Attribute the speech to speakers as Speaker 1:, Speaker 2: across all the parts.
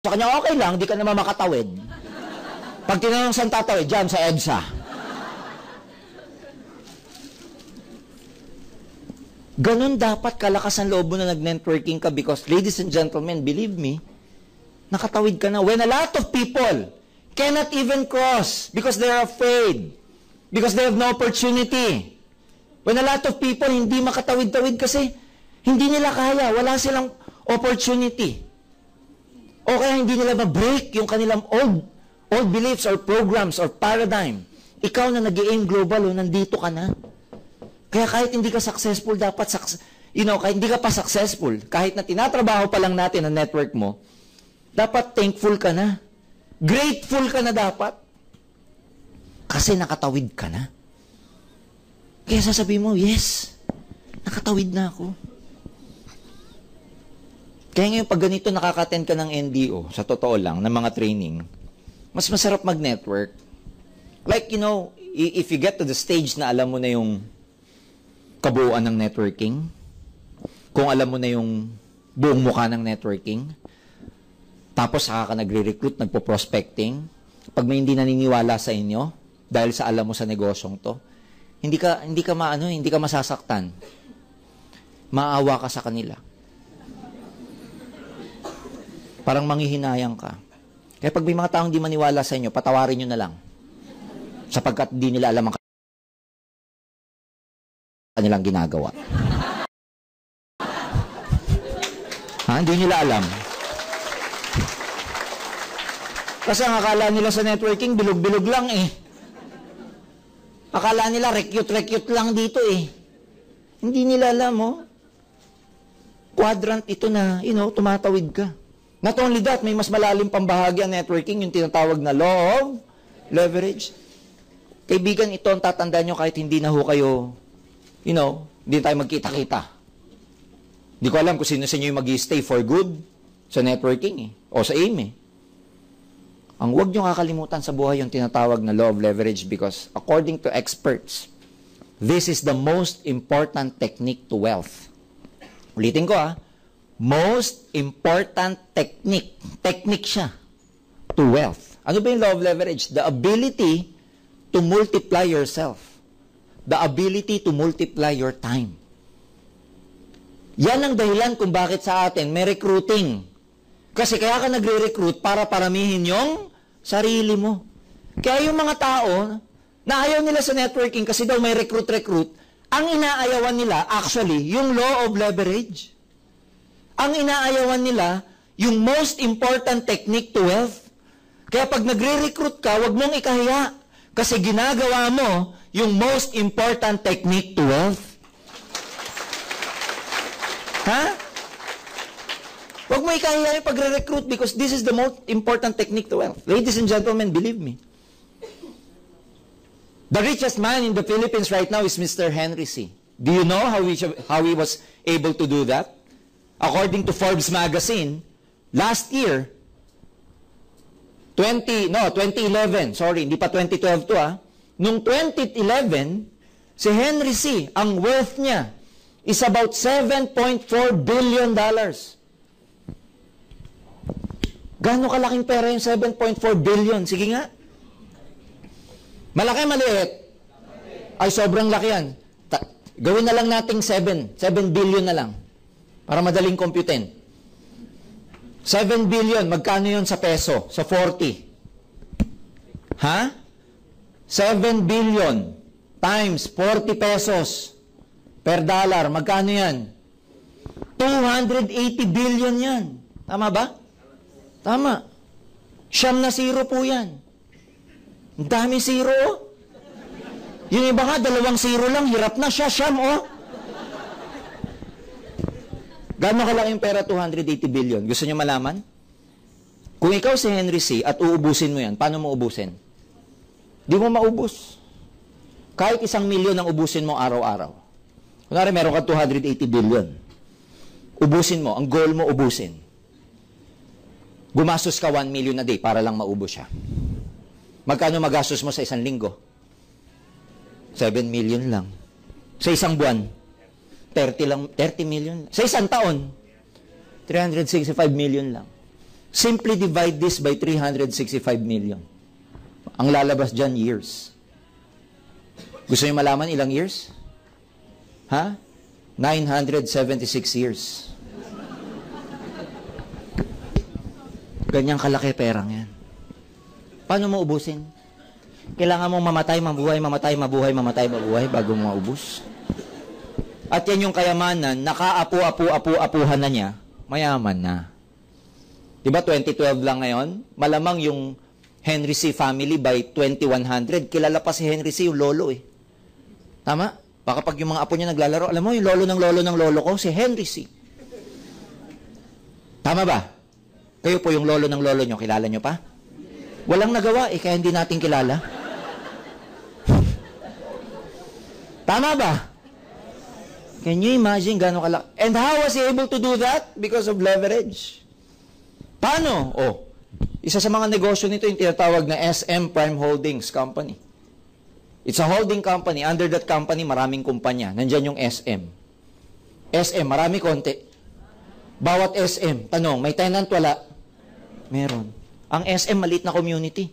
Speaker 1: sa kanya, okay lang, di ka naman makatawid. Pag tinanong saan tatawid, dyan sa EDSA. Ganun dapat kalakas ang loob mo na nag-networking ka because, ladies and gentlemen, believe me, nakatawid ka na. When a lot of people cannot even cross because they're afraid, because they have no opportunity. When a lot of people hindi makatawid-tawid kasi hindi nila kaya, wala silang opportunity. O kaya hindi nila ma-break yung kanilang old beliefs or programs or paradigm. Ikaw na nag-i-aim global, nandito ka na. Kaya kahit hindi ka successful, dapat, kahit hindi ka pa successful, kahit na tinatrabaho pa lang natin ang network mo, dapat thankful ka na. Grateful ka na dapat. Kasi nakatawid ka na. Kaya sasabihin mo, yes, nakatawid na ako. Kaya ngayon, pag ganito nakaka-attend ka ng NDO, sa totoo lang, ng mga training, mas masarap mag-network. Like, if you get to the stage na alam mo na yung kabuuan ng networking, kung alam mo na yung buong mukha ng networking, tapos saka ka nagre-recruit, nagpo-prospecting, pag may hindi naniniwala sa inyo, dahil sa alam mo sa negosyong to, hindi ka masasaktan. Maawa ka sa kanila. Parang manghihinayang ka. Kaya pag may mga taong hindi maniwala sa inyo, patawarin nyo na lang. Sapagkat di nila alam ang kanilang ginagawa. Hindi nila alam. Kasi ang akala nila sa networking, bilog-bilog lang eh. Akala nila, recute lang dito eh. Hindi nila alam, quadrant ito na, tumatawid ka. Not only that, may mas malalim pang bahagi ang networking, yung tinatawag na law of leverage. Kaibigan, ito ang tatandaan nyo kahit hindi na ho kayo, hindi tayo magkita-kita. Hindi ko alam kung sino sa inyo yung mag-stay for good sa networking o sa AIM Ang huwag nyo kakalimutan sa buhay yung tinatawag na law of leverage because according to experts, this is the most important technique to wealth. Ulitin ko most important technique. Technique siya to wealth. Ano ba yung law of leverage? The ability to multiply yourself. The ability to multiply your time. Yan ang dahilan kung bakit sa atin may recruiting. Kasi kaya ka nagre-recruit para paramihin yung sarili mo. Kaya yung mga tao na ayaw nila sa networking kasi daw may recruit, ang inaayawan nila actually yung law of leverage. Ang inaayawan nila yung most important technique to wealth. Kaya pag nagre-recruit ka, wag mong ikahiya. Kasi ginagawa mo yung most important technique to wealth. Huwag mo ikahiya yung pagre-recruit because this is the most important technique to wealth. Ladies and gentlemen, believe me. The richest man in the Philippines right now is Mr. Henry C. Do you know how he was able to do that? According to Forbes magazine, last year, 2011, sorry, hindi pa 2012 to Nung 2011, si Henry C., ang worth niya is about $7.4 billion. Gaano kalaking pera yung 7.4 billion? Sige nga. Malaki, maliit? Ay, sobrang laki yan. Gawin na lang nating 7 billion na lang. Para madaling computin. 7 billion, magkano yun sa peso? Sa 40. 7 billion times 40 pesos per dollar, magkano yan? 280 billion yan. Tama ba? Tama. Siyam na zero po yan. Ang dami zero. Yung iba nga, 2 zero lang, hirap na siya, siyam Gano'n kalaki yung pera? 280 billion. Gusto niyo malaman? Kung ikaw si Henry C. at uubusin mo yan, paano mo ubusin? Di mo maubos. Kahit 1 milyon ang ubusin mo araw-araw. Kunwari, meron ka 280 billion. Ubusin mo. Ang goal mo, ubusin. Gumastos ka 1 million a day para lang maubos siya. Magkano magastos mo sa 1 linggo? 7 million lang. Sa 1 buwan? 30 million. Sa 1 taon, 365 million lang. Simply divide this by 365 million. Ang lalabas dyan, years. Gusto niyo malaman ilang years? Ha? 976 years. Ganyang kalaki perang yan. Paano mo ubusin? Kailangan mong mamatay, mabuhay, mamatay, mabuhay, mamatay, mabuhay bago mo maubos. At yan yung kayamanan, nakaapu-apu-apu-apuhan na niya, mayaman na. Diba 2012 lang ngayon? Malamang yung Henry C. family by 2100, kilala pa si Henry C. yung lolo eh. Tama? Baka pag yung mga apo niya naglalaro, alam mo yung lolo ng lolo ko, si Henry C. Tama ba? Kayo po yung lolo ng lolo nyo, kilala nyo pa? Walang nagawa eh, kaya hindi natin kilala. Tama ba? Can you imagine gano'ng kalaki? And how was he able to do that? Because of leverage. Paano? Oh, isa sa mga negosyo nito yung tinatawag na SM Prime Holdings Company. It's a holding company. Under that company, maraming kumpanya. Nandyan yung SM. SM, marami konti. Bawat SM, tanong, may tenant wala? Meron. Ang SM, maliit na community.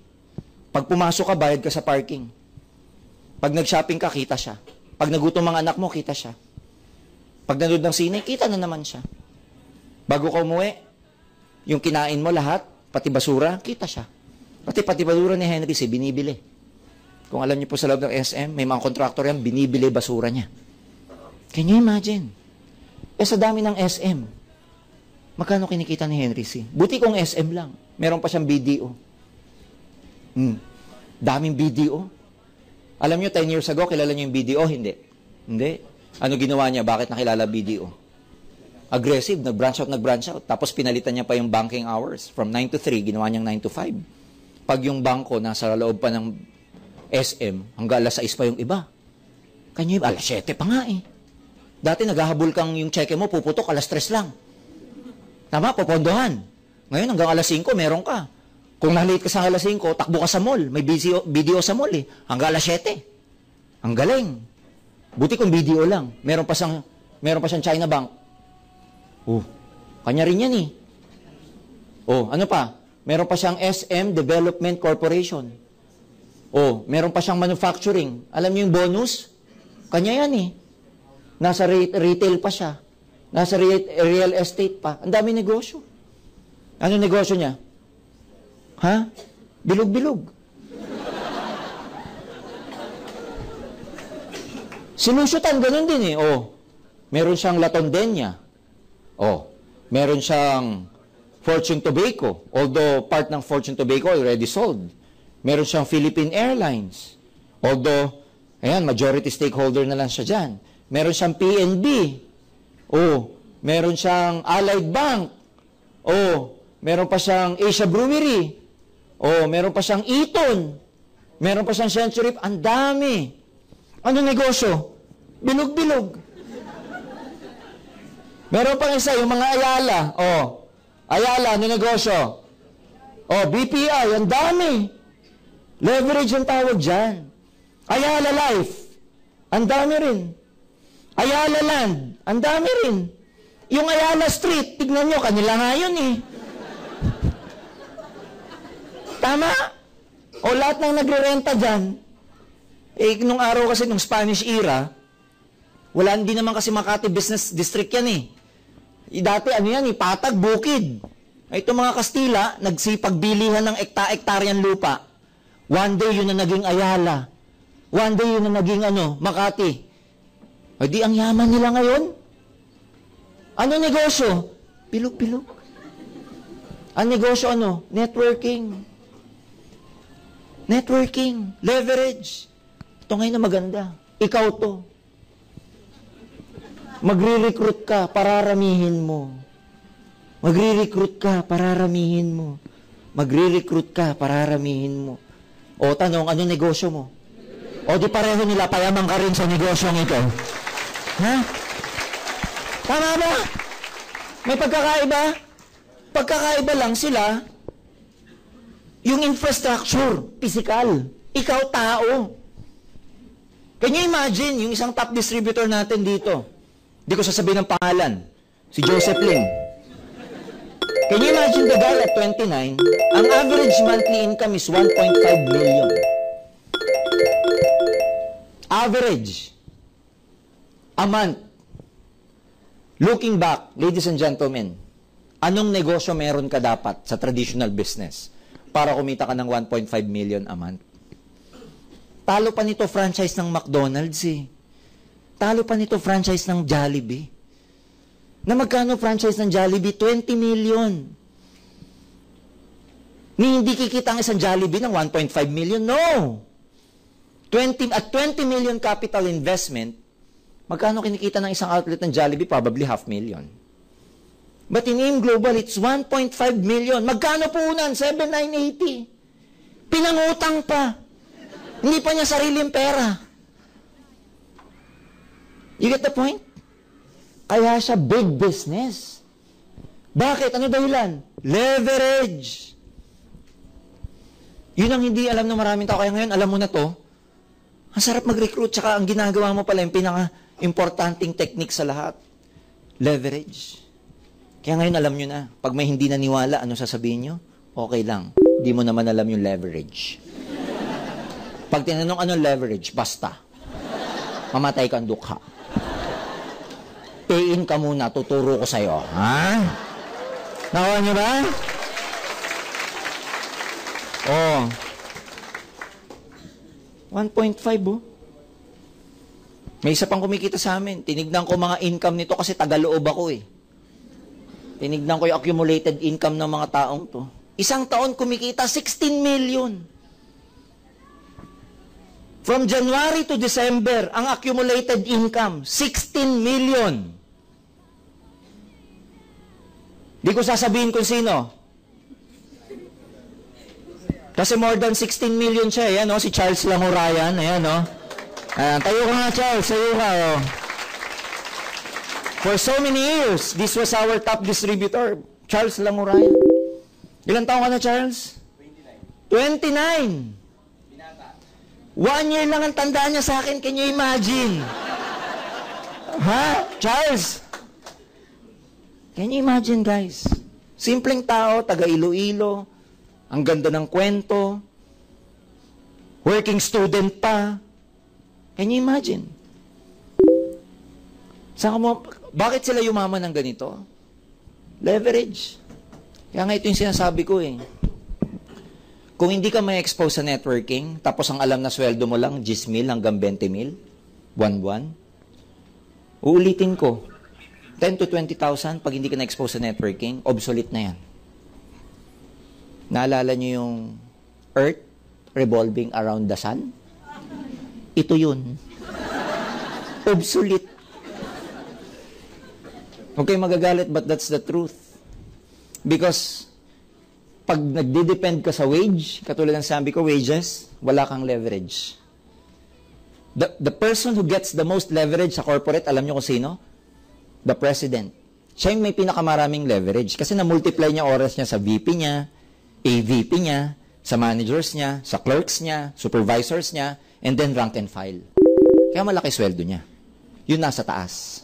Speaker 1: Pag pumasok ka, bayad ka sa parking. Pag nag-shopping ka, kita siya. Pag nagutom mga anak mo, kita siya. Pag nanood ng sine, kita na naman siya. Bago ka umuwi, yung kinain mo lahat, pati basura, kita siya. Pati basura ni Henry C. binibili. Kung alam niyo po sa loob ng SM, may mga contractor yan, binibili basura niya. Can you imagine? Eh sa dami ng SM, magkano kinikita ni Henry C? Buti kung SM lang. Meron pa siyang BDO. Daming BDO. Alam niyo, 10 years ago, kilala niyo yung BDO? Hindi. Hindi. Ano ginawa niya? Bakit nakilala BDO? Aggressive, nag-branch out. Tapos pinalitan niya pa yung banking hours. From 9 to 3, ginawa niyang 9 to 5. Pag yung bangko nasa loob pa ng SM, hanggang alas 6 pa yung iba. Kanya yung alas 7 pa nga eh. Dati naghahabol kang yung cheque mo, puputok, alas 3 lang. Tama, popondohan. Ngayon hanggang alas 5, meron ka. Kung nalate ka sa alas 5, takbo ka sa mall. May BDO sa mall eh. Hanggang alas 7. Ang galing. Buti kung BDO lang. Meron pa siyang China Bank. Oh, kanya rin yan eh. Oh, ano pa? Meron pa siyang SM Development Corporation. Oh, meron pa siyang manufacturing. Alam niyo yung bonus? Kanya yan eh. Nasa retail pa siya. Nasa real estate pa. Ang dami negosyo. Ano negosyo niya? Ha? Bilog-bilog. Sinusutan, ganun din eh. Oh, meron siyang La Tondena. Oh, meron siyang Fortune Tobacco. Although part ng Fortune Tobacco already sold. Meron siyang Philippine Airlines. Although, ayan, majority stakeholder na lang siya dyan. Meron siyang PNB. Oh, meron siyang Allied Bank. Oh, meron pa siyang Asia Brewery. Oh, meron pa siyang Eton. Meron pa siyang Century. Ang dami. Ano negosyo? Bilog-bilog. Meron pang isa, yung mga Ayala. Oh, Ayala, ano negosyo? Oh, BPI, ang dami. Leverage ang tawag dyan. Ayala Life, ang dami rin. Ayala Land, ang dami rin. Yung Ayala Street, tignan nyo, kanila nga yun eh. Tama? O lahat ng nagre-renta dyan, eh, nung araw kasi, nung Spanish era, wala din naman kasi Makati Business District yan eh. Dati ano yan eh, Patag, Bukid. Itong mga Kastila, nagsipagbilihan ng ekta-ektaryan lupa. One day yun na naging Ayala. One day yun na naging Makati. O di ang yaman nila ngayon. Ano negosyo? Pilog-pilog. Ang negosyo Networking. Networking. Leverage. Ito ngayon na maganda. Ikaw to. Magre-recruit ka, pararamihin mo. Magre-recruit ka, pararamihin mo. Magre-recruit ka, pararamihin mo. O tanong, ano negosyo mo? O di pareho nila, payaman ka rin sa negosyong ito. Ha? Tama ba? May pagkakaiba? Pagkakaiba lang sila, yung infrastructure, physical. Ikaw, tao. Can you imagine, yung isang top distributor natin dito, hindi ko sasabihin ng pangalan, si Joseph Lim. Can you imagine the guy at 29, ang average monthly income is 1.5 million. Average. A month. Looking back, ladies and gentlemen, anong negosyo meron ka dapat sa traditional business para kumita ka ng 1.5 million a month? Talo pa nito franchise ng McDonald's eh. Talo pa nito franchise ng Jollibee. Na magkano franchise ng Jollibee? 20 million. Ni hindi kikita ang isang Jollibee ng 1.5 million? No! At 20 million capital investment, magkano kinikita ng isang outlet ng Jollibee? Probably 500,000. But in AIM Global, it's 1.5 million. Magkano po unan? 7,980. Pinangutang pa. Hindi pa niya sariling pera. You get the point? Kaya siya big business. Bakit? Ano dahilan? Leverage. Yun ang hindi alam ng maraming tao. Kaya ngayon, alam mo na to, ang sarap mag-recruit, tsaka ang ginagawa mo pala, yung pinaka-importanting technique sa lahat. Leverage. Kaya ngayon, alam nyo na. Pag may hindi naniwala, ano sasabihin nyo? Okay lang. Di mo naman alam yung leverage. Pag tinanong anong leverage, basta. Mamatay kang dukha. Pay-in ka muna, tuturo ko sa'yo. Ha? Nakuha nyo ba? Oh. 1.5 oh. May isa pang kumikita sa amin. Tinignan ko mga income nito kasi tagaloob ako eh. Tinignan ko yung accumulated income ng mga taong to. Isang taon kumikita 16 million. From January to December, ang accumulated income, 16 million. Di ko sasabihin kung sino. Kasi more than 16 million siya. Ayan, no? Si Charles Langurayan. Ayan, no? Ayan, tayo ka nga, Charles. Tayo ka, oh. For so many years, this was our top distributor, Charles Langurayan. Ilan taon ka na, Charles? 29. 1 year lang ang tandaan niya sa akin. Can you imagine? Ha? Charles? Can you imagine, guys? Simpleng tao, taga Iloilo. Ang ganda ng kwento. Working student pa. Can you imagine? Saan mo, bakit sila yumaman ng ganito? Leverage. Kaya nga ito yung sinasabi ko eh. Kung hindi ka may expose sa networking, tapos ang alam na sweldo mo lang, 10,000 hanggang 20,000, buwan-buwan, uulitin ko, 10 to 20,000 pag hindi ka na-expose sa networking, obsolete na yan. Naalala nyo yung Earth revolving around the sun? Ito yun. Obsolete. Okay, magagalit, but that's the truth. Because, pag nagde-depend ka sa wage, katulad ng sabi ko, wages, wala kang leverage. The person who gets the most leverage sa corporate, alam nyo kung sino? The president. Siya yung may pinakamaraming leverage. Kasi na-multiply niya oras niya sa VP niya, AVP niya, sa managers niya, sa clerks niya, supervisors niya, and then rank and file. Kaya malaki sweldo niya. Yun nasa taas.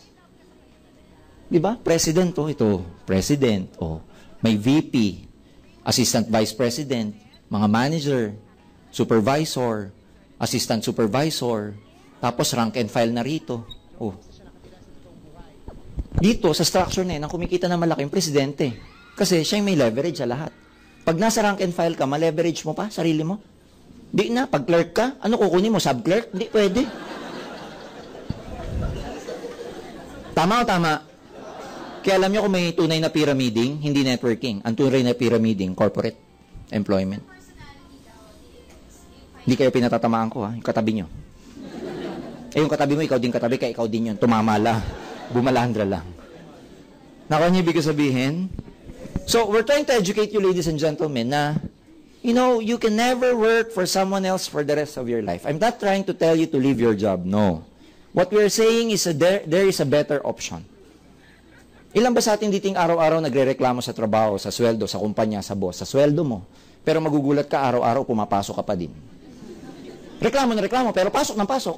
Speaker 1: Diba? President, oh, ito. President, oh. May VP, assistant vice president, mga manager, supervisor, assistant supervisor, tapos rank and file na rito. Oh. Dito, sa structure na yun, ang kumikita na malaki yung presidente. Kasi siya yung may leverage sa lahat. Pag nasa rank and file ka, ma-leverage mo pa, sarili mo. Di na, pag clerk ka, ano kukunin mo? Sub-clerk? Hindi pwede. Tama o tama? Kaya alam nyo kung may tunay na pyramiding, hindi networking. Ang tunay na pyramiding, corporate employment. Hindi kayo pinatatamaan ko, ha? Yung katabi nyo. Eh, yung katabi mo, ikaw din katabi, kaya ikaw din yun. Tumamala. Bumalandra lang. Nakuha niyo ibig sabihin? So, we're trying to educate you, ladies and gentlemen, na, you know, you can never work for someone else for the rest of your life. I'm not trying to tell you to leave your job. No. What we're saying is there is a better option. Ilan ba sa atin diting araw-araw nagre-reklamo sa trabaho, sa sweldo, sa kumpanya, sa boss, sa sweldo mo, pero magugulat ka araw-araw, pumapasok ka pa din. Reklamo na reklamo, pero pasok ng pasok.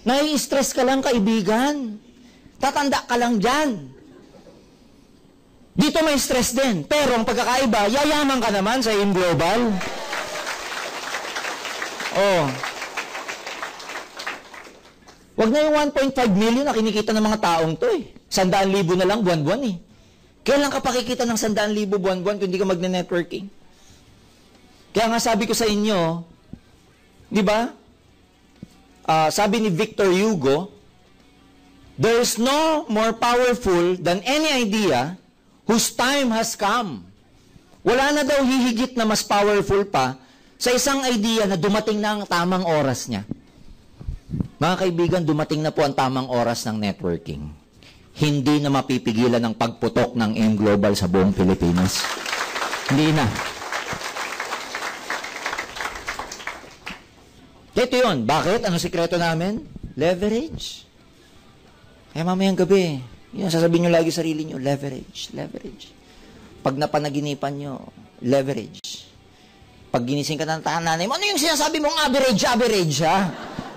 Speaker 1: Nai-stress ka lang, kaibigan. Tatanda ka lang dyan. Dito may stress din. Pero ang pagkakaiba, yayaman ka naman sa AIM Global. Oh. Wag na yung 1.5 million na kinikita ng mga taong to eh. 100,000 na lang buwan-buwan eh. Kailan ka pakikita ng 100,000 buwan-buwan kung hindi ka magne-networking? Kaya nga sabi ko sa inyo, di ba? Sabi ni Victor Hugo, there is no more powerful than any idea whose time has come. Wala na daw hihigit na mas powerful pa sa isang idea na dumating na ang tamang oras niya. Mga kaibigan, dumating na po ang tamang oras ng networking. Hindi na mapipigilan ang pagputok ng AIM Global sa buong Pilipinas. Hindi na. Ito yun. Bakit? Ano sikreto namin? Leverage. Kaya mamayang gabi, yun, sasabihin nyo lagi sarili nyo, leverage, leverage. Pag napanaginipan nyo, leverage. Pag ginising ka ng nanay mo, ano yung sinasabi mong average, average, ha?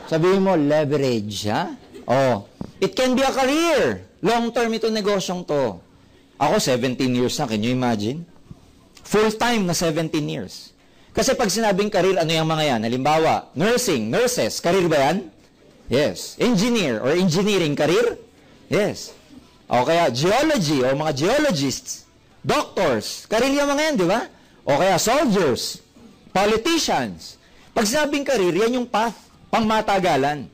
Speaker 1: Sabihin mo, leverage, ha? Oh, it can be a career. Long-term itong negosyong to. Ako, 17 years na. Can you imagine? Full-time na 17 years. Kasi pag sinabing career, ano yung mga yan? Halimbawa, nursing, nurses, career ba yan? Yes. Engineer or engineering career? Yes. O kaya geology o mga geologists, doctors, career yung mga yan, di ba? O kaya soldiers, politicians. Pag sinabing career, yan yung path, pangmatagalan.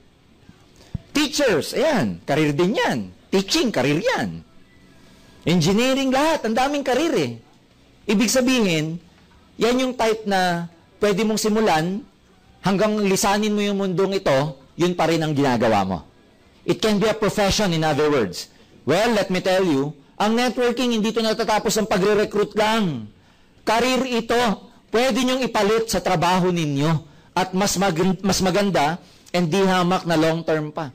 Speaker 1: Teachers, ayan, career din yan. Teaching, career yan. Engineering, lahat, ang daming career eh. Ibig sabihin, yan yung type na pwede mong simulan hanggang lisanin mo yung mundong ito, yun pa rin ang ginagawa mo. It can be a profession, in other words. Well, let me tell you, ang networking, hindi ito natatapos ang pagre-recruit lang. Career ito, pwede nyong ipalit sa trabaho ninyo at mas maganda and di hamak na long-term pa.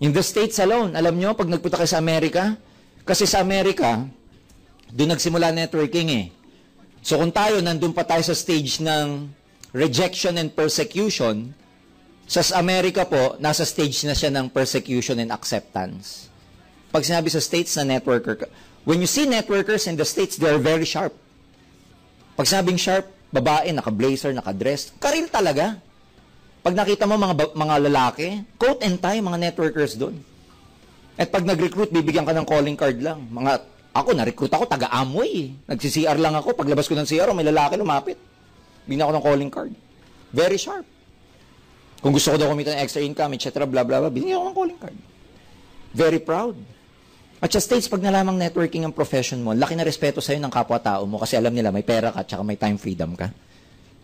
Speaker 1: In the States alone, alam nyo, pag nagpunta kayo sa Amerika, kasi sa Amerika, doon nagsimula networking eh. So kung tayo, nandun pa tayo sa stage ng rejection and persecution, sa Amerika po, nasa stage na siya ng persecution and acceptance. Pag sinabi sa States na networker, when you see networkers in the States, they are very sharp. Pag sinabing sharp, babae, naka-blazer, naka-dress, karil talaga. Pag nakita mo mga lalaki, coat and tie, mga networkers doon. At pag nag-recruit, bibigyan ka ng calling card lang. Na-recruit ako, taga-Amoy. Nagsi-CR lang ako. Paglabas ko ng CR, may lalaki lumapit. Bigyan ako ng calling card. Very sharp. Kung gusto ko daw kumita ng extra income, etc., blah, blah, blah, binigyan ako ng calling card. Very proud. At sa States, pag nalamang networking ang profession mo, laki na respeto sa'yo ng kapwa-tao mo kasi alam nila may pera ka at may time freedom ka.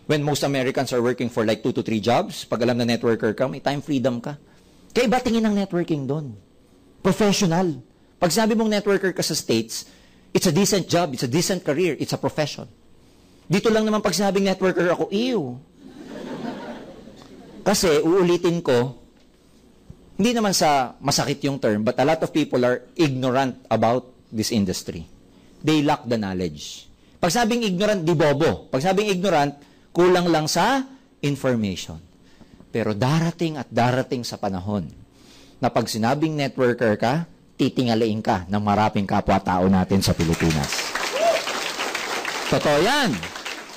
Speaker 1: When most Americans are working for like 2 to 3 jobs, pag alam na networker ka, may time freedom ka. Kaya iba tingin ng networking doon? Professional. Pag sabi mong networker ka sa States, it's a decent job, it's a decent career, it's a profession. Dito lang naman pag sinabing networker ako, ew. Kasi, uulitin ko, hindi naman sa masakit yung term, but a lot of people are ignorant about this industry. They lack the knowledge. Pag sabing ignorant, di bobo. Pag sabing ignorant, kulang lang sa information. Pero darating at darating sa panahon na pag sinabing networker ka, titingalain ka ng maraming kapwa-tao natin sa Pilipinas. Totoo yan.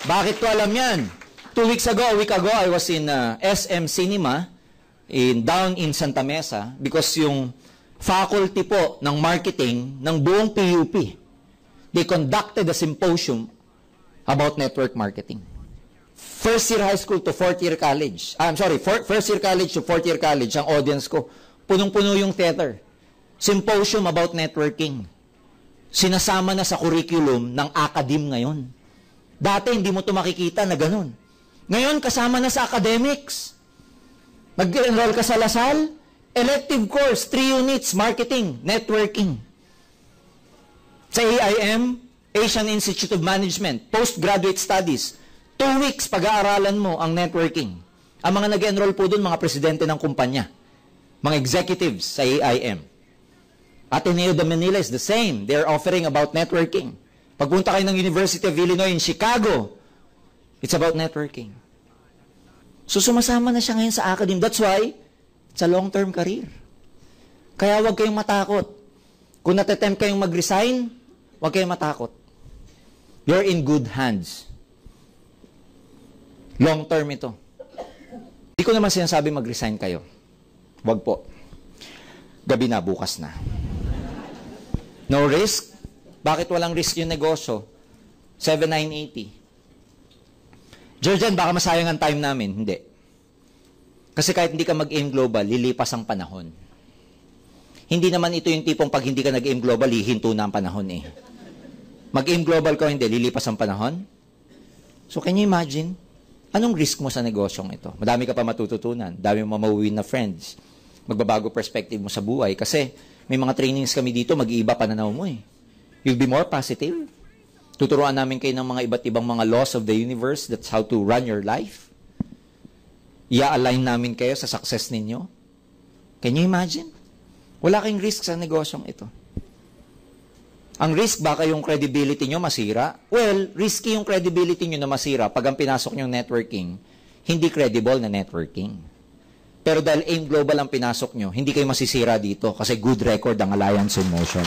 Speaker 1: Bakit ko alam yan? 2 weeks ago, a week ago, I was in SM Cinema down in Santa Mesa because yung faculty po ng marketing ng buong PUP, they conducted a symposium about network marketing. First year high school to fourth year college. First year college to fourth year college, ang audience ko. Punong-puno yung theater. Symposium about networking. Sinasama na sa curriculum ng academe ngayon. Dati hindi mo ito makikita na ganun. Ngayon, kasama na sa academics. Nag-enroll ka sa Lasal, elective course, 3 units, marketing, networking. Sa AIM, Asian Institute of Management, postgraduate studies, 2 weeks pag-aaralan mo ang networking. Ang mga nag-enroll po doon, mga presidente ng kumpanya, mga executives sa AIM. Ateneo de Manila is the same. They're offering about networking. Pagpunta kayo ng University of Illinois in Chicago, it's about networking. So, sumasama na siya ngayon sa academe. That's why, it's a long-term career. Kaya huwag kayong matakot. Kung natatempt kayong mag-resign, Huwag kayong matakot. You're in good hands. Long term ito. Hindi ko naman sinasabi mag-resign kayo. Huwag po. Gabi na, bukas na. No risk? Bakit walang risk yung negosyo? 7,980. Georgian, baka masayang ang time namin. Hindi. Kasi kahit hindi ka mag-aim global, lilipas ang panahon. Hindi naman ito yung tipong pag hindi ka nag-aim global, hihinto na ang panahon eh. Mag-aim global ko, hindi, lilipas ang panahon. So can you imagine? Anong risk mo sa negosyong ito? Madami ka pa matututunan. Dami mo mauwin na friends. Magbabago perspective mo sa buhay. Kasi may mga trainings kami dito, mag-iiba pananaw mo eh. You'll be more positive. Tuturuan namin kayo ng mga iba't ibang mga laws of the universe. That's how to run your life. I-align namin kayo sa success ninyo. Can you imagine? Wala kayong risk sa negosyong ito. Ang risk, baka yung credibility nyo masira. Well, risky yung credibility nyo na masira pag ang pinasok nyong networking, hindi credible na networking. Pero dahil AIM Global ang pinasok nyo, hindi kayo masisira dito kasi good record ang Alliance in Motion.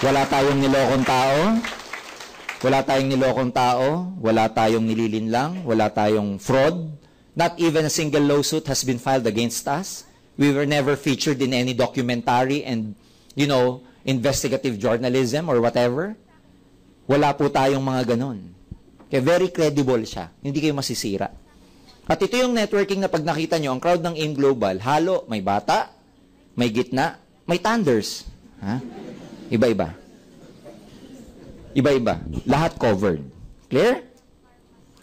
Speaker 1: Wala tayong nilokong tao. Wala tayong nilokong tao. Wala tayong nililinlang. Wala tayong fraud. Not even a single lawsuit has been filed against us. We were never featured in any documentary and, investigative journalism or whatever. Wala po tayong mga ganon. Kaya very credible siya. Hindi kayo masisira. At ito yung networking na pag nakita nyo, ang crowd ng AIM Global, halo, may bata, may gitna, may thunders. Ha? Iba-iba. Iba-iba. Lahat covered. Clear?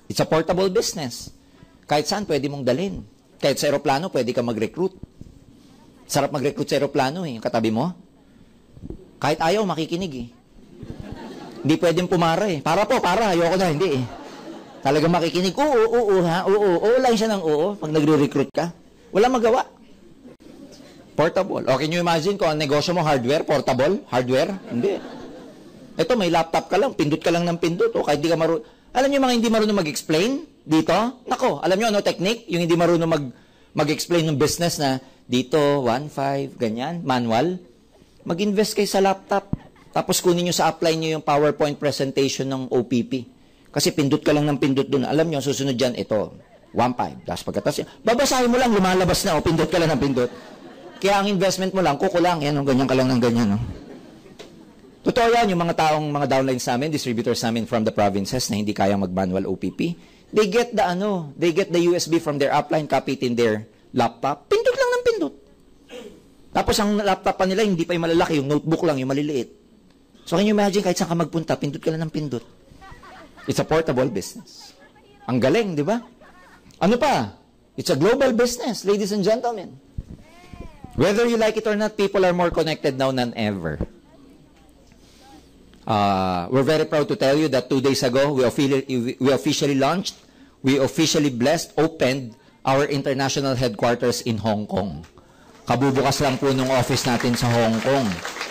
Speaker 1: It's a portable business. Kahit saan pwede mong dalhin. Kahit sa aeroplano, pwede ka mag-recruit. Sarap mag-recruit sa aeroplano eh. Yung katabi mo. Kahit ayaw, makikinig eh. Hindi pwedeng pumara eh. Para, ayoko na, hindi eh. Talagang makikinig, oo lang siya ng oo pag nagre-recruit ka. Wala magawa. Portable. O, can you imagine kung ang negosyo mo hardware, portable, hardware? Hindi. Ito, may laptop ka lang, pindot ka lang ng pindot. O, kahit di ka marunong. Alam niyo mga hindi marunong mag-explain dito? Nako, alam niyo ano technique? Yung hindi marunong mag-explain ng business na dito, 1.5, ganyan, manual. Mag-invest kayo sa laptop. Tapos kunin nyo sa apply nyo yung PowerPoint presentation ng OPP. Kasi pindot ka lang ng pindot dun. Alam nyo, susunod dyan, ito, 1.5. Tapos pagkatas, babasahin mo lang, lumalabas na, o pindot ka lang ng pindot. Kaya ang investment mo lang, kukulang, yan, ganyan ka lang ng ganyan. No? Totoo yan, yung mga downlines namin, distributors namin from the provinces na hindi kayang mag-manual OPP, they get the USB from their upline, copy it in their laptop, pindot lang ng pindot. Tapos ang laptop pa nila, hindi pa yung malalaki, yung notebook lang, yung maliliit. So can you imagine, kahit saan ka magpunta, pindot ka lang ng pindot. It's a portable business. Ang galing, di ba? Ano pa? It's a global business, ladies and gentlemen. Whether you like it or not, people are more connected now than ever. We're very proud to tell you that 2 days ago, we officially launched, we officially opened our international headquarters in Hong Kong. Kabubukas lang po nung office natin sa Hong Kong.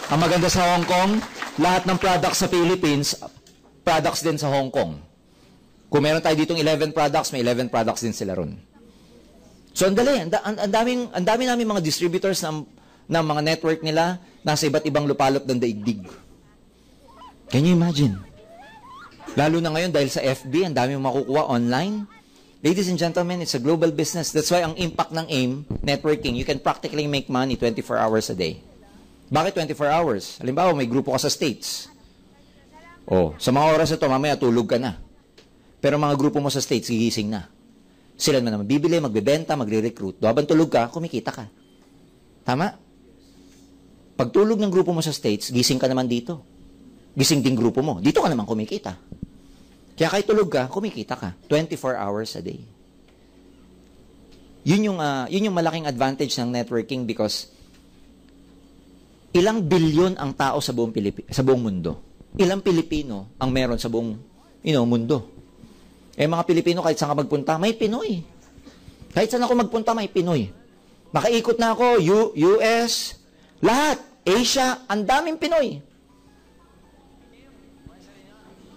Speaker 1: Ang maganda sa Hong Kong, lahat ng products sa Philippines, products din sa Hong Kong. Kung meron tayo ditong 11 products, may 11 products din sila ron. So, ang dali. Ang dami namin mga distributors ng mga network nila nasa iba't ibang lupalop ng daigdig. Can you imagine? Lalo na ngayon dahil sa FB, ang dami makukuha online. Ladies and gentlemen, it's a global business. That's why ang impact ng AIM, networking, you can practically make money 24 hours a day. Bakit 24 hours? Halimbawa, may grupo ka sa States. Oh, sa mga oras ito, mamaya tulog ka na. Pero mga grupo mo sa States, gigising na. Sila naman bibili, magbebenta, magre-recruit. Habang tulog ka, kumikita ka. Tama? Pag tulog ng grupo mo sa States, gising ka naman dito. Gising din grupo mo. Dito ka naman kumikita. Kaya kahit tulog ka, kumikita ka. 24 hours a day. Yun yung malaking advantage ng networking because ilang bilyon ang tao sa buong mundo. Ilang Pilipino ang meron sa buong mundo. Mga Pilipino, kahit saan ka magpunta, may Pinoy. Kahit saan ako magpunta, may Pinoy. Makaikot na ako, US, lahat, Asia, ang daming Pinoy.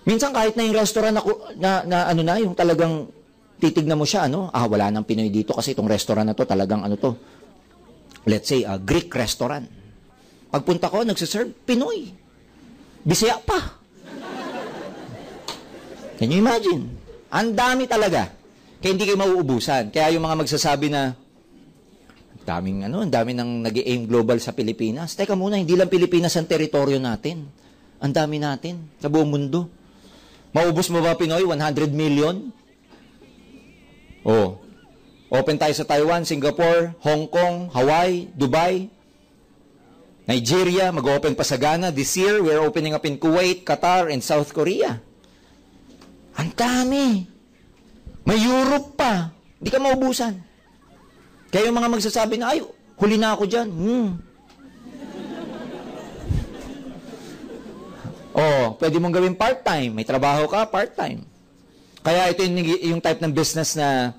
Speaker 1: Minsan kahit na yung restaurant na yung talagang titignan mo siya, wala nang Pinoy dito kasi itong restaurant na to talagang let's say, a Greek restaurant. Pagpunta ko, nagsiserve, Pinoy. Bisaya pa. Can you imagine? Ang dami talaga. Kaya hindi kayo mauubusan. Kaya yung mga magsasabi na, ang dami nang nag-aim global sa Pilipinas. Teka muna, hindi lang Pilipinas ang teritoryo natin. Ang dami natin sa buong mundo. Maubos mo ba, Pinoy? 100 million? Oh. Open tayo sa Taiwan, Singapore, Hong Kong, Hawaii, Dubai, Nigeria, mag-open pa sa Ghana. This year, we're opening up in Kuwait, Qatar, and South Korea. Ang dami. May Europe pa. Hindi ka maubusan. Kaya yung mga magsasabi na, ay, huli na ako dyan. Oh, pwede mong gawin part-time. May trabaho ka, part-time. Kaya ito yung type ng business na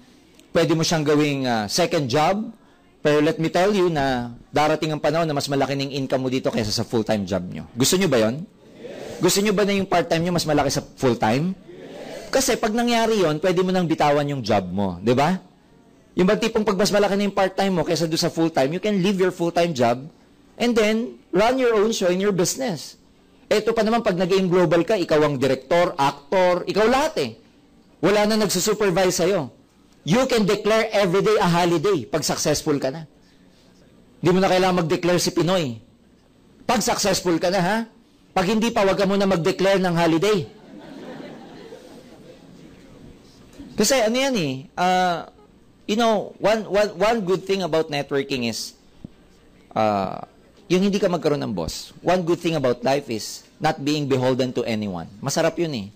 Speaker 1: pwede mo siyang gawing second job. Pero let me tell you na darating ang panahon na mas malaki ng income mo dito kaysa sa full-time job nyo. Gusto nyo ba yon? Yes. Gusto nyo ba na yung part-time nyo mas malaki sa full-time? Yes. Kasi pag nangyari yon, pwede mo nang bitawan yung job mo. Di ba? Yung bang tipong pag mas malaki na yung part-time mo kaysa doon sa full-time, you can leave your full-time job and then run your own show in your business. Ito pa naman, pag nag-aim global ka, ikaw ang director, actor, ikaw lahat eh. Wala na nagsusupervise sa'yo. You can declare everyday a holiday pag successful ka na. Hindi mo na kailangan mag-declare si Pinoy. Pag successful ka na, ha? Pag hindi pa, wag ka muna mag-declare ng holiday. Kasi ano yan eh, one good thing about networking is, yung hindi ka magkaroon ng boss. One good thing about life is not being beholden to anyone. Masarap yun eh.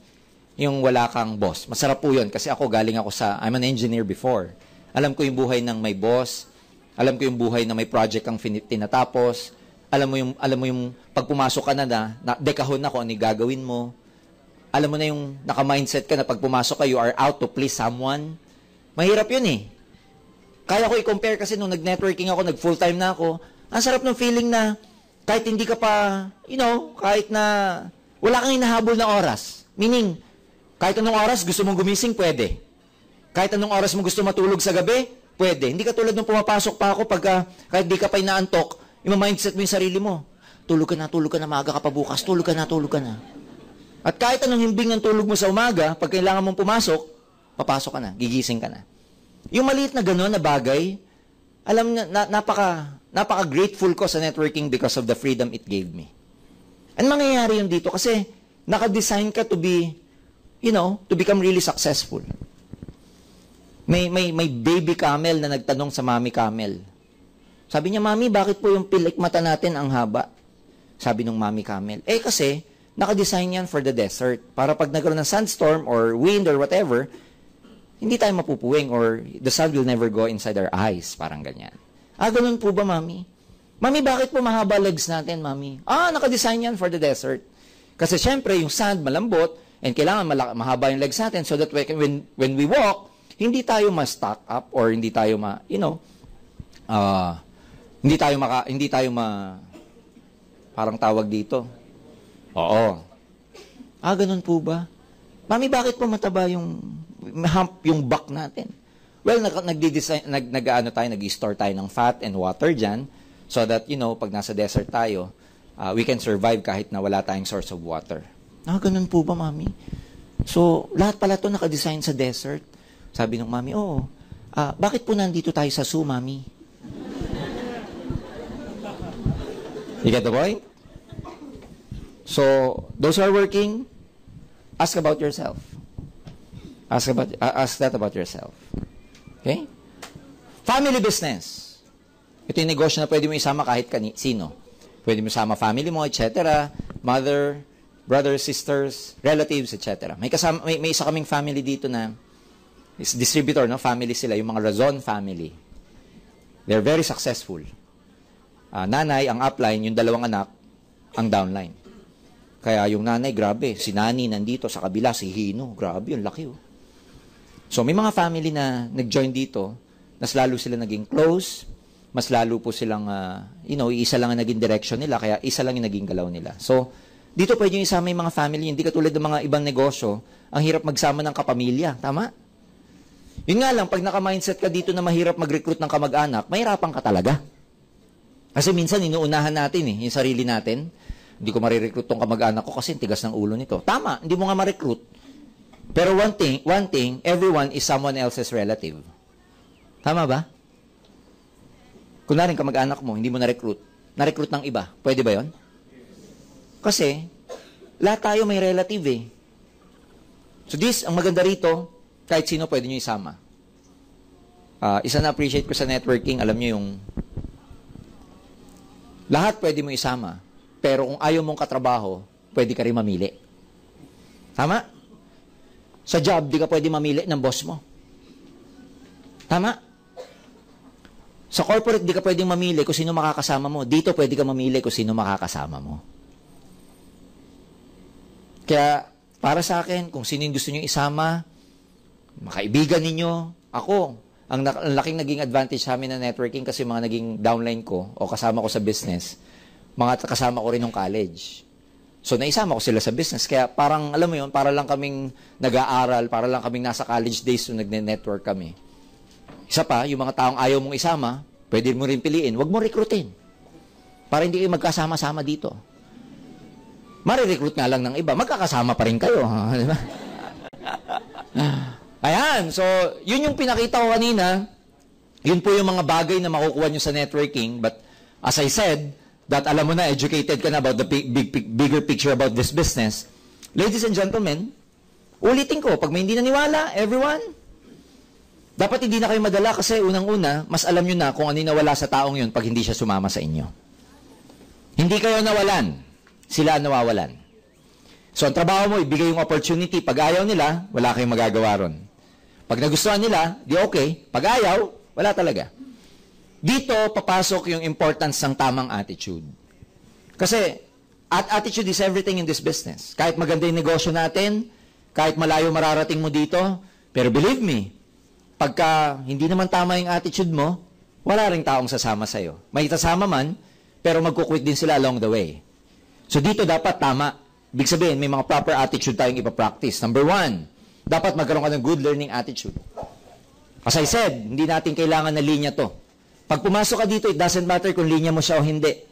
Speaker 1: Yung wala kang boss. Masarap po yun. Kasi I'm an engineer before. Alam ko yung buhay ng may boss. Alam ko yung buhay na may project kang tinatapos. Alam mo yung pag pumasok ka na dekahon na kung ano yung gagawin mo. Alam mo na yung naka-mindset ka na pag pumasok ka, you are out to please someone. Mahirap yun eh. Kaya ko i-compare kasi nung nag-networking ako, nag-full-time na ako, ang sarap ng feeling na kahit hindi ka pa, kahit na wala kang hinahabol na oras. Meaning, kahit anong oras gusto mong gumising, pwede. Kahit anong oras mo gusto matulog sa gabi, pwede. Hindi ka tulad nung pumapasok pa ako kahit di ka pa inaantok, ima-mindset mo yung sarili mo. Tulog ka na, maaga ka pa bukas, tulog ka na. At kahit anong himbing ng tulog mo sa umaga, pag kailangan mong pumasok, papasok ka na, gigising ka na. Yung maliit na gano'n na bagay, alam na, napaka-grateful ko sa networking because of the freedom it gave me. And mangyayari yun dito kasi naka-design ka to become really successful. May baby camel na nagtanong sa mami camel. Sabi niya, Mami, bakit po yung pilik mata natin ang haba? Sabi nung mami camel, kasi naka-design yan for the desert. Para pag nagkaroon ng sandstorm or wind or whatever, hindi tayo mapupuwing or the sun will never go inside our eyes. Parang ganyan. Ganun po ba, Mami? Mami, bakit po mahaba legs natin, Mami? Naka-design yan for the desert. Kasi syempre, yung sand malambot, and kailangan mahaba yung legs natin so that when we walk, hindi tayo ma-stack up or hindi tayo parang tawag dito. Oo. Ganun po ba? Mami, bakit po mataba yung back natin? Well, nag-store tayo ng fat and water dyan so that, pag nasa desert tayo, we can survive kahit na wala tayong source of water. Ganun po ba, Mami? So, lahat pala ito nakadesign sa desert. Sabi ng Mami, oo. Bakit po nandito tayo sa zoo, Mami? You get the point? So, those who are working, ask about yourself. Ask that about yourself. Okay? Family business. Ito yung negosyo na pwede mo isama kahit sino. Pwede mo isama family mo, etc. Mother, brothers, sisters, relatives, etc. May isa kaming family dito na is distributor, family sila, yung mga Razon family. They're very successful. Nanay, ang upline, yung dalawang anak, ang downline. Kaya yung nanay, grabe, si Nani nandito sa kabila, si Hino, grabe, yung laki. So may mga family na nag-join dito, mas lalo sila naging close, mas lalo po silang, isa lang ang naging direction nila, kaya isa lang yung naging galaw nila. So, dito pwede yung isama yung mga family, hindi katulad ng mga ibang negosyo, ang hirap magsama ng kapamilya, tama? Yun nga lang, pag naka-mindset ka dito na mahirap mag-recruit ng kamag-anak, mahirapan ka talaga. Kasi minsan, inuunahan natin yung sarili natin. hindi ko marirecruit tong kamag-anak ko kasi tigas ng ulo nito. Tama, hindi mo nga ma-recruit. Pero one thing, everyone is someone else's relative. Tama ba? Kunwari kamag-anak mo, hindi mo na-recruit. Na-recruit ng iba. Pwede ba yon? Kasi, lahat tayo may relative eh. So ang maganda rito, kahit sino pwede nyo isama. Isa na appreciate ko sa networking, alam nyo yung lahat pwede mo isama. Pero kung ayaw mong katrabaho, pwede ka rin mamili. Tama? Sa job, di ka pwede mamili ng boss mo. Tama? Sa corporate, di ka pwedeng mamili kung sino makakasama mo. Dito, pwede ka mamili kung sino makakasama mo. Kaya, para sa akin, kung sino yung gusto nyo isama, makaibigan ninyo, ako, ang laking naging advantage sa amin na networking kasi mga naging downline ko o kasama ko sa business, mga kasama ko rin ng college. So, naisama ko sila sa business. Kaya parang, alam mo yun, para lang kaming nag-aaral, para lang kaming nasa college days so nagne-network kami. Isa pa, yung mga taong ayaw mong isama, pwede mo rin piliin, huwag mo rekrutin. Para hindi kayo magkasama-sama dito. Marirecruit nga lang ng iba, magkakasama pa rin kayo. Di ba? Ayan, so, yun yung pinakita ko kanina. Yun po yung mga bagay na makukuha nyo sa networking. But, as I said, that alam mo na, educated ka na about the bigger picture about this business. Ladies and gentlemen, ulitin ko, pag may hindi naniwala, everyone, dapat hindi na kayo madala kasi unang-una, mas alam nyo na kung ano yung nawala sa taong yun pag hindi siya sumama sa inyo. Hindi kayo nawalan, sila nawawalan. So, ang trabaho mo, ibigay yung opportunity. Pag ayaw nila, wala kayong magagawa ron. Pag nagustuhan nila, di okay. Pag ayaw, wala talaga. Dito, papasok yung importance ng tamang attitude. Kasi, attitude is everything in this business. Kahit maganda yung negosyo natin, kahit malayo mararating mo dito, pero believe me, pagka hindi naman tama yung attitude mo, wala ring taong sasama sa'yo. May sasama man, pero magkukwit din sila along the way. So dito dapat tama. Ibig sabihin, may mga proper attitude tayong ipapractice. Number 1, dapat magkaroon ka ng good learning attitude. As I said, hindi natin kailangan na linya to. Pag pumasok ka dito, it doesn't matter kung linya mo siya o hindi.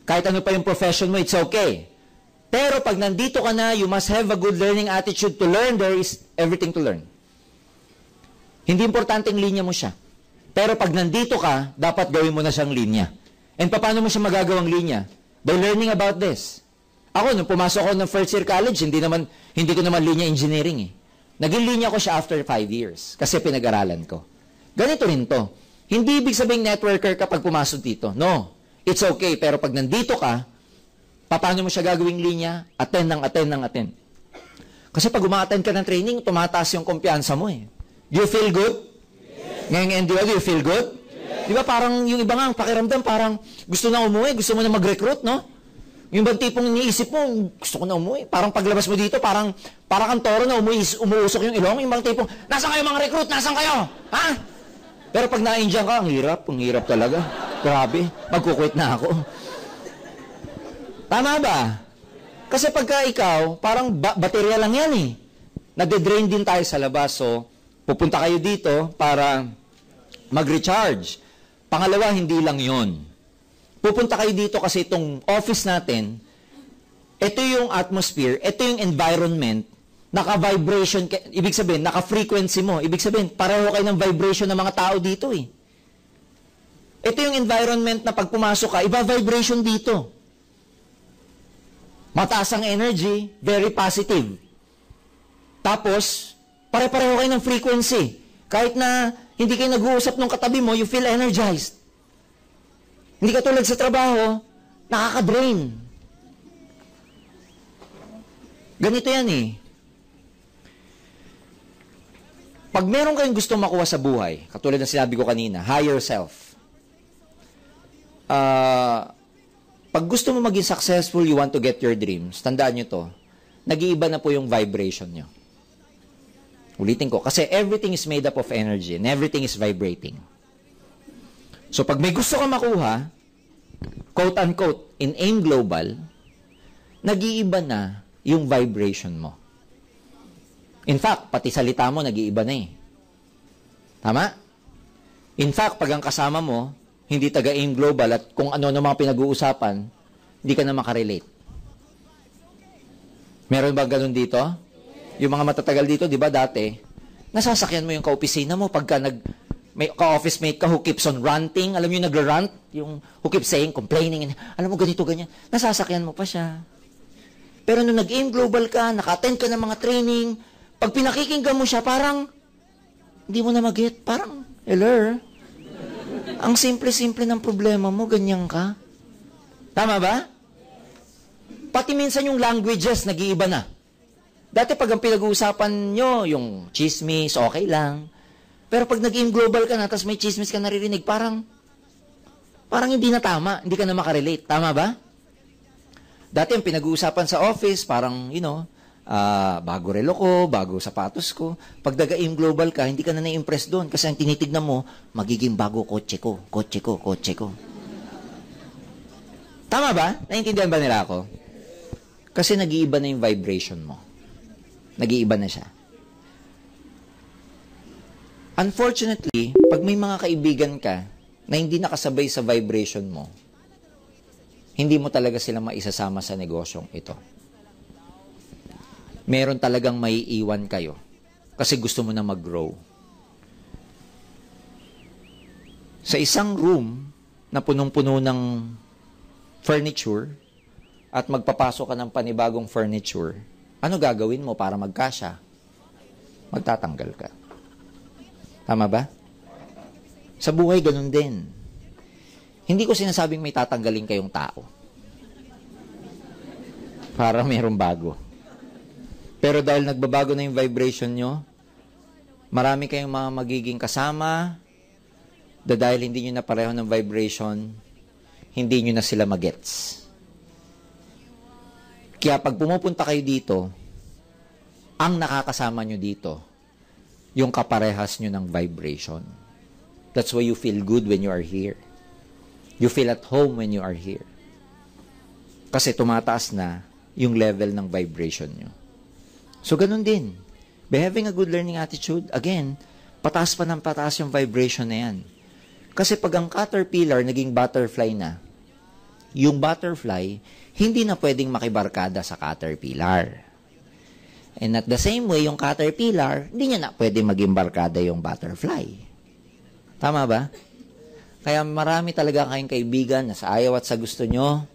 Speaker 1: Kahit ano pa yung profession mo, it's okay. Pero pag nandito ka na, you must have a good learning attitude to learn. There is everything to learn. Hindi importanteng linya mo siya. Pero pag nandito ka, dapat gawin mo na siyang linya. And paano mo siya magagawang linya? By learning about this. Ako, nung pumasok ako ng first year college, hindi ko naman linya engineering eh. Naging linya ko siya after 5 years. Kasi pinag-aralan ko. Ganito rin to. Hindi ibig sabing networker ka pag pumasok dito. No. It's okay. Pero pag nandito ka, paano mo siya gagawing linya? Attend. Kasi pag uma-attend ka ng training, tumataas yung kumpiyansa mo eh. Do you feel good? Yes. Ngayon, do you feel good? Yes. Di ba parang yung iba nga, pakiramdam, parang gusto na umuwi, gusto mo na mag-recruit, no? Yung bang tipong iniisip mo, gusto ko na umuwi. Parang paglabas mo dito, parang kang toro na umuusok yung ilong. Yung bang tipong, nasaan kayo mga recruit? Nasaan kayo? Ha? Pero pag na-enjoy ka, ang hirap talaga. Grabe, magkukwit na ako. Tama ba? Kasi pagka ikaw, parang baterya lang yan eh. Nade-drain din tayo sa labas, so pupunta kayo dito para mag-recharge. Pangalawa, hindi lang yon. Pupunta kayo dito kasi itong office natin, ito yung atmosphere, ito yung environment, naka-vibration, ibig sabihin, naka-frequency mo. Ibig sabihin, pareho kayo ng vibration ng mga tao dito eh. Ito yung environment na pag pumasok ka, iba vibration dito. Mataas ang energy, very positive. Tapos, pare-pareho kayo ng frequency. Kahit na hindi kayo nag-uusap ng katabi mo, you feel energized. Hindi ka tulad sa trabaho, nakaka-drain. Ganito yan eh. Pag meron kayong gustong makuha sa buhay, katulad ng sinabi ko kanina, higher self. Pag gusto mo maging successful, you want to get your dreams, tandaan nyo to, nag-iiba na po yung vibration nyo. Ulitin ko, kasi everything is made up of energy and everything is vibrating. So, pag may gusto ka makuha, quote-unquote, in AIM Global, nag-iiba na yung vibration mo. In fact, pati salita mo, nag-iiba na eh. Tama? In fact, pag ang kasama mo, hindi taga AIM Global at kung ano mga pinag-uusapan, hindi ka na makarelate. Meron ba ganun dito? Yung mga matatagal dito, di ba dati, nasasakyan mo yung kaopisina mo pagka may ka-office mate ka who keeps on ranting, alam mo yung nagra-rant, yung who keeps saying, complaining, and, alam mo ganito, ganyan, nasasakyan mo pa siya. Pero nung nag-aim global ka, naka-attend ka ng mga training, pag pinakikinggan mo siya, parang, hindi mo na mag-get, parang, hello, ang simple-simple ng problema mo, ganyan ka. Tama ba? Pati minsan yung languages, nag-iiba na. Dati pag ang pinag-uusapan nyo, yung chismis, okay lang. Pero pag nag-aim global ka na, tapos may chismis ka naririnig, parang hindi na tama, hindi ka na makarelate. Tama ba? Dati ang pinag-uusapan sa office, parang, bago relo ko, bago sapatos ko. Pag nag-aim global ka, hindi ka na na-impress doon. Kasi ang tinitignan mo, magiging bago kotse ko. Tama ba? Naintindihan ba nila ako? Kasi nag-iiba na yung vibration mo. Nag-iiba na siya. Unfortunately, pag may mga kaibigan ka na hindi nakasabay sa vibration mo, hindi mo talaga sila maisasama sa negosyong ito. Meron talagang maiiwan kayo kasi gusto mo na mag-grow. Sa isang room na punong-puno ng furniture at magpapasok ka ng panibagong furniture, ano gagawin mo para magkasya? Magtatanggal ka. Tama ba? Sa buhay, ganun din. Hindi ko sinasabing may tatanggalin kayong tao. Para mayroong bago. Pero dahil nagbabago na yung vibration nyo, marami kayong mga magiging kasama, dahil hindi nyo na pareho ng vibration, hindi nyo na sila magets. Kaya pag pumupunta kayo dito, ang nakakasama nyo dito, yung kaparehas nyo ng vibration. That's why you feel good when you are here. You feel at home when you are here. Kasi tumataas na yung level ng vibration nyo. So, ganun din. By having a good learning attitude, again, pataas pa ng pataas yung vibration na yan. Kasi pag ang caterpillar naging butterfly na, yung butterfly, hindi na pwedeng makibarkada sa caterpillar. And at the same way, yung caterpillar, hindi niya na pwedeng maging barkada yung butterfly. Tama ba? Kaya marami talaga kayong kaibigan na sa ayaw at sa gusto nyo,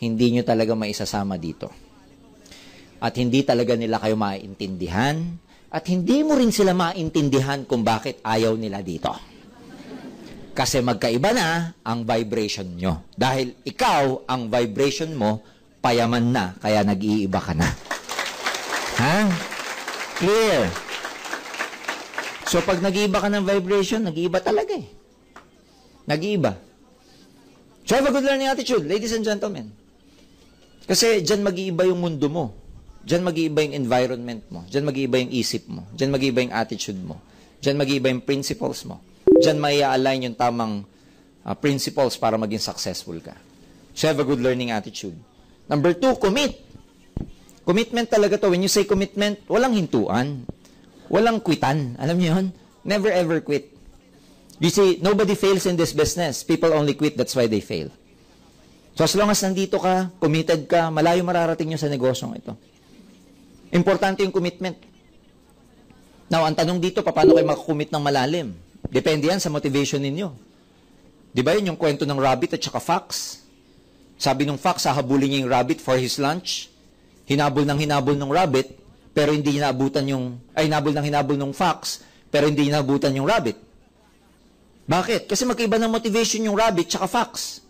Speaker 1: hindi nyo talaga maisasama dito. At hindi talaga nila kayo maintindihan, at hindi mo rin sila maintindihan kung bakit ayaw nila dito. Kasi magkaiba na ang vibration nyo. Dahil ikaw, ang vibration mo, payaman na, kaya nag-iiba ka na. Ha? Clear? So, pag nag-iiba ka ng vibration, nag-iiba talaga eh. Nag-iiba. So, have a good learning attitude, ladies and gentlemen. Kasi dyan mag-iiba yung mundo mo. Dyan mag-iiba yung environment mo. Dyan mag-iiba yung isip mo. Dyan mag-iiba yung attitude mo. Dyan mag-iiba yung principles mo. Diyan may align yung tamang principles para maging successful ka. So have a good learning attitude. Number 2, commit. Commitment talaga to. When you say commitment, walang hintuan. Walang quitan. Alam niyo yun? Never ever quit. You see, nobody fails in this business. People only quit. That's why they fail. So as long as nandito ka, committed ka, malayo mararating nyo sa negosyong ito. Importante yung commitment. Now, ang tanong dito, paano kayo makakommit ng malalim? Depende yan sa motivation ninyo. Di ba yun yung kwento ng rabbit at saka fox? Sabi ng fox, hahabulin niya yung rabbit for his lunch. Hinabol ng rabbit, pero hindi naabutan yung, hinabol ng fox, pero hindi naabutan yung rabbit. Bakit? Kasi magkaiba ng motivation yung rabbit at fox.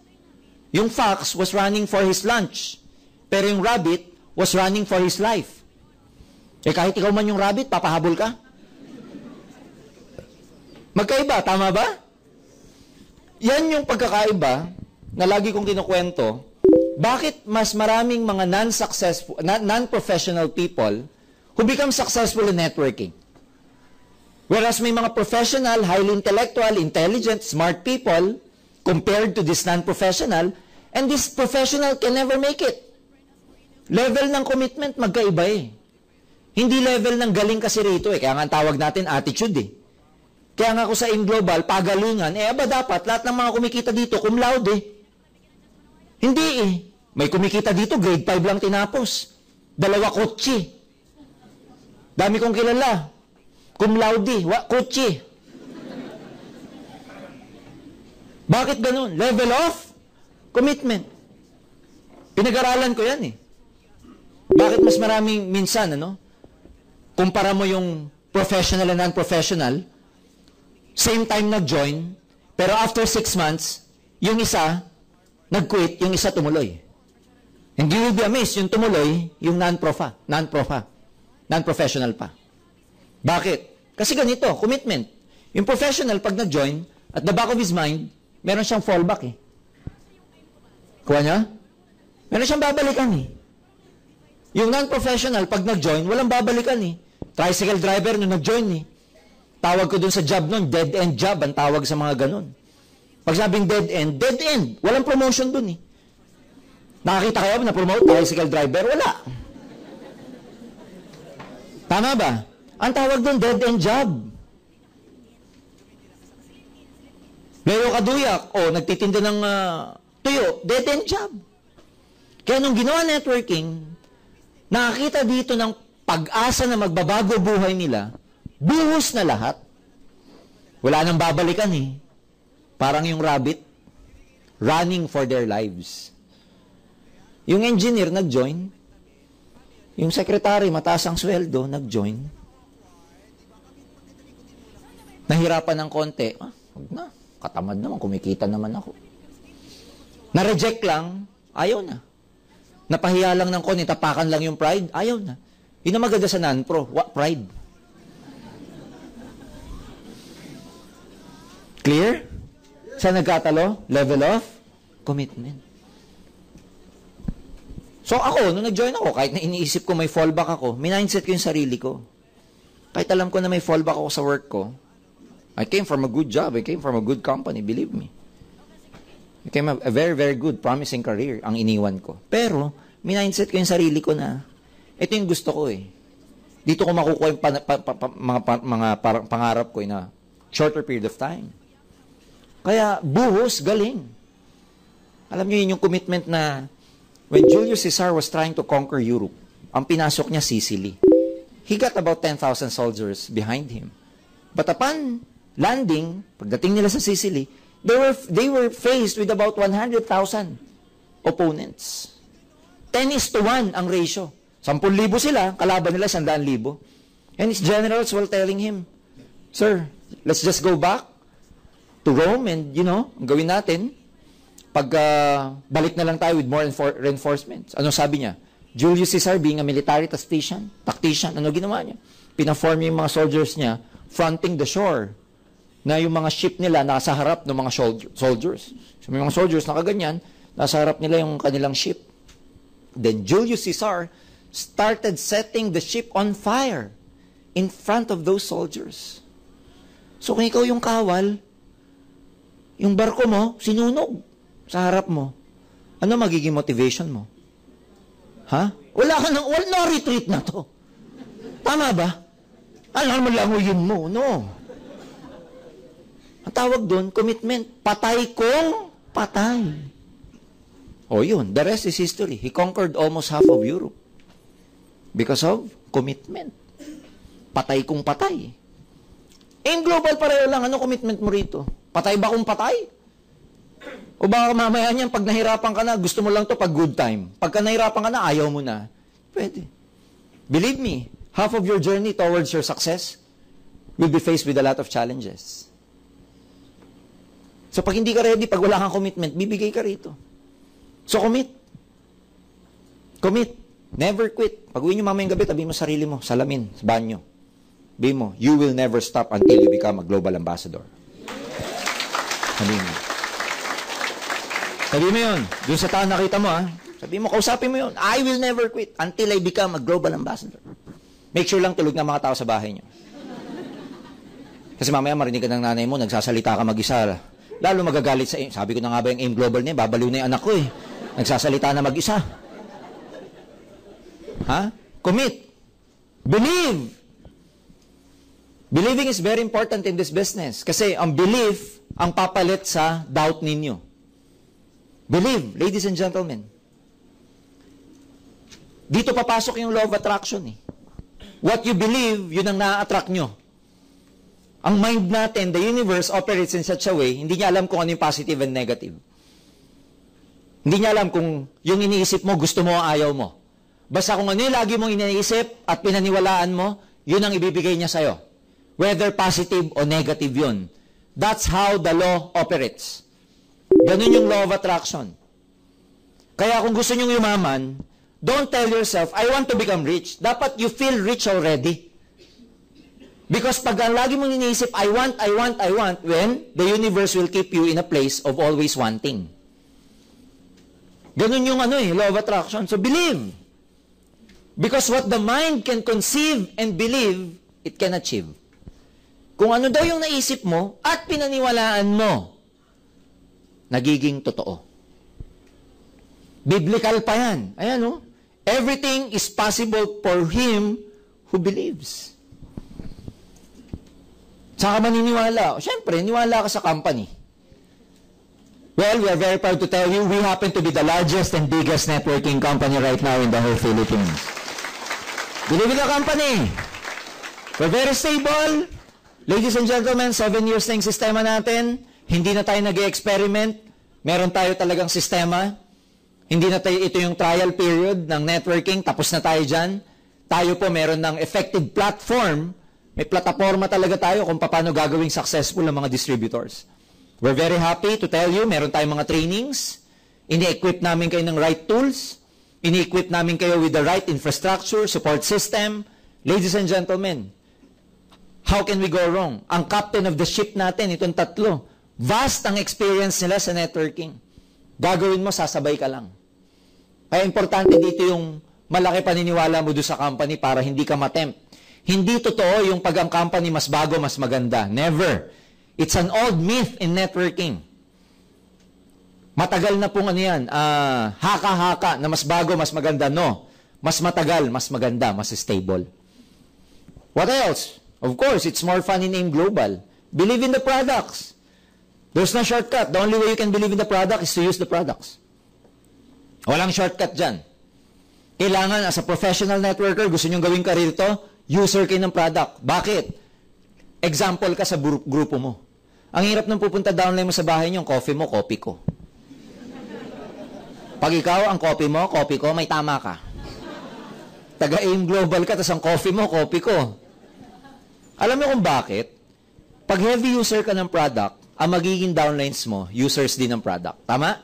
Speaker 1: Yung fox was running for his lunch, pero yung rabbit was running for his life. Kahit ikaw man yung rabbit, papahabol ka? Magkaiba, tama ba? Yan yung pagkakaiba na lagi kong kinukwento. Bakit mas maraming mga non-professional people who become successful in networking? Whereas may mga professional, highly intellectual, intelligent, smart people compared to this non-professional, and this professional can never make it. Level ng commitment, magkaiba eh. Hindi level ng galing kasi rito eh. Kaya nga ang tawag natin attitude eh. Kaya nga ako sa InGlobal, pagalingan, dapat lahat ng mga kumikita dito, cum laude eh. Hindi eh. May kumikita dito, grade 5 lang tinapos. 2 kotse. Dami kong kilala. Cum laude, kotse. Bakit ganun? Level of commitment. Pinag-aralan ko yan eh. Bakit mas maraming minsan, kumpara mo yung professional and non-professional, same time nag-join, pero after 6 months, yung isa, nag-quit, yung isa tumuloy. And you will be amazed, yung tumuloy, yung non-professional pa. Bakit? Kasi ganito, commitment. Yung professional, pag nag-join, at the back of his mind, meron siyang fallback eh. Kuha niya? Meron siyang babalikan eh. Yung non-professional, pag nag-join, walang babalikan eh. Tricycle driver nung nag-join eh. Tawag ko dun sa job nun, dead-end job, ang tawag sa mga ganun. Pag sabing dead-end, dead-end. Walang promotion dun eh. Nakakita kayo na promote tricycle driver? Wala. Tama ba? Ang tawag dun, dead-end job. Leo Kaduyak, nagtitinda ng tuyo, dead-end job. Kaya nung ginawa networking, nakakita dito ng pag-asa na magbabago buhay nila, buhos na lahat. Wala nang babalikan eh. Parang yung rabbit, running for their lives. Yung engineer nag-join, yung secretary, mataas ang sweldo, nag-join. Nahirapan ng konti, huwag na, katamad naman, kumikita naman ako. Na-reject lang, ayaw na. Napahiya lang ng konti, tapakan lang yung pride, ayaw na. Yun ang maganda sa non-pro, what pride? Clear? Saan nagkatalo? Level of commitment. So ako, nung nag-join ako, kahit na iniisip ko may fallback ako, mindset ko yung sarili ko. Kahit alam ko na may fallback ako sa work ko, I came from a good job, I came from a good company, believe me. I came a very, very good, promising career ang iniwan ko. Pero, mindset ko yung sarili ko na, ito yung gusto ko eh. Dito ko makukuha yung mga pangarap ko in a shorter period of time. Kaya, buhos, galing. Alam niyo yun yung commitment na when Julius Caesar was trying to conquer Europe, ang pinasok niya Sicily. He got about 10,000 soldiers behind him. But upon landing, pagdating nila sa Sicily, they were faced with about 100,000 opponents. 10:1 ang ratio. 10,000 sila, kalaban nila 100,000. And his generals were telling him, "Sir, let's just go back to Rome and, ang gawin natin, pag balik na lang tayo with more reinforcements." Ano sabi niya? Julius Caesar, being a military tactician, ano ginawa niya? Pina-form yung mga soldiers niya, fronting the shore, na yung mga ship nila nasa harap ng mga soldiers. So, may mga soldiers nakaganyan, nasa harap nila yung kanilang ship. Then Julius Caesar started setting the ship on fire in front of those soldiers. So kung ikaw yung kawal, yung barko mo, sinunog sa harap mo, ano magiging motivation mo? Ha? Wala retreat na to. Tama ba? Alam mo lang yun mo, no? Ang tawag doon, commitment. Patay kong patay. O yun, the rest is history. He conquered almost half of Europe because of commitment. Patay kong patay. In global, pareho lang. Ano commitment mo rito? Patay ba kung patay? O baka mamaya niyan, pag nahirapan ka na, gusto mo lang to pag good time. Pagka nahirapan ka na, ayaw mo na. Pwede. Believe me, half of your journey towards your success will be faced with a lot of challenges. So pag hindi ka ready, pag wala kang commitment, bibigay ka rito. So commit. Commit. Never quit. Pag uwi nyo mamayang gabi, tabi mo sarili mo, salamin, sa banyo. Sabi mo, you will never stop until you become a global ambassador. Sabi mo. Sabi mo yun. Doon sa tao nakita mo, ha? Sabi mo, kausapin mo yun. I will never quit until I become a global ambassador. Make sure lang tulog na mga tao sa bahay nyo. Kasi mamaya marinig ka ng nanay mo, nagsasalita ka mag-isa. Lalo magagalit sa AIM. Sabi ko na nga ba yung AIM Global niya, babaliw na yung anak ko eh. Nagsasalita na mag-isa. Ha? Commit. Believe. Believing is very important in this business. Kasi ang belief ang papalit sa doubt ninyo. Believe, ladies and gentlemen. Dito papasok yung law of attraction eh. What you believe, yun ang na-attract nyo. Ang mind natin, the universe operates in such a way, hindi niya alam kung ano yung positive and negative. Hindi niya alam kung yung iniisip mo, gusto mo o ayaw mo. Basta kung ano yung lagi mong iniisip at pinaniwalaan mo, yun ang ibibigay niya sa'yo. Whether positive o negative yun. That's how the law operates. Ganun yung law of attraction. Kaya kung gusto nyong yumaman, don't tell yourself, I want to become rich. Dapat you feel rich already. Because pag lagi mong iniisip, I want, when the universe will keep you in a place of always wanting. Ganun yung law of attraction. So believe. Because what the mind can conceive and believe, it can achieve. Kung ano daw yung naisip mo at pinaniwalaan mo, nagiging totoo. Biblical pa yan. Ayan o. Everything is possible for him who believes. Saka maniniwala. Siyempre, niwala ka sa company. Well, we are very proud to tell you, we happen to be the largest and biggest networking company right now in the whole Philippines. Believe in the company. We're very stable. Ladies and gentlemen, 7 years na yung sistema natin. Hindi na tayo nag-experiment. Meron tayo talagang sistema. Hindi na tayo, ito yung trial period ng networking. Tapos na tayo dyan. Tayo po meron ng effective platform. May plataforma talaga tayo kung paano gagawing successful ang mga distributors. We're very happy to tell you, meron tayong mga trainings. Ini-equip namin kayo ng right tools. Ini-equip namin kayo with the right infrastructure, support system. Ladies and gentlemen, how can we go wrong? Ang captain of the ship natin, itong tatlo, vast ang experience nila sa networking. Gagawin mo, sasabay ka lang. Kaya importante dito yung malaki paniniwala mo doon sa company para hindi ka matempt. Hindi totoo yung pag ang company mas bago, mas maganda. Never. It's an old myth in networking. Matagal na pong yan, haka-haka na mas bago, mas maganda. No. Mas matagal, mas maganda, mas stable. What else? Of course, it's more fun in AIM Global. Believe in the products. There's no shortcut. The only way you can believe in the product is to use the products. Walang shortcut dyan. Kailangan, as a professional networker, gusto nyong gawing career to, user kayo ng product. Bakit? Example ka sa grupo mo. Ang hirap nang pupunta downline mo sa bahay niyo, coffee mo, coffee ko. Pag ikaw, ang coffee mo, coffee ko, may tama ka. Taga-AIM Global ka, tas ang coffee mo, coffee ko. Alam mo kung bakit? Pag heavy user ka ng product, ang magiging downlines mo, users din ng product. Tama?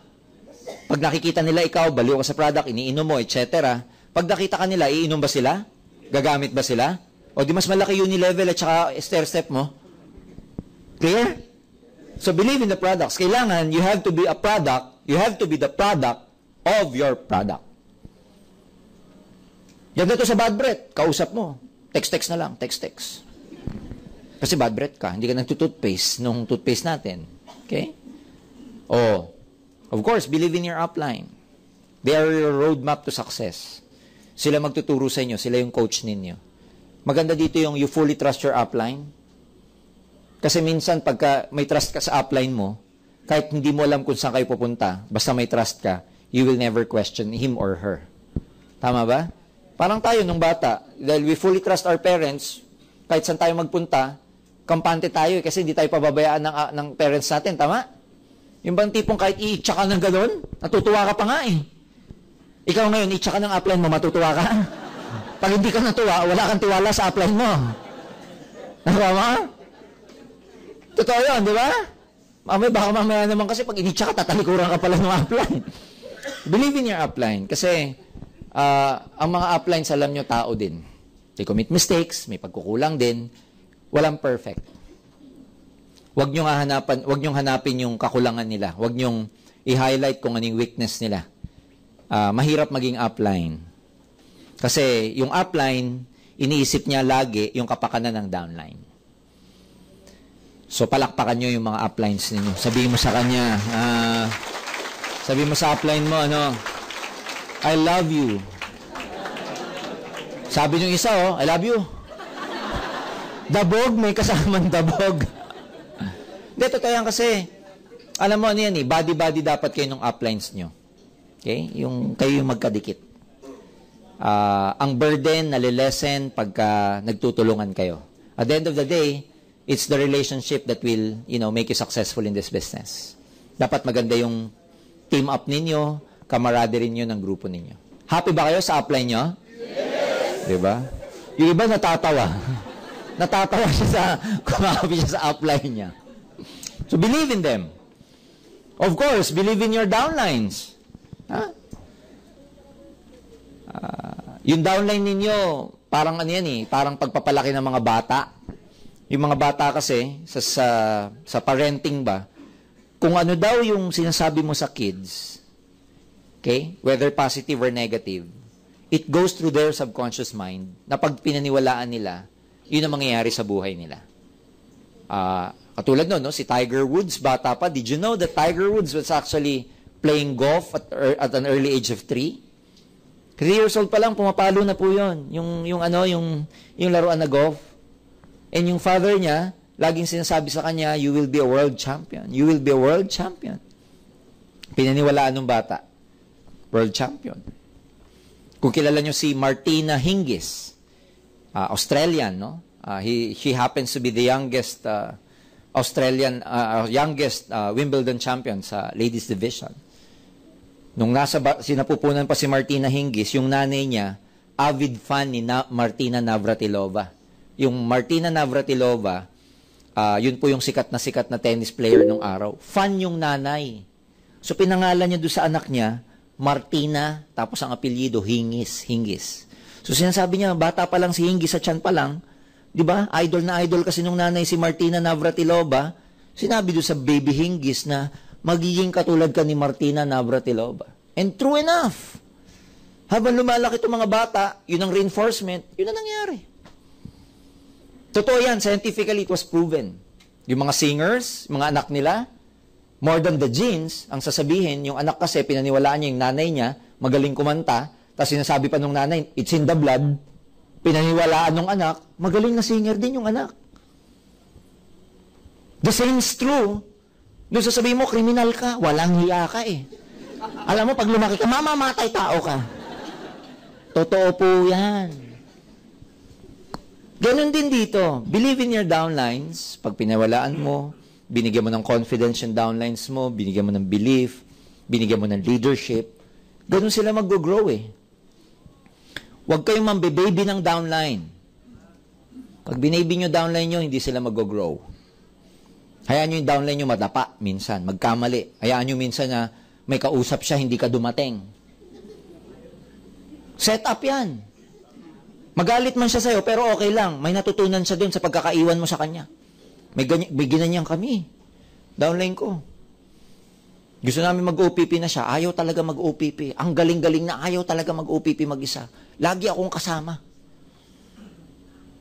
Speaker 1: Pag nakikita nila ikaw, baliw ka sa product, iniinom mo, etc. Pag nakita ka nila, iinom ba sila? Gagamit ba sila? O di mas malaki unilevel at saka stair step mo? Clear? So believe in the products. Kailangan, you have to be a product, you have to be the product of your product. Ganda to sa bad breath. Kausap mo. Text-text na lang. Text-text. Kasi bad breath ka. Hindi ka nagtutoothpaste nung toothpaste natin. Okay? Oh, of course, believe in your upline. They are your roadmap to success. Sila magtuturo sa inyo. Sila yung coach ninyo. Maganda dito yung you fully trust your upline. Kasi minsan, pagka may trust ka sa upline mo, kahit hindi mo alam kung saan kayo pupunta, basta may trust ka, you will never question him or her. Tama ba? Parang tayo nung bata, dahil we fully trust our parents, kahit saan tayo magpunta, kampante tayo kasi hindi tayo pababayaan ng parents natin. Tama? Yung bang tipong kahit i-itcha ka ng gano'n, natutuwa ka pa nga eh. Ikaw ngayon, itcha ka ng upline mo, matutuwa ka? Pag hindi ka natuwa, wala kang tiwala sa upline mo. Tama? Totoo yun, di ba? Baka mamaya naman kasi pag initcha ka, tatalikuran ka pala ng upline. Believe in your upline. Kasi, ang mga uplines, alam nyo, tao din. They commit mistakes, may pagkukulang din. Walang perfect. Huwag nyong hanapin yung kakulangan nila. Huwag nyong i-highlight kung anong weakness nila. Mahirap maging upline. Kasi, yung upline, iniisip niya lagi yung kapakanan ng downline. So, palakpakan nyo yung mga uplines ninyo. Sabihin mo sa kanya, sabihin mo sa upline mo, I love you. Sabi nyo isa, I love you. Dabog, may kasamang dabog. Hindi, totoo yan kasi, alam mo, body-body dapat kayo ng uplines nyo. Okay? Kayo yung magkadikit. ang burden nalilesen pagka nagtutulungan kayo. At the end of the day, it's the relationship that will, make you successful in this business. Dapat maganda yung team up ninyo, camaraderie ninyo ng grupo ninyo. Happy ba kayo sa upline nyo? Yes! Diba? Yung iba natatawa. Natatawa siya kung happy siya sa upline niya. So believe in them. Of course, believe in your downlines. Yung downline ninyo, parang parang pagpapalaki ng mga bata. Yung mga bata kasi, sa parenting ba, kung ano daw yung sinasabi mo sa kids, okay, whether positive or negative, it goes through their subconscious mind na pag pinaniwalaan nila, yun ang mangyayari sa buhay nila. Katulad no, si Tiger Woods, bata pa, did you know that Tiger Woods was actually playing golf at an early age of 3? 3 years old pa lang, pumapalo na po yun. Yung laruan na golf. And yung father niya, laging sinasabi sa kanya, you will be a world champion. You will be a world champion. Pinaniwalaan ng bata. World champion. Kung kilala nyo si Martina Hingis, Australian, no? She happens to be the youngest Wimbledon champion sa ladies division. Nung sinapupunan pa si Martina Hingis, yung nanay niya, avid fan ni Martina Navratilova. Yung Martina Navratilova, yun po yung sikat na tennis player nung araw. Fan yung nanay. So pinangalan niya doon sa anak niya, Martina, tapos ang apelyido, Hingis. So sinasabi niya, bata pa lang si Hingis, sa tiyan pa lang, di ba? Idol na idol kasi nung nanay si Martina Navratilova, sinabi doon sa baby Hingis na magiging katulad ka ni Martina Navratilova. And true enough, habang lumalaki itong mga bata, yun ang reinforcement, yun ang nangyari. Totoo yan, scientifically it was proven. Yung mga singers, mga anak nila, more than the genes, ang sasabihin, yung anak kasi, pinaniwalaan niya yung nanay niya, magaling kumanta, tapos sinasabi pa nung nanay, it's in the blood, pinaniwalaan ng anak, magaling na singer din yung anak. The same is true. Doon sasabihin mo, kriminal ka, walang hiya ka eh. Alam mo, pag lumaki ka, mamamatay tao ka. Totoo po yan. Ganon din dito. Believe in your downlines. Pag pinawalaan mo, binigyan mo ng confidence yung downlines mo, binigyan mo ng belief, binigyan mo ng leadership, ganon sila mag-grow eh. Huwag kayong mambe-baby ng downline. Pag binaby nyo downline nyo, hindi sila mag-grow. Hayaan nyo yung downline nyo madapa minsan, magkamali. Hayaan nyo minsan na may kausap siya, hindi ka dumating. Set up yan. Magalit man siya sa'yo, pero okay lang. May natutunan siya doon sa pagkakaiwan mo sa kanya. May ginanyan kami. Downline ko. Gusto namin mag-OPP na siya. Ayaw talaga mag-OPP. Ang galing-galing na ayaw talaga mag-OPP mag-isa. Lagi akong kasama.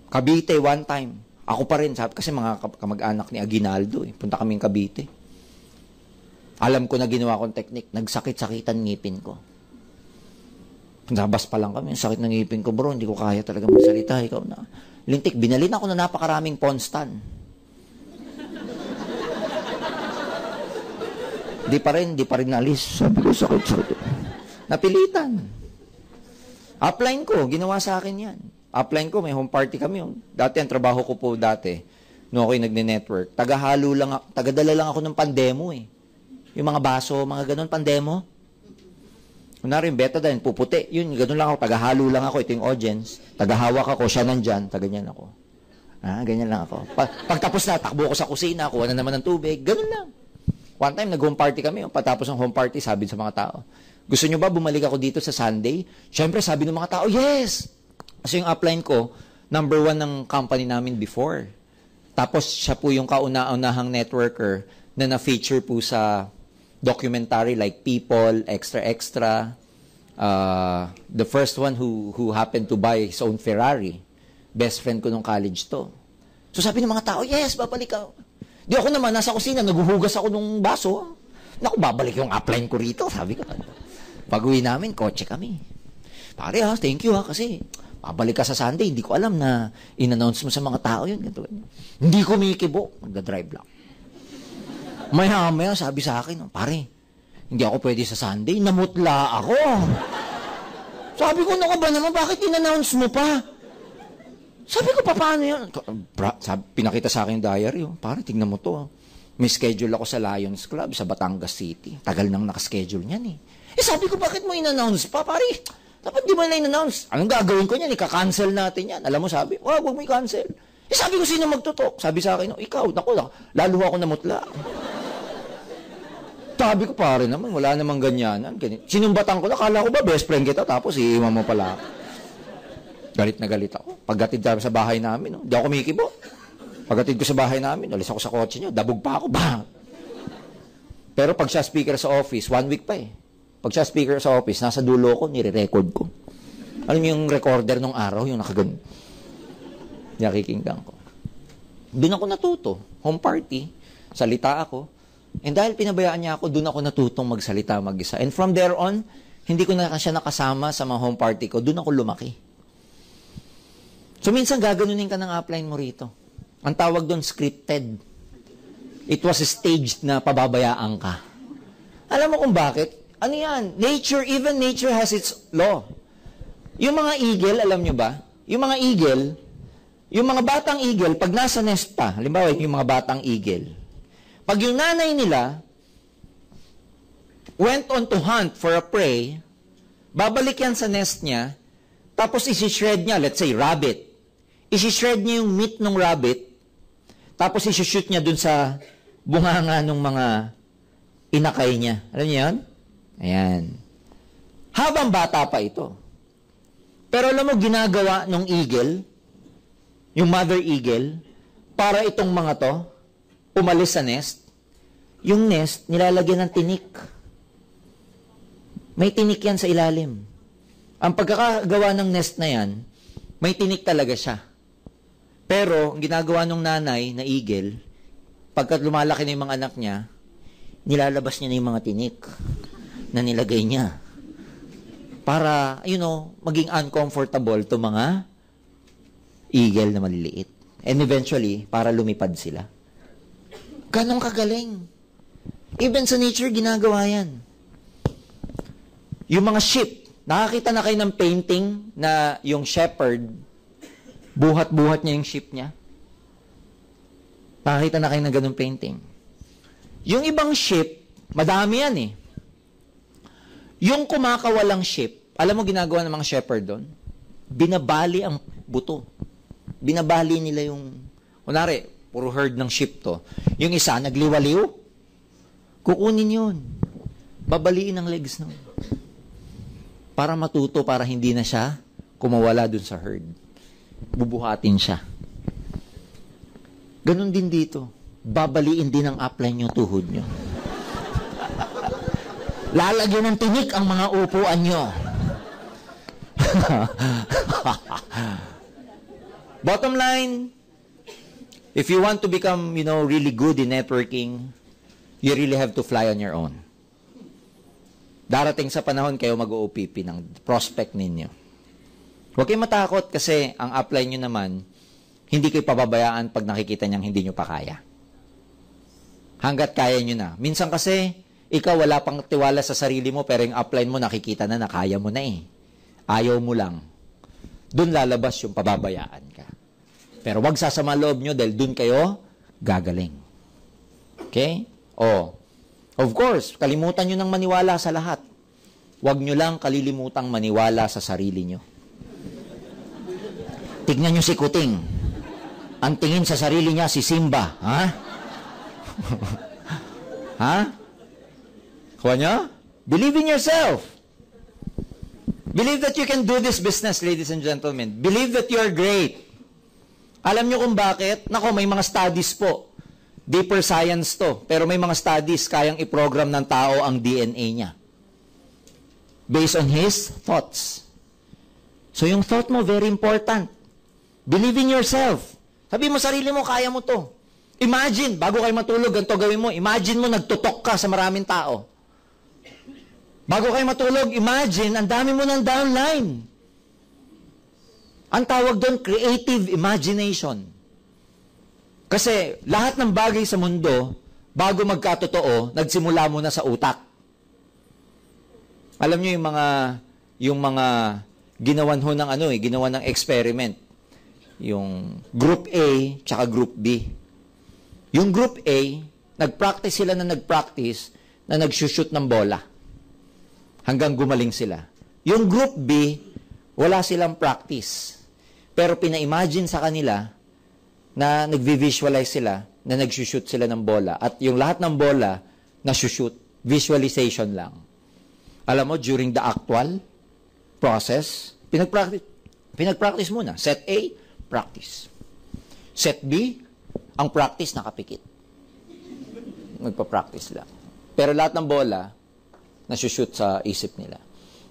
Speaker 1: Cavite, one time. Ako pa rin. Sabi, kasi mga kamag-anak ni Aguinaldo. Punta kaming Cavite. Alam ko na ginawa kong technique. Nagsakit-sakitan ngipin ko. Nabas pa lang kami. Sakit ng ngipin ko, bro. Hindi ko kaya talaga magsalita. Ikaw na. Lintik, binalin ako na napakaraming Ponstan. Di pa rin nalis. Sabi ko, sakit. Napilitan. Upline ko, ginawa sa akin yan. Upline ko, may home party kami. Dati, ang trabaho ko po dati, nung ako'y nagne-network, tagadala lang ako ng pandemo eh. Yung mga baso, mga ganun, pandemo. Kunwari, betadine, puputi. Yun, ganun lang ako. Tagahalo lang ako. Ito yung audience. Tagahawak ako. Siya nandyan. Taganyan ako. Ganyan lang ako. Pagtapos na, takbo ako sa kusina. Kuha na naman ng tubig. Ganun lang. One time, nag-home party kami. Patapos ng home party, sabi sa mga tao, gusto nyo ba bumalik ako dito sa Sunday? Siyempre, sabi ng mga tao, yes! Kasi yung upline ko, number 1 ng company namin before. Tapos, siya po yung kauna-unahang networker na na-feature po sa documentary like People, Extra. The first one who happened to buy his own Ferrari. Best friend ko nung college to. So sabi ng mga tao, yes, babalik ako. Di ako naman, nasa kusina, naghuhugas ako ng baso. Naku, babalik yung upline ko rito. Sabi ko, pag-uwi namin, kotse kami. Pare thank you kasi babalik ka sa Sunday, hindi ko alam na in-announce mo sa mga tao yun. Hindi ko mikibo, nagda-drive lang. Maya, sabi sa akin, pare, hindi ako pwede sa Sunday, namutla ako. Sabi ko, naku ba naman, bakit in-announce mo pa? Sabi ko, paano yun? Pinakita sa akin yung diary. Parang tingnan mo to. May schedule ako sa Lions Club sa Batangas City. Tagal nang nakaschedule niyan eh. Sabi ko, bakit mo in-announce pa? Pare, dapat di mo na in-announce. Anong gagawin ko niyan? Ika-cancel natin yan. Alam mo, sabi, wag mo i-cancel. Sabi ko, sino magtutok? Sabi sa akin, ikaw, naku, lalo ako namutla. Sabi ko, pare naman, wala namang ganyanan. Sinumbatan ko na, kala ko ba best friend kita, tapos iiwan mo pala. Galit na galit ako. Paggatid sa bahay namin, di ako kumikibo. Paggatid ko sa bahay namin, alis ako sa kotse niya, dabog pa ako, bang! Pero pag siya speaker sa office, 1 week pa eh. Pag siya speaker sa office, nasa dulo ko, nire-record ko. Alam mo yung recorder nung araw, yung nakagan. Nakikinggan ko. Doon ako natuto. Home party. Salita ako. And dahil pinabayaan niya ako, doon ako natutong magsalita mag-isa. And from there on, hindi ko na siya nakasama sa mga home party ko. Doon ako lumaki. So minsan gaganunin ka ng upline mo rito. Ang tawag doon, scripted. It was staged na pababayaan ka. Alam mo kung bakit? Ano yan? Nature, even nature has its law. Yung mga eagle, alam nyo ba? Yung mga eagle, yung mga batang eagle, pag nasa nest pa, halimbawa yung mga batang eagle, pag yung nanay nila went on to hunt for a prey, babalik yan sa nest niya, tapos isi-shred niya, let's say, rabbit. Isi-shred niya yung meat ng rabbit, tapos isi-shoot niya dun sa bunganga ng mga inakay niya. Alam niyo yan? Ayan. Habang bata pa ito. Pero alam mo, ginagawa ng eagle, yung mother eagle, para itong mga to, umalis sa nest, yung nest, nilalagyan ng tinik. May tinik yan sa ilalim. Ang pagkakagawa ng nest na yan, may tinik talaga siya. Pero, ang ginagawa ng nanay na eagle, pagkat lumalaki na yung mga anak niya, nilalabas niya na yung mga tinik na nilagay niya. Para, maging uncomfortable to mga eagle na maliliit. And eventually, para lumipad sila. Ganong kagaling. Even sa nature, ginagawa yan. Yung mga sheep, nakakita na kayo ng painting na yung shepherd, buhat-buhat niya yung sheep niya? Nakakita na kayo ng ganong painting. Yung ibang sheep, madami yan eh. Yung kumakawalang sheep, alam mo ginagawa ng mga shepherd doon? Binabali ang buto. Binabali nila yung, kunwari, puro herd ng sheep to. Yung isa, nagliwaliw. Kukunin yun. Babaliin ang legs nun. Para matuto, para hindi na siya kumawala dun sa herd. Bubuhatin siya. Ganon din dito. Babaliin din ang upline yung tuhod nyo. Lalagyan ng tinik ang mga upuan nyo. Bottom line, if you want to become, really good in networking, you really have to fly on your own. Darating sa panahon kayo mag-OPP ng prospect ninyo. Huwag kayong matakot kasi ang upline nyo naman, hindi kayo pababayaan pag nakikita niyang hindi nyo pa kaya. Hanggat kaya nyo na. Minsan kasi, ikaw wala pang tiwala sa sarili mo, pero yung upline mo nakikita na kaya mo na eh. Ayaw mo lang. Doon lalabas yung pababayaan ka. Pero wag sasama loob nyo dahil doon kayo gagaling. Okay? Of course, kalimutan nyo nang maniwala sa lahat. Wag nyo lang kalilimutang maniwala sa sarili nyo. Tignan nyo si Kuting. Ang tingin sa sarili niya si Simba. Ha? Ha? Kuha nyo? Believe in yourself. Believe that you can do this business, ladies and gentlemen. Believe that you are great. Alam nyo kung bakit? Nako, may mga studies po. Deeper science to. Pero may mga studies kayang i-program ng tao ang DNA niya. Based on his thoughts. So yung thought mo, very important. Believe in yourself. Sabi mo, sarili mo, kaya mo to. Imagine, bago kayo matulog, ganito gawin mo. Imagine mo, nagtutok ka sa maraming tao. Bago kayo matulog, imagine, ang dami mo ng downline. Ang tawag doon, creative imagination. Kasi lahat ng bagay sa mundo, bago magkatotoo, nagsimula muna sa utak. Alam niyo yung mga ginawan ho ng ginawan ng experiment. Yung Group A tsaka Group B. Yung Group A, nag-practice sila na nag-shoot ng bola. Hanggang gumaling sila. Yung Group B, wala silang practice. Pero pina-imagine sa kanila na nag-visualize sila na nag-shoot sila ng bola. At yung lahat ng bola na shoot, visualization lang. Alam mo, during the actual process, pinag-practice muna. Set A, practice. Set B, ang practice nakapikit. Nagpa-practice lang. Pero lahat ng bola, na-shoot sa isip nila.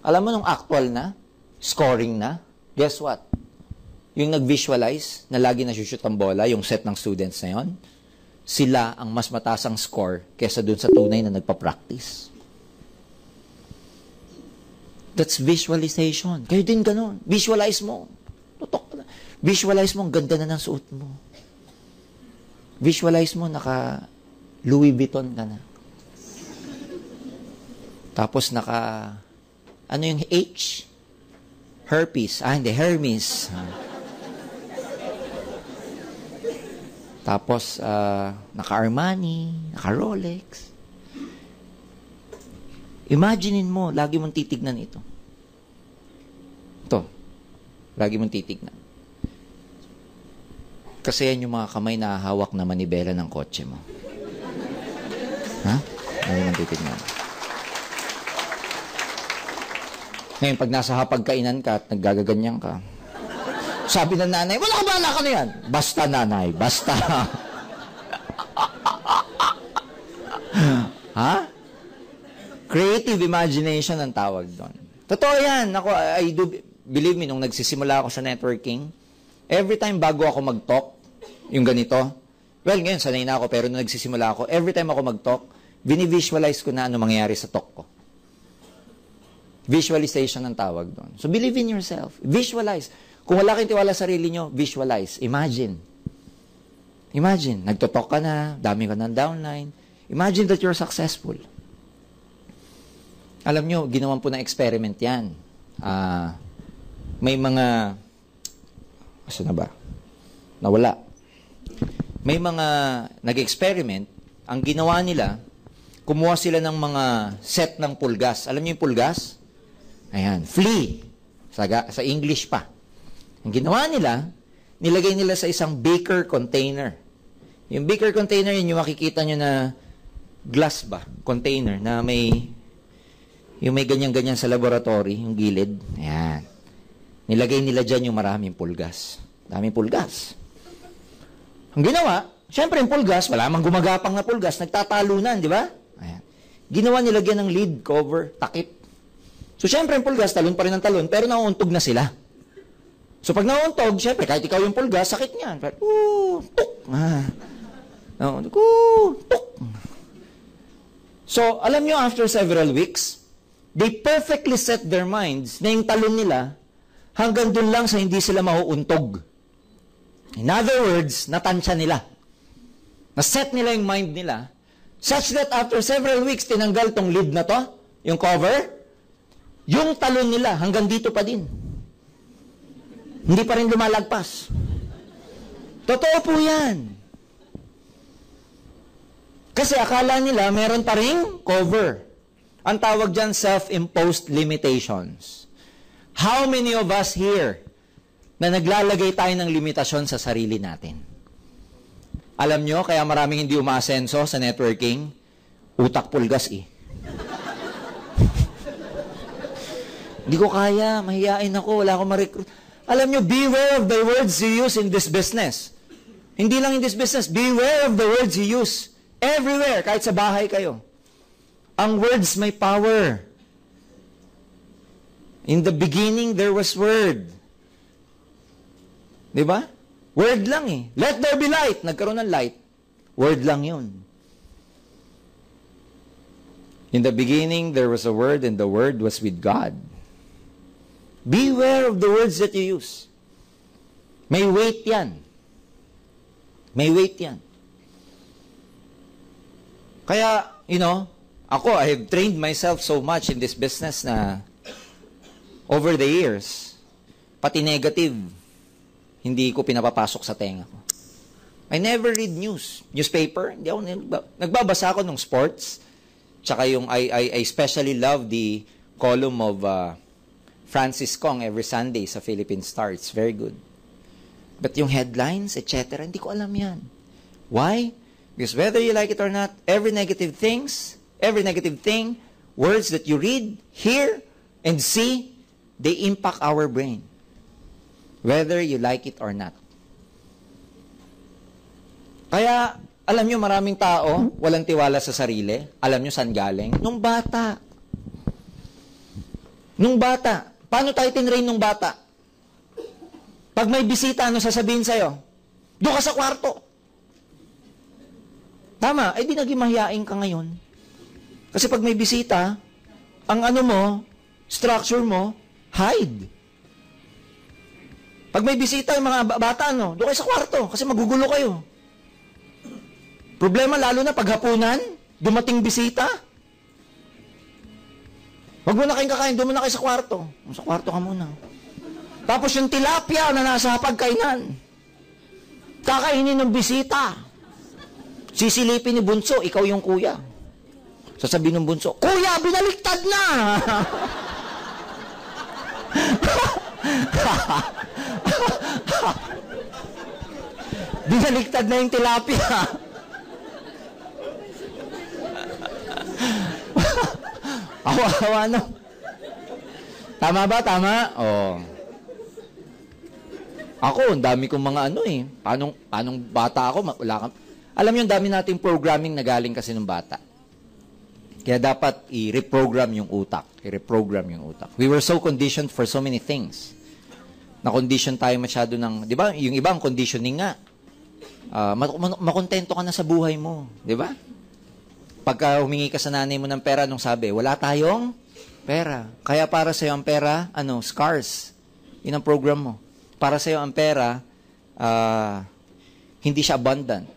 Speaker 1: Alam mo, nung actual na, scoring na, guess what? Yung nag-visualize na lagi na-shoot ang bola, yung set ng students na yon, sila ang mas matasang score kesa dun sa tunay na nagpa-practice. That's visualization. Kayo din ganun. Visualize mo. Tutok. Visualize mo, ang ganda na ng suot mo. Visualize mo, naka Louis Vuitton ka na. Tapos naka, ano yung H? Herpes. Hindi, Hermes. Tapos, naka-Armani, naka-Rolex. Imaginein mo, lagi mong titignan ito. Ito. Lagi mong titignan. Kasi yan yung mga kamay na hawak na manibela ng kotse mo. Ha? Lagi mong titignan. Ngayon, pag nasa hapagkainan ka at naggagaganyan ka, sabi ng nanay, wala ka ba anak ka na yan? Basta nanay, basta. Ha? Creative imagination ang tawag doon. Totoo yan. Ako, I do believe me, nung nagsisimula ako sa networking, every time bago ako mag-talk, yung ganito, well, ngayon, sanay na ako, pero nung nagsisimula ako, every time ako mag-talk, visualize ko na ano mangyayari sa talk ko. Visualization ang tawag doon. So, believe in yourself. Visualize. Kung wala kayong tiwala sa sarili nyo, visualize. Imagine. Imagine. Nagtotalk ka na, dami ka ng downline. Imagine that you're successful. Alam nyo, ginawan po na experiment yan. May mga, asa na ba? Nawala. May mga nag-experiment, ang ginawa nila, kumuha sila ng mga set ng pulgas. Alam nyo yung pulgas? Ayan, flea. Sa English pa. Ang ginawa nila, nilagay nila sa isang beaker container. Yung beaker container, yun yung makikita nyo na glass ba? Container na may ganyan-ganyan sa laboratory, yung gilid. Ayan. Nilagay nila dyan yung maraming pulgas. Daming pulgas. Ang ginawa, syempre yung pulgas, wala mang gumagapang na pulgas, nagtatalunan, di ba? Ayan. Ginawa nilagyan ng lid, cover, takip. So, syempre yung pulgas, talon pa rin ang talon, pero nauuntog na sila. So, pag nauuntog, syempre, kahit ikaw yung pulgas, sakit niyan. Tuk! Tuk! So, alam nyo, after several weeks, they perfectly set their minds na yung talon nila hanggang dun lang sa hindi sila mauuntog. In other words, natansya nila. Na-set nila yung mind nila such that after several weeks, tinanggal tong lid na to, yung cover, yung talon nila hanggang dito pa din. Hindi pa rin lumalagpas. Totoo po yan. Kasi akala nila meron pa ring cover. Ang tawag dyan, self-imposed limitations. How many of us here na naglalagay tayo ng limitasyon sa sarili natin? Alam nyo, kaya maraming hindi umaasenso sa networking, utak pulgas eh. Hindi ko kaya, mahihain ako, wala akong ma-recruit. Alam nyo, beware of the words you use in this business. Hindi lang in this business, beware of the words you use. Everywhere, kahit sa bahay kayo. Ang words may power. In the beginning, there was word. Di ba? Word lang eh. Let there be light. Nagkaroon ng light. Word lang yun. In the beginning, there was a word, and the word was with God. Beware of the words that you use. May weight yan. May weight yan. Kaya, I have trained myself so much in this business na over the years, pati negative, hindi ko pinapapasok sa tenga ko. I never read newspaper. Hindi ako nagbabasa ako ng sports. Tsaka yung I especially love the column of Francis Kong every Sunday sa Philippine Star. It's very good. But yung headlines, etc., hindi ko alam yan. Why? Because whether you like it or not, every negative thing, words that you read, hear, and see, they impact our brain. Whether you like it or not. Kaya, alam nyo, maraming tao, walang tiwala sa sarili. Alam nyo saan galing? Nung bata. Paano tayo tinrain nung bata? Pag may bisita, ano sasabihin sa'yo? Doon ka sa kwarto. Tama, di naging mahiyain ka ngayon. Kasi pag may bisita, ang structure mo, hide. Pag may bisita, yung mga bata, doon kayo sa kwarto, kasi magugulo kayo. Problema lalo na paghapunan, dumating bisita. Wag mo na kayong kakain, doon mo na kayo sa kwarto. Sa kwarto ka muna. Tapos yung tilapia na nasa pagkainan, kakainin ng bisita. Sisilipin ni Bunso, ikaw yung kuya. Sasabihin ng Bunso, Kuya, binaliktad na! Binaliktad na yung tilapia. Awa-awa, no? Tama ba? Tama? Oo. Ako, ang dami kong mga Paanong bata ako, alam niyo, ang dami nating programming na galing kasi ng bata. Kaya dapat i-reprogram yung utak. We were so conditioned for so many things. Na-condition tayo masyado ng, di ba? Yung ibang conditioning nga. Makontento ka na sa buhay mo. Di ba? Pagka humingi ka sa nanay mo ng pera, anong sabi? Wala tayong pera. Kaya para sa'yo ang pera, scars. Yun ang program mo. Para sa'yo ang pera, hindi siya abundant.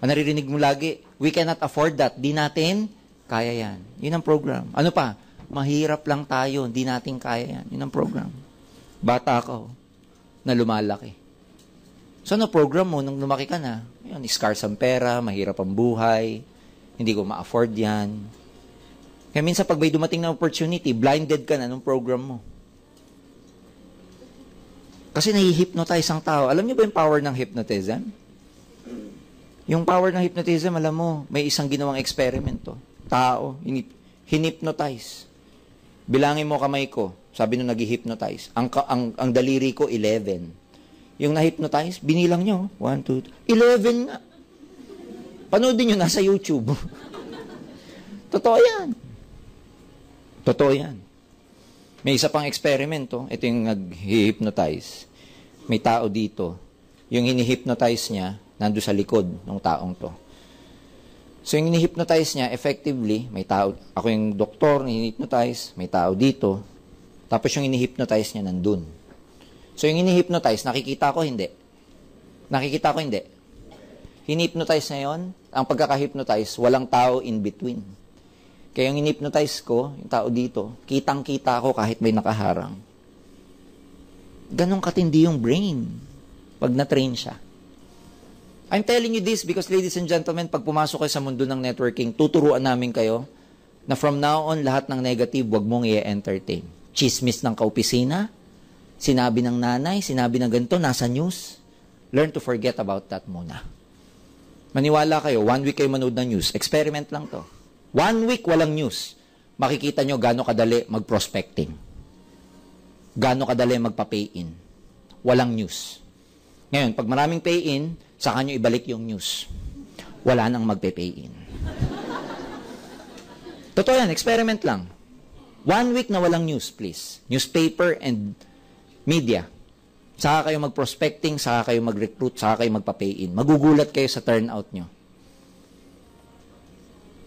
Speaker 1: Naririnig mo lagi, we cannot afford that. Di natin kaya yan. Yun ang program. Ano pa? Mahirap lang tayo. Di natin kaya yan. Yun ang program. Bata ako na lumalaki. So, ano program mo nung lumaki ka na? Yun, scars ang pera, mahirap ang buhay, hindi ko ma-afford yan. Kaya minsan pag may dumating na opportunity, blinded ka na nung program mo. Kasi nahi-hypnotize ang tao. Alam niyo ba yung power ng hypnotism? Yung power ng hypnotism, alam mo, may isang ginawang eksperimento. Tao, hinipnotize. Bilangin mo kamay ko. Sabi nung nag-hypnotize. Ang daliri ko, 11. Yung na-hypnotize, binilang nyo. 1, 2, 11 nga. Panoodin nyo, nasa YouTube. Totoo yan. May isa pang eksperimento. Ito yung nag-hypnotize. May tao dito. Yung hini-hypnotize niya, nando sa likod ng taong to. So, yung hini-hypnotize niya, effectively, may tao, ako yung doktor, hini-hypnotize, may tao dito. Tapos yung hini-hypnotize niya, nandun. So, yung hini-hypnotize, nakikita ko, hindi. Hini-hypnotize na yun, ang pagkaka-hypnotize, walang tao in between. Kaya yung hini-hypnotize ko, yung tao dito, kitang-kita ko kahit may nakaharang. Ganon katindi yung brain pag na-train siya. I'm telling you this because, ladies and gentlemen, pag pumasok kayo sa mundo ng networking, tuturuan namin kayo na from now on, lahat ng negative, wag mong i-entertain. Chismis ng kaopisina, sinabi ng nanay, sinabi ng ganito, nasa news. Learn to forget about that muna. Maniwala kayo, 1 week kayo manood ng news. Experiment lang to. 1 week walang news. Makikita nyo gaano kadali mag-prospecting. Gaano kadali magpa-pay-in. Walang news. Ngayon, pag maraming pay-in, saka nyo ibalik yung news. Wala nang magpe-pay-in. Totoo yan, experiment lang. 1 week na walang news, please. Newspaper and media. Saka kayo mag-prospecting, saka kayo mag-recruit, saka kayo magpa-pay-in. Magugulat kayo sa turnout nyo.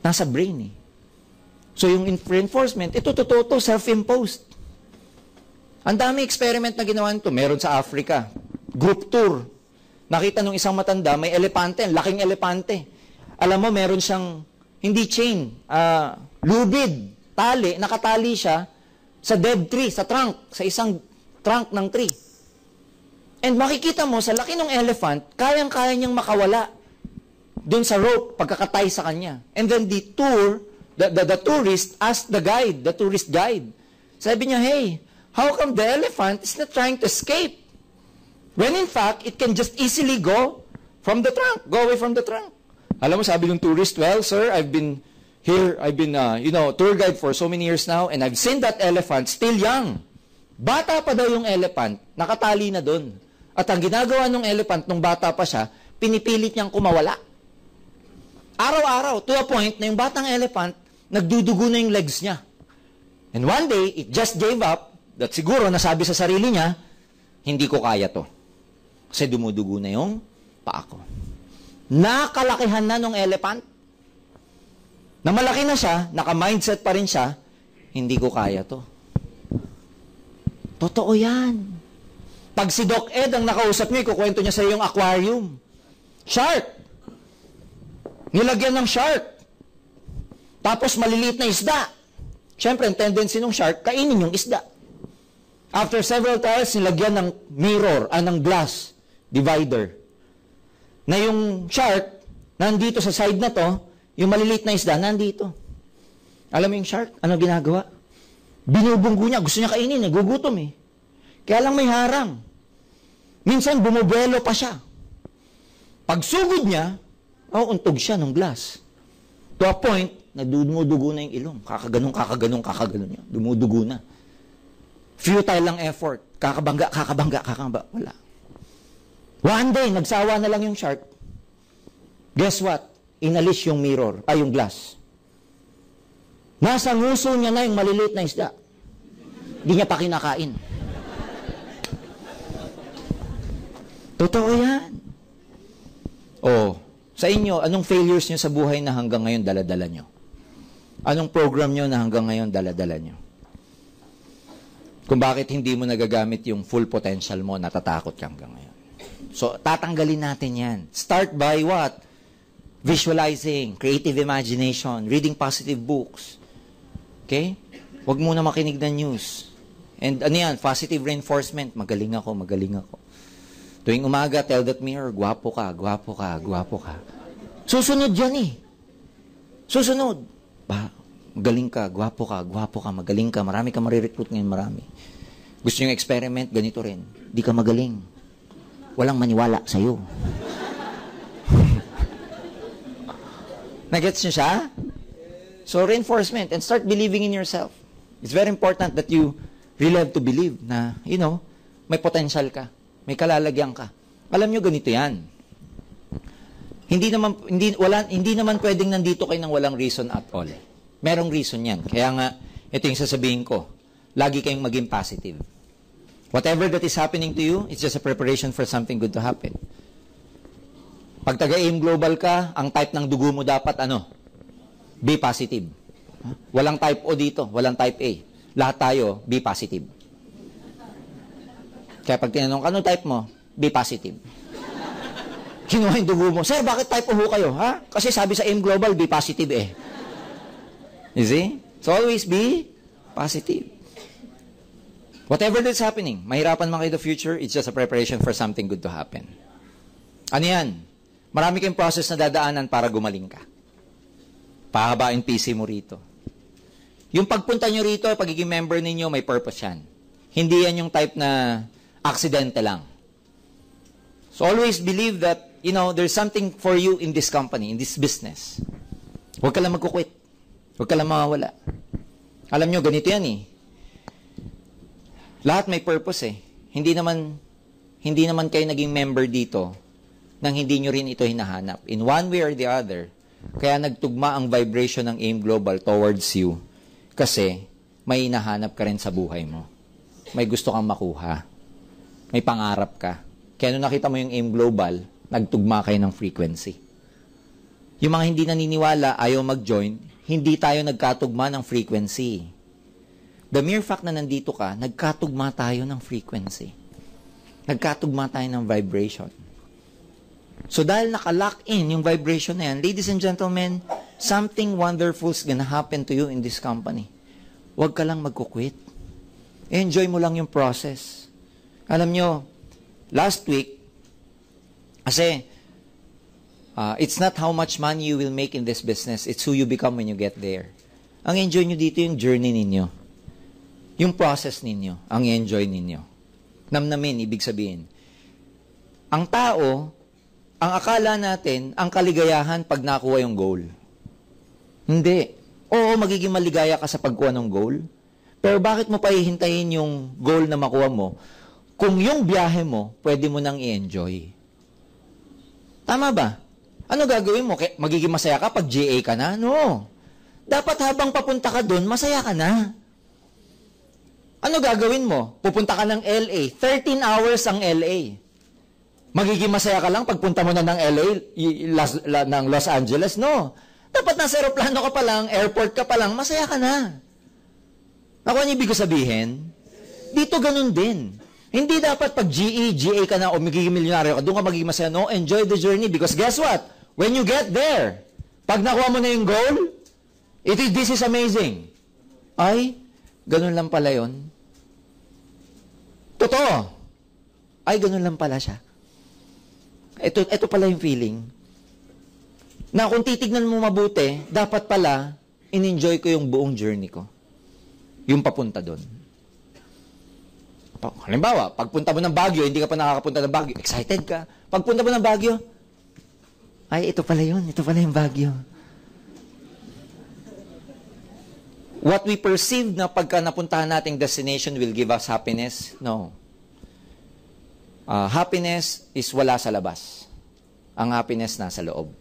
Speaker 1: Nasa brain eh. So yung reinforcement, ito totoo to, self-imposed. Ang dami experiment na ginawa nito. Meron sa Africa. Group tour. Nakita nung isang matanda, may elepante, laking elepante. Alam mo, meron siyang, hindi chain, lubid, tali, nakatali siya sa dead tree, sa trunk, sa isang trunk ng tree. And makikita mo, sa laki ng elephant, kayang-kaya niyang makawala doon sa rope, pagkakatay sa kanya. And then the tourist asked the tourist guide. Sabi niya, hey, how come the elephant is not trying to escape? When in fact, it can just easily go away from the trunk. Alam mo, sabi ng tourist, well, sir, I've been tour guide for so many years now, and I've seen that elephant still young. Bata pa daw yung elephant, nakatali na doon. At ang ginagawa ng elephant, nung bata pa siya, pinipilit niyang kumawala. Araw-araw, to a point na yung batang elephant, nagdudugo na yung legs niya. And one day, it just gave up, that siguro nasabi sa sarili niya, hindi ko kaya to. Kasi dumudugo na yung paa ko. Nakalakihan na ng elephant. Na malaki na siya, naka-mindset pa rin siya, hindi ko kaya to. Totoo yan. Pag si Doc Ed ang nakausap niyo, ikukwento niya sa iyo yung aquarium. Shark. Nilagyan ng shark. Tapos maliliit na isda. Siyempre, ang tendency ng shark, kainin yung isda. After several trials, nilagyan ng mirror, ng glass divider. Na yung shark, nandito sa side na to, yung maliliit na isda, nandito. Alam mo yung shark, ano ginagawa? Binubunggo niya, gusto niya kainin, gugutom eh. Kaya lang may harang. Minsan, bumubuelo pa siya. Pag sugod niya, untog siya ng glass. To a point, na dumudugo na yung ilong. Kakaganong niya. Dumudugo na. Futile lang effort. Kakabangga. Wala. One day, nagsawa na lang yung shark. Guess what? Inalis yung mirror, yung glass. Nasa nguso niya na yung maliliit na isda. Hindi niya pa kinakain. Totoo yan. Sa inyo, anong failures nyo sa buhay na hanggang ngayon dala-dala nyo? Anong program nyo na hanggang ngayon dala-dala nyo? Kung bakit hindi mo nagagamit yung full potential mo, natatakot ka hanggang ngayon. So, tatanggalin natin yan. Start by what? Visualizing, creative imagination, reading positive books. Okay? Huwag muna makinig ng news. And positive reinforcement. Magaling ako. Tuwing umaga, tell that mirror, gwapo ka. Susunod yan eh. Susunod. Magaling ka, gwapo ka, magaling ka. Marami ka marirecruit ngayon, marami. Gusto nyo experiment, ganito rin. Di ka magaling. Walang maniwala sa'yo. Nagets nyo siya? So, reinforcement and start believing in yourself. It's very important that you really have to believe na, may potential ka. May kalalagyan ka. Alam nyo, ganito yan. Hindi naman pwedeng nandito kayo ng walang reason at all. Merong reason yan. Kaya nga, ito yung sasabihin ko. Lagi kayong maging positive. Whatever that is happening to you, it's just a preparation for something good to happen. Pag taga-aim global ka, ang type ng dugo mo dapat B positive. Walang type O dito, walang type A. Lahat tayo, B positive. Kaya pag tinanong ka, ano type mo? B positive. Kinuha yung dugo mo. Sir, bakit type O kayo? Ha? Kasi sabi sa aim global, B positive eh. You see? So always be positive. Whatever that's happening, mahirapan man kayo the future, it's just a preparation for something good to happen. Ano yan? Marami kayong process na dadaanan para gumaling ka. Pahabain PC mo rito. Yung pagpunta nyo rito, pagiging member ninyo, may purpose yan. Hindi yan yung type na aksidente lang. So always believe that, there's something for you in this company, in this business. Huwag ka lang magkukwit. Huwag ka lang mawawala. Alam nyo, ganito yan eh. Lahat may purpose eh. Hindi naman kayo naging member dito nang hindi nyo rin ito hinahanap. In one way or the other, kaya nagtugma ang vibration ng AIM Global towards you kasi may hinahanap ka rin sa buhay mo. May gusto kang makuha. May pangarap ka. Kaya nung nakita mo yung AIM Global, nagtugma kayo ng frequency. Yung mga hindi naniniwala, ayaw mag-join, hindi tayo nagkatugma ng frequency. The mere fact na nandito ka, nagkatugma tayo ng frequency. Nagkatugma tayo ng vibration. So dahil nakalock in yung vibration na yan, ladies and gentlemen, something wonderful is gonna happen to you in this company. Huwag ka lang magkukwit. Enjoy mo lang yung process. Alam nyo, last week, kasi, it's not how much money you will make in this business, it's who you become when you get there. Ang enjoy nyo dito yung journey ninyo. Yung process ninyo, ang enjoy ninyo. Namnamin, ibig sabihin. Ang tao, ang akala natin, ang kaligayahan pag nakuha yung goal. Hindi. Oo, magiging maligaya ka sa pagkuha ng goal. Pero bakit mo pahihintayin yung goal na makuha mo kung yung biyahe mo, pwede mo nang i-enjoy? Tama ba? Ano gagawin mo? Magiging masaya ka pag GA ka na? No. Dapat habang papunta ka doon, masaya ka na. Ano gagawin mo? Pupunta ka ng LA. 13 hours ang LA. Magiging masaya ka lang pagpunta mo na ng LA, ng Los Angeles? No. Dapat nasa aeroplano ka pa lang, airport ka pa lang, masaya ka na. Ako ang ibig ko sabihin, dito ganun din. Hindi dapat pag GA ka na o magiging milyonaryo ka, doon ka magiging masaya. No, enjoy the journey because guess what? When you get there, pag nakuha mo na yung goal, this is amazing. Ay, ganun lang pala yun. Totoo. Ay, ganun lang pala siya. Ito pala yung feeling. Na kung titignan mo mabuti, dapat pala, in-enjoy ko yung buong journey ko. Yung papunta doon. Halimbawa, pagpunta mo ng Baguio, hindi ka pa nakakapunta ng Baguio, excited ka. Pagpunta mo ng Baguio, ay, ito pala yun, ito pala yung Baguio. What we perceive na pagka napuntahan nating destination will give us happiness? No. Happiness is wala sa labas. Ang happiness nasa loob.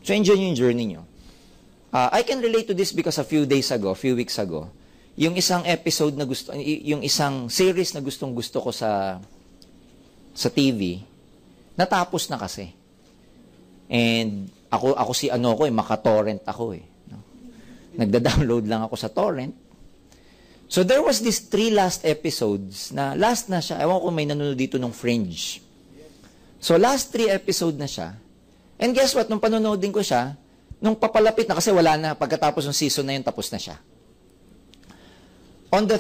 Speaker 1: So, enjoy yung journey nyo. I can relate to this because a few weeks ago, yung isang episode na yung isang series na gustong-gusto ko sa TV, natapos na kasi. And ako si maka-torrent ako eh. No? Nagda-download lang ako sa torrent. So there was this 3 last episodes na last na siya. Ewan ko may nanonood dito ng Fringe. So last 3 episode na siya. And guess what? Nung panonood din ko siya, nung papalapit na kasi wala na, pagkatapos ng season na yun, tapos na siya. On the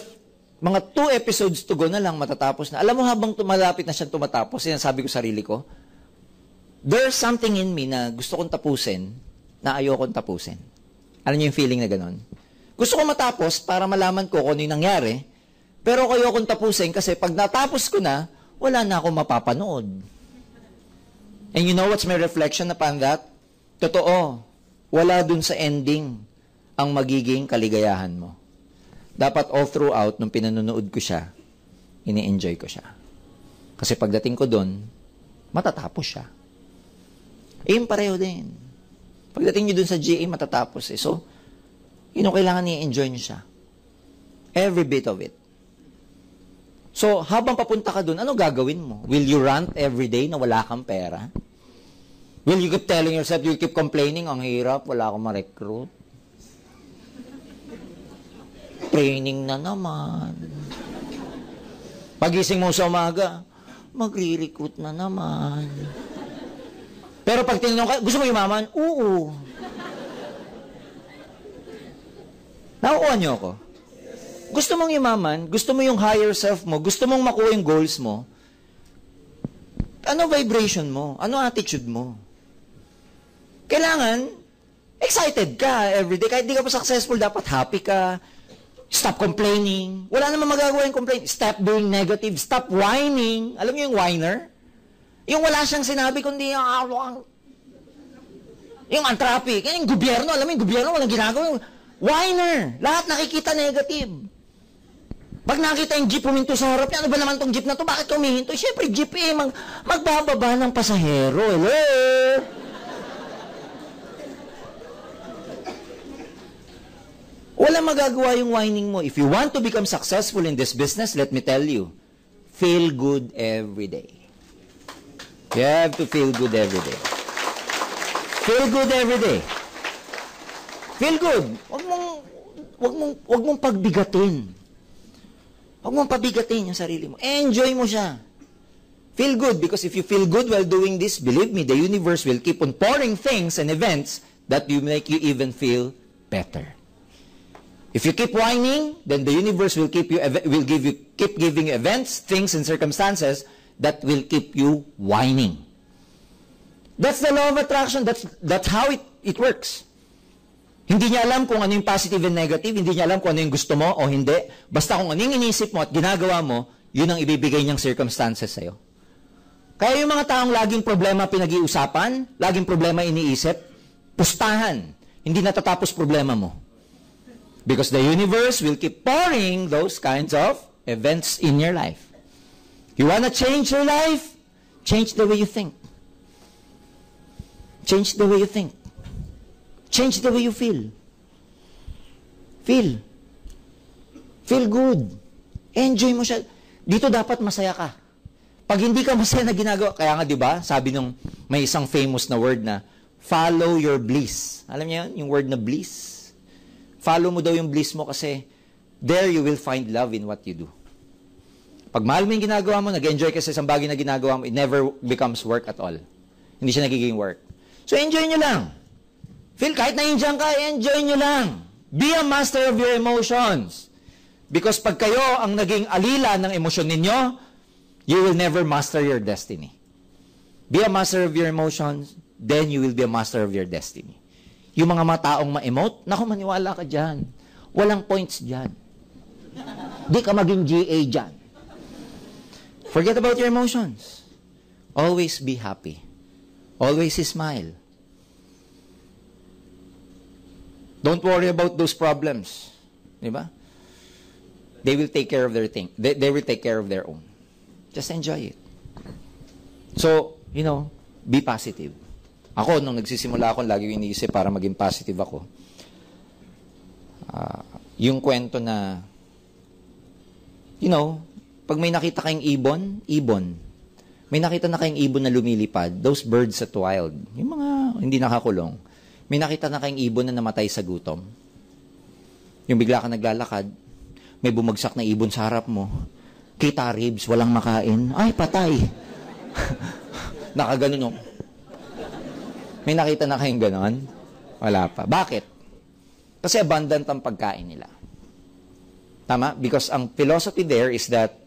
Speaker 1: mga 2 episodes to go na lang, matatapos na. Alam mo, habang malapit na siyang tumatapos, sinasabi ko sarili ko, there's something in me na gusto kong tapusin, na ayokong tapusin. Alam niyo yung feeling na gano'n? Gusto ko matapos para malaman ko kung ano yung nangyari, pero ayokong tapusin kasi pag natapos ko na, wala na akong mapapanood. And you know what's my reflection upon that? Totoo, wala dun sa ending ang magiging kaligayahan mo. Dapat all throughout, nung pinanonood ko siya, ini-enjoy ko siya. Kasi pagdating ko dun, matatapos siya. Yung pareho din. Pagdating nyo dun sa GA, matatapos eh. So, kailangan i-enjoy nyo siya. Every bit of it. So, habang papunta ka dun, ano gagawin mo? Will you rant every day na wala kang pera? Will you keep telling yourself, you keep complaining, ang hirap, wala akong ma-recruit? Training na naman. Pagising mo sa umaga, magre-recruit na naman. Pero pag tinanong ka, gusto mo yumaman? Oo. Nakukuha niyo ako? Gusto mong yumaman, gusto mo yung higher self mo, gusto mong makuha yung goals mo, ano vibration mo? Ano attitude mo? Kailangan, excited ka everyday. Kahit di ka pa successful, dapat happy ka. Stop complaining. Wala namang magagawa yung complain. Stop being negative. Stop whining. Alam niyo yung whiner? Yung wala siyang sinabi, kundi yung antrapi. Yung gobyerno, alam mo yung gobyerno, walang ginagawa. Whiner. Lahat nakikita negative. Pag nakita yung jeep huminto sa harap, ano ba naman tong jeep na to? Bakit humihinto? Siyempre, jeep eh, magbababa ng pasahero. Hello? Walang magagawa yung whining mo. If you want to become successful in this business, let me tell you, feel good every day. You have to feel good every day. Feel good every day. Feel good. Wag mong pagbigatin. Wag mong pabigatin yung sarili mo. Enjoy mo siya. Feel good because if you feel good while doing this, believe me, the universe will keep on pouring things and events that you make you even feel better. If you keep whining, then the universe will keep giving you events, things, and circumstances that will keep you whining. That's the law of attraction. That's how it works. Hindi niya alam kung ano yung positive and negative, hindi niya alam kung ano yung gusto mo o hindi. Basta kung ano yung inisip mo at ginagawa mo, yun ang ibibigay niyang circumstances sa'yo. Kaya yung mga taong laging problema pinag-iusapan, laging problema iniisip, pustahan. Hindi natatapos problema mo. Because the universe will keep pouring those kinds of events in your life. You want to change your life? Change the way you think. Change the way you think. Change the way you feel. Feel. Feel good. Enjoy mo siya. Dito dapat masaya ka. Pag hindi ka masaya na ginagawa, kaya nga 'di ba? Sabi nung may isang famous na word na follow your bliss. Alam niyo 'yun, yung word na bliss. Follow mo daw yung bliss mo kasi there you will find love in what you do. Pag mahal mo yung ginagawa mo, nag-enjoy ka sa isang bagay na ginagawa mo, it never becomes work at all. Hindi siya nagiging work. So enjoy nyo lang. Feel kahit na-enjoy ka, enjoy nyo lang. Be a master of your emotions. Because pag kayo ang naging alila ng emosyon ninyo, you will never master your destiny. Be a master of your emotions, then you will be a master of your destiny. Yung mga taong ma-emote, naku, maniwala ka dyan. Walang points dyan. Di ka maging GA dyan. Forget about your emotions. Always be happy. Always smile. Don't worry about those problems. Di ba? They will take care of their thing. They will take care of their own. Just enjoy it. So, be positive. Ako, nung nagsisimula ako, lagi yung iniisip para maging positive ako. Yung kwento na, pag may nakita kayong ibon. May nakita na kayong ibon na lumilipad, those birds at wild, yung mga hindi nakakulong, may nakita na kayong ibon na namatay sa gutom. Yung bigla ka naglalakad, may bumagsak na ibon sa harap mo, kita ribs, walang makain, ay, patay. Nakaganon. May nakita na kayong ganon? Wala pa. Bakit? Kasi abundant ang pagkain nila. Tama? Because ang philosophy there is that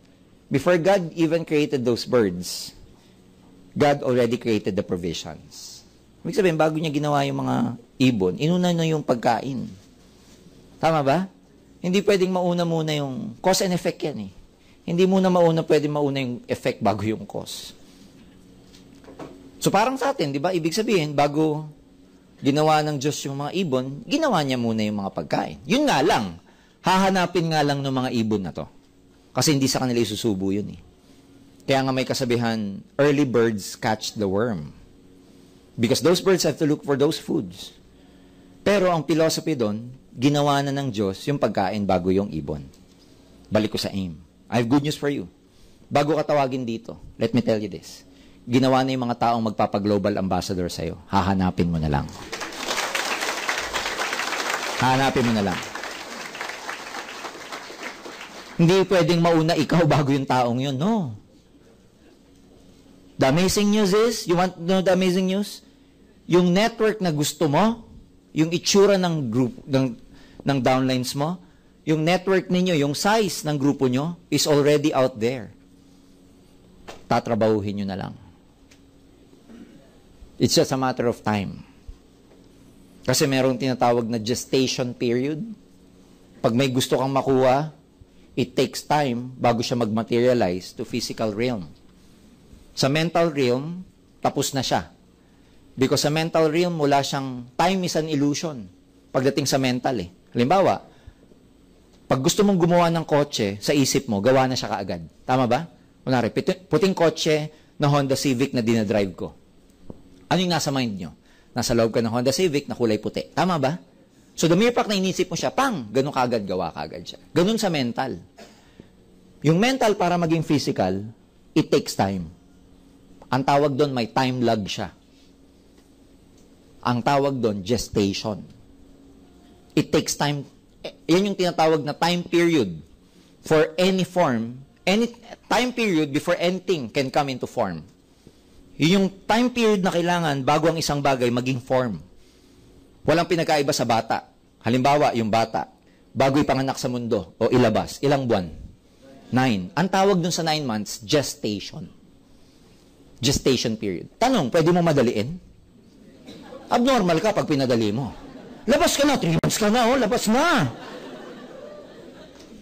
Speaker 1: before God even created those birds, God already created the provisions. Ibig sabihin, bago niya ginawa yung mga ibon, inuna na yung pagkain. Tama ba? Hindi pwedeng mauna muna yung cause and effect yan eh. Hindi pwedeng mauna yung effect bago yung cause. So parang sa atin, di ba? Ibig sabihin, bago ginawa ng Diyos yung mga ibon, ginawa niya muna yung mga pagkain. Yun nga lang, hahanapin nga lang ng mga ibon na to. Kasi hindi sa kanila isusubo yun eh. Kaya nga may kasabihan, early birds catch the worm. Because those birds have to look for those foods. Pero ang philosophy doon, ginawa na ng Diyos yung pagkain bago yung ibon. Balik ko sa aim. I have good news for you. Bago ka tawagin dito, let me tell you this. Ginawa na yung mga taong magpapag-global ambassador sa'yo. Hahanapin mo na lang. Hahanapin mo na lang. Hindi pwedeng mauna ikaw bago yung taong yun. No. The amazing news is, you want to know the amazing news? Yung network na gusto mo, yung itsura ng group, ng downlines mo, yung network ninyo, yung size ng grupo nyo, is already out there. Tatrabahuhin nyo na lang. It's just a matter of time. Kasi merong tinatawag na gestation period. Pag may gusto kang makuha, it takes time bago siya mag-materialize to physical realm. Sa mental realm, tapos na siya. Because sa mental realm, wala siyang time is an illusion. Pagdating sa mental eh. Halimbawa, pag gusto mong gumawa ng kotse, sa isip mo, gawa na siya kaagad. Tama ba? Kunwari, puting kotse na Honda Civic na dinadrive ko. Ano yung nasa mind nyo? Nasa loob ka ng Honda Civic na kulay puti. Tama ba? So the mere fact na inisip mo siya, pang, ganun kaagad, gawa kaagad siya. Ganun sa mental. Yung mental para maging physical, it takes time. Ang tawag doon, may time lag siya. Ang tawag doon, gestation. It takes time. Yan yung tinatawag na time period for any form. Any time period before anything can come into form. Yun yung time period na kailangan bago ang isang bagay maging form. Walang pinagkaiba sa bata. Halimbawa, yung bata, bago ipanganak sa mundo o ilabas? Ilang buwan? 9. Ang tawag dun sa 9 months, gestation. Gestation period. Tanong, pwede mo madaliin? Abnormal ka pag pinadali mo. Labas ka na, 3 months ka na, labas na.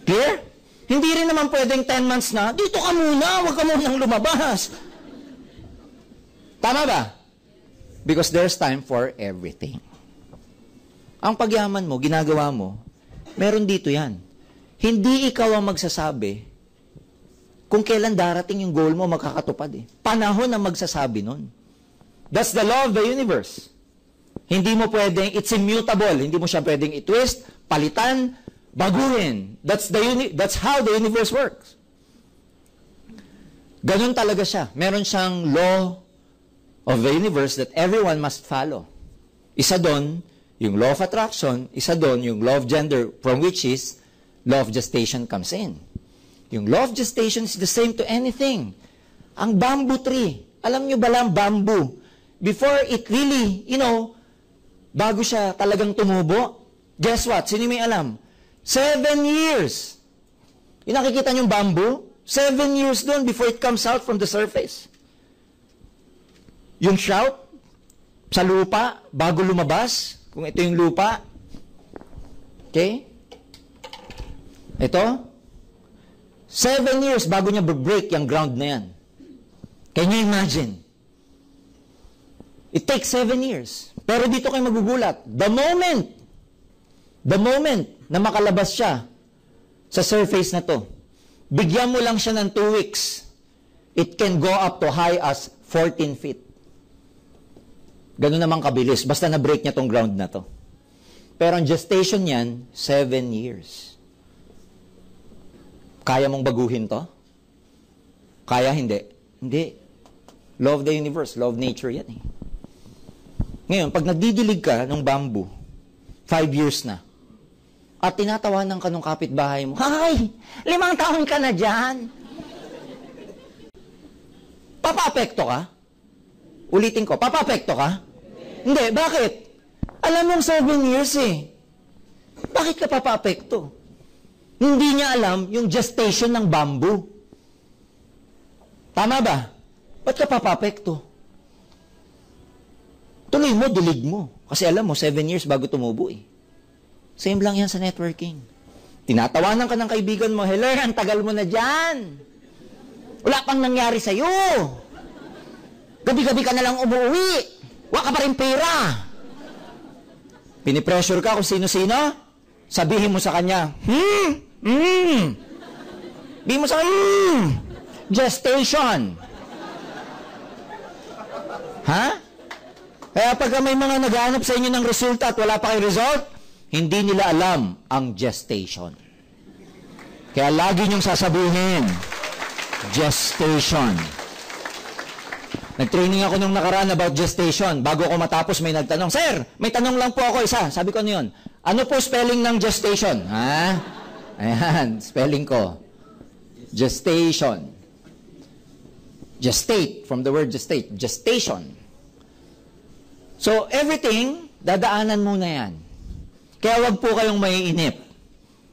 Speaker 1: Clear? Hindi rin naman pwedeng 10 months na, dito ka muna, huwag ka munang lumabas. Tama ba? Because there's time for everything. Ang pagyaman mo, ginagawa mo, meron dito yan. Hindi ikaw ang magsasabi kung kailan darating yung goal mo makakatupad eh. Panahon ang magsasabi nun. That's the law of the universe. Hindi mo pwedeng, it's immutable. Hindi mo siya pwedeng i-twist, palitan, baguhin. That's how the universe works. Ganun talaga siya. Meron siyang law of the universe that everyone must follow. Isa doon, yung law of attraction. Isa doon, yung law of gender, from which is law of gestation comes in. Yung law of gestation is the same to anything. Ang bamboo tree, alam nyo ba lang bamboo? Before it really, bago siya talagang tumubo, guess what? Sino may alam? 7 years. Yung nakikita nyo bamboo, 7 years doon before it comes out from the surface. Yung shout, sa lupa, bago lumabas, kung ito yung lupa, okay? Ito, 7 years bago niya break yung ground na yan. Can you imagine? It takes 7 years. Pero dito kayo magugulat. The moment na makalabas siya sa surface na to, bigyan mo lang siya ng 2 weeks, it can go up to high as 14 feet. Ganun naman kabilis. Basta na-break niya tong ground na to. Pero ang gestation niyan, 7 years. Kaya mong baguhin to? Kaya hindi? Hindi. Law of the universe, law of nature yan eh. Ngayon, pag nagdidilig ka ng bamboo, 5 years na, at tinatawanan ka ng kapitbahay mo, "Hay! 5 taon ka na dyan!" Papapekto ka? Ulitin ko, papapekto ka? Hindi, bakit? Alam mong 7 years eh. Bakit ka papapekto? Hindi niya alam yung gestation ng bamboo. Tama ba? Ba't ka papapekto? Tuloy mo, dilig mo. Kasi alam mo, 7 years bago tumubo eh. Same lang yan sa networking. Tinatawanan ka ng kaibigan mo, "Hello, ang tagal mo na dyan. Wala pang nangyari sa'yo. Gabi-gabi ka na lang umuwi. Wala ka pa rin pera." Pinipressure ka kung sino-sino, sabihin mo sa kanya, Sabihin mo sa kanya, gestation. Ha? Kaya pag may mga naghahanap sa inyo ng resulta at wala pa kayong result, hindi nila alam ang gestation. Kaya lagi niyong sasabihin, gestation. Nag-training ako nung nakaraan about gestation. Bago ako matapos, may nagtanong, "Sir, may tanong lang po ako isa." Sabi ko, "Ano yun?" "Ano po spelling ng gestation?" Ha? Ayan, spelling ko. Gestation. Gestate, from the word gestate. Gestation. So, everything, dadaanan muna yan. Kaya wag po kayong maiinip.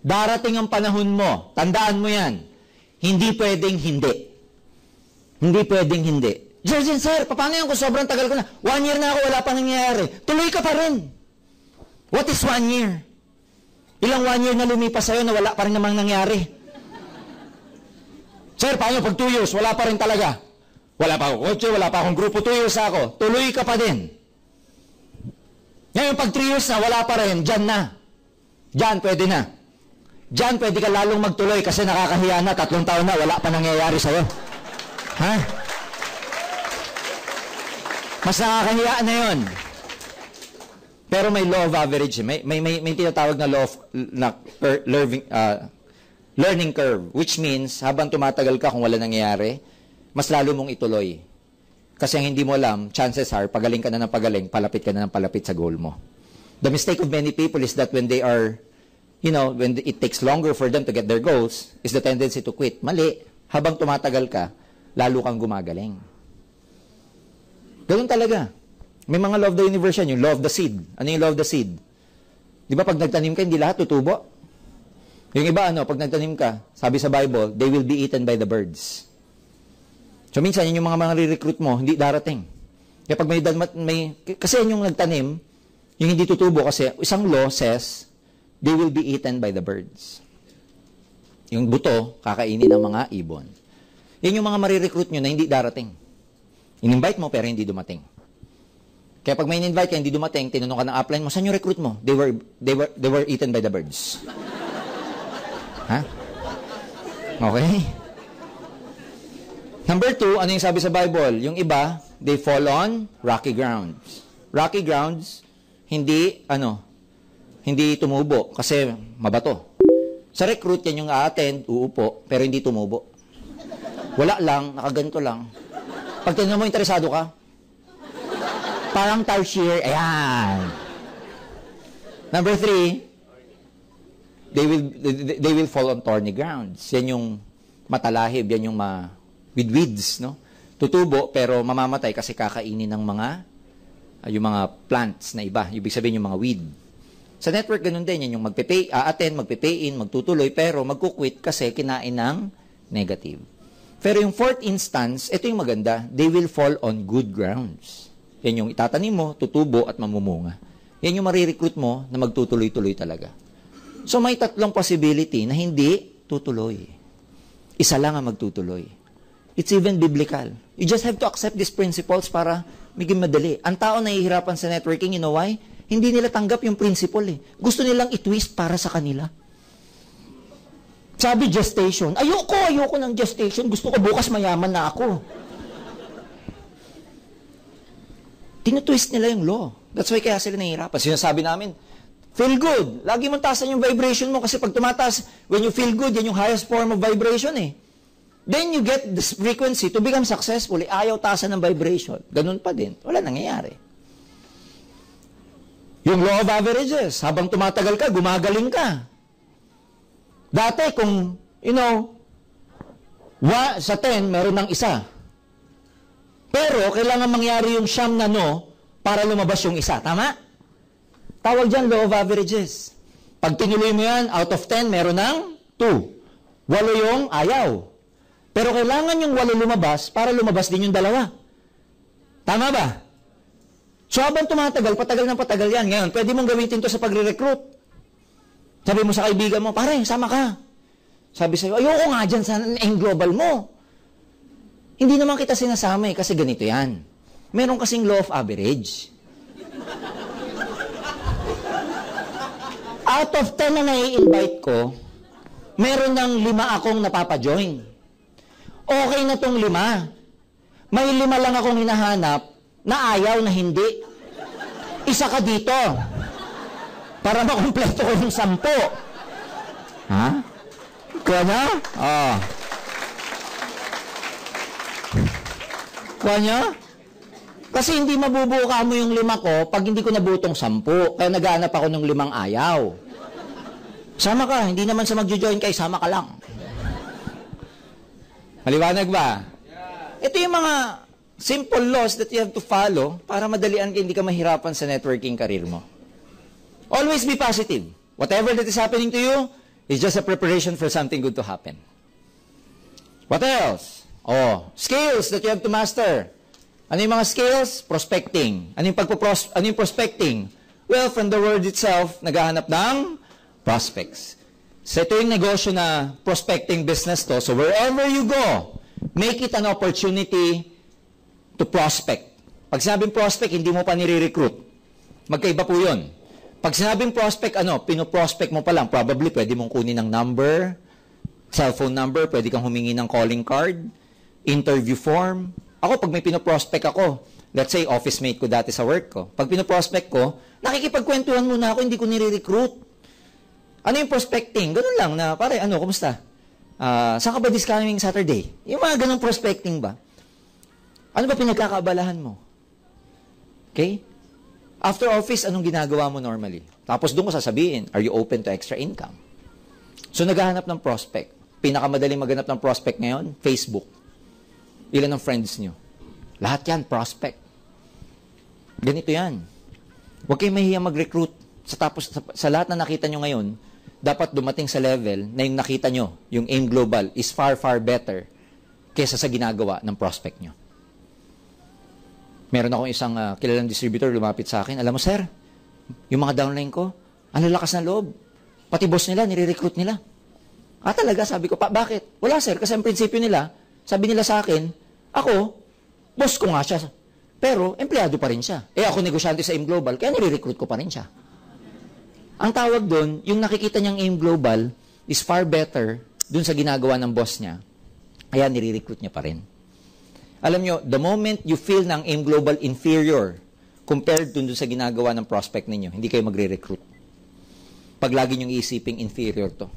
Speaker 1: Darating ang panahon mo, tandaan mo yan, hindi pwedeng hindi. Hindi pwedeng hindi. Jergen, sir, paano yan kung sobrang tagal ko na? 1 year na ako, wala pa nangyayari. Tuloy ka pa rin. What is 1 year? Ilang 1 year na lumipas sa'yo na wala pa rin namang nangyari? Sir, paano pag 2 years, wala pa rin talaga? Wala pa ako kotse, wala pa akong grupo, 2 years ako. Tuloy ka pa din. Ngayon, pag 3 years na, wala pa rin, dyan na. Dyan, pwede na. Dyan, pwede ka lalong magtuloy kasi nakakahiya na, 3 taon na, wala pa nangyayari sa'yo. Ha? Mas nakakahiya na yun. Pero may law of average. May tinatawag na law of learning curve, which means, habang tumatagal ka kung wala nangyayari, mas lalo mong ituloy. Kasi ang hindi mo alam, chances are, pagaling ka na ng pagaling, palapit ka na ng palapit sa goal mo. The mistake of many people is that when they are, when it takes longer for them to get their goals, is the tendency to quit. Mali. Habang tumatagal ka, lalo kang gumagaling. Ganun talaga. May mga law of the universe yan, yung law of the seed. Ano yung law of the seed? Di ba pag nagtanim ka, hindi lahat tutubo? Yung iba, pag nagtanim ka, sabi sa Bible, they will be eaten by the birds. So, minsan, yun yung mga re-recruit mo, hindi darating. Kaya pag kasi yung nagtanim, yung hindi tutubo kasi, isang law says, they will be eaten by the birds. Yung buto, kakainin ng mga ibon. Yan yung mga marirecruit nyo na hindi darating. In-invite mo, pero hindi dumating. Kaya pag may in-invite ka, hindi dumating, tinanong ka ng upline mo, saan yung recruit mo? They were eaten by the birds. Ha? Okay? Number 2, ano yung sabi sa Bible? Yung iba, they fall on rocky grounds. Rocky grounds, hindi tumubo kasi mabato. Sa recruit, yan yung a-attend, uupo, pero hindi tumubo. Wala lang, nakaganto lang. Pag tinanong mo, interesado ka? Parang tarsier, ayan. Number 3, they will fall on thorny grounds. Yan yung matalahib, yan yung with weeds, no? Tutubo, pero mamamatay kasi kakainin ng yung mga plants na iba. Ibig sabihin yung mga weed. Sa network, ganun din. Yan yung attend, magpe-pay in, magtutuloy, pero magkukwit kasi kinain ng negative. Pero yung fourth instance, ito yung maganda. They will fall on good grounds. Yan yung itatanim mo, tutubo at mamumunga. Yan yung marirecruit mo na magtutuloy-tuloy talaga. So may 3 possibility na hindi tutuloy. Isa lang ang magtutuloy. It's even biblical. You just have to accept these principles para maging madali. Ang tao nahihirapan sa networking, you know why? Hindi nila tanggap yung principle eh. Gusto nilang i-twist para sa kanila. Sabi gestation. Ayoko ng gestation. Gusto ko bukas mayaman na ako. Tinutwist nila yung law. That's why kaya sila nahihirapan. Sinasabi namin, feel good. Lagi mong taasan yung vibration mo kasi pag tumataas, when you feel good, yan yung highest form of vibration eh. Then you get this frequency to become successful. Ayaw taasan ng vibration. Ganun pa din. Wala nangyayari. Yung law of averages, habang tumatagal ka, gumagaling ka. Dati kung, sa 10, meron ng isa. Pero, kailangan mangyari yung siyam na no para lumabas yung isa. Tama? Tawag dyan, law of averages. Pag tinuloy mo yan, out of 10, meron ng 2. 8 yung ayaw. Pero kailangan yung 8 lumabas para lumabas din yung 2. Tama ba? So, habang tumatagal, patagal yan. Ngayon, pwede mong gamitin to sa pagre-recruit. Sabi mo sa kaibigan mo, pare, sama ka. Sabi sa'yo, ayoko nga dyan sa global mo. Hindi naman kita sinasama kasi ganito yan. Meron kasing law of average. Out of 10 na nai-invite ko, meron ng 5 akong napapajoin. Okay na tong 5. May 5 lang akong hinahanap na ayaw na hindi. Isa ka dito. Para makumpleto ko yung 10. Ha? Kuha niya? Oh. Kuha niya? Kasi hindi mabubuka mo yung 5 ko pag hindi ko nabutong 10. Kaya naghahanap ako ng 5 ayaw. Sama ka. Hindi naman sa magjo-join kay sama ka lang. Maliwanag ba? Ito yung mga simple laws that you have to follow para madalian ka, hindi ka mahirapan sa networking career mo. Always be positive. Whatever that is happening to you is just a preparation for something good to happen. What else? Skills that you have to master. Ano yung mga skills? Prospecting. Ano yung prospecting? Well, from the word itself, naghahanap ng prospects. So ito yung negosyo na prospecting business to. So wherever you go, make it an opportunity to prospect. Pag sinabing prospect, hindi mo pa nire-recruit. Magkaiba po yun. Pag sinabing prospect, pinoprospect mo pa lang, probably pwede mong kunin ng number, cellphone number, pwede kang humingi ng calling card, interview form. Ako, pag may pinoprospect ako, let's say, office mate ko dati sa work ko, pag pinoprospect ko, nakikipagkwentuhan muna ako, hindi ko nire-recruit. Ano yung prospecting? Ganun lang na, pare, kumusta? Saan ka ba this coming Saturday? Yung mga ganung prospecting ba? Ano ba pinagkakaabalahan mo? Okay? After office, anong ginagawa mo normally? Tapos doon ko sasabihin, are you open to extra income? So, naghahanap ng prospect. Pinakamadaling maghanap ng prospect ngayon, Facebook. Ilan ang friends nyo? Lahat yan, prospect. Ganito yan. Huwag kayong mahihiyang mag-recruit. Sa lahat na nakita nyo ngayon, dapat dumating sa level na yung nakita nyo, yung AIM Global, is far, far better kesa sa ginagawa ng prospect nyo. Meron akong isang kilalang distributor lumapit sa akin. Alam mo, sir, yung mga downline ko, ang lalakas na loob. Pati boss nila, nire-recruit nila. Talaga, sabi ko, bakit? Wala, sir, kasi ang prinsipyo nila, sabi nila sa akin, ako, boss ko nga siya. Pero, empleyado pa rin siya. Ako negosyante sa AIM Global, kaya nire-recruit ko pa rin siya. Ang tawag doon, yung nakikita niyang AIM Global is far better dun sa ginagawa ng boss niya. Kaya nire-recruit niya pa rin. Alam nyo, the moment you feel ng AIM Global inferior compared dun sa ginagawa ng prospect ninyo, hindi kayo magre-recruit. Pag lagi niyong isiping inferior to.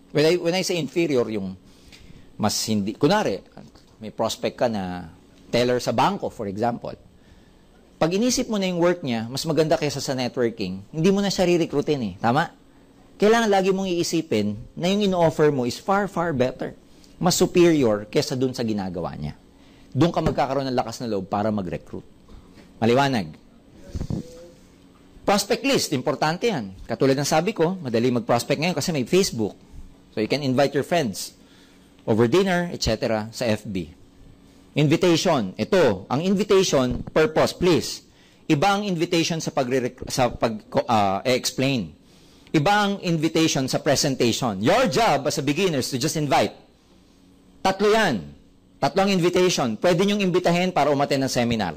Speaker 1: When I say inferior, yung mas hindi, kunwari, may prospect ka na teller sa bangko, for example. Pag inisip mo na yung work niya, mas maganda kaysa sa networking, hindi mo na siya re-recruitin eh. Tama? Kailangan lagi mong iisipin na yung in-offer mo is far, far better. Mas superior kaysa dun sa ginagawa niya. Doon ka magkakaroon ng lakas na loob para mag-recruit. Maliwanag. Prospect list, importante yan. Katulad ng sabi ko, madali mag-prospect ngayon kasi may Facebook. So you can invite your friends over dinner, etc. sa FB. Invitation. Ito, ang invitation, purpose, please. Iba ang invitation sa pag-explain. Iba ang invitation sa presentation. Your job as a beginner is to just invite. Tatlo yan. Tatlong invitation. Pwede niyong imbitahin para umattend ng seminar.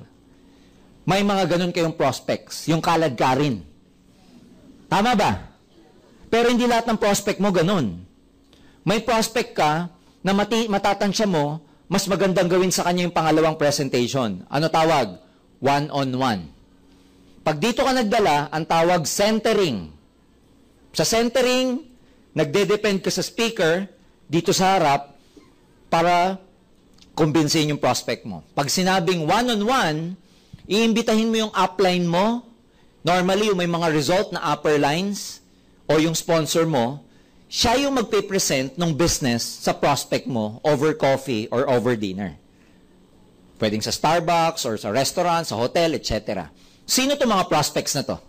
Speaker 1: May mga ganun kayong prospects. Yung kalad ka rin. Tama ba? Pero hindi lahat ng prospect mo ganun. May prospect ka na matatansya mo, mas magandang gawin sa kanya yung pangalawang presentation. Ano tawag? One-on-one. Pag dito ka nagdala, ang tawag centering. Sa centering, nagde-depend ka sa speaker dito sa harap para kumbinsin yung prospect mo. Pag sinabing one-on-one, iimbitahin mo yung upline mo. Normally, yung may mga result na upper lines o yung sponsor mo, siya yung magpe-present ng business sa prospect mo over coffee or over dinner. Pwedeng sa Starbucks or sa restaurant, sa hotel, etc. Sino itong mga prospects na to?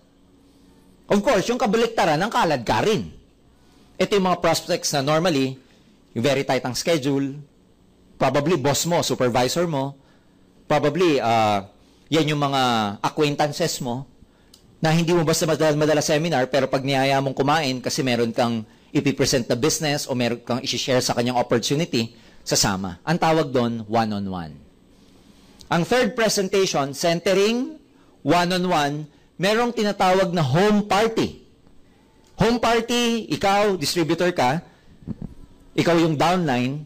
Speaker 1: Of course, yung kabaliktaran ng kalad ka rin. Ito yung mga prospects na normally, yung very tight ang schedule, probably boss mo, supervisor mo, probably yan yung mga acquaintances mo, na hindi mo basta madala seminar, pero pag niyaya mong kumain kasi meron kang ipipresent na business o meron kang isi-share sa kanyang opportunity, sasama. Ang tawag doon, one-on-one. Ang third presentation, centering, one-on-one, merong tinatawag na home party. Home party, ikaw, distributor ka, ikaw yung downline,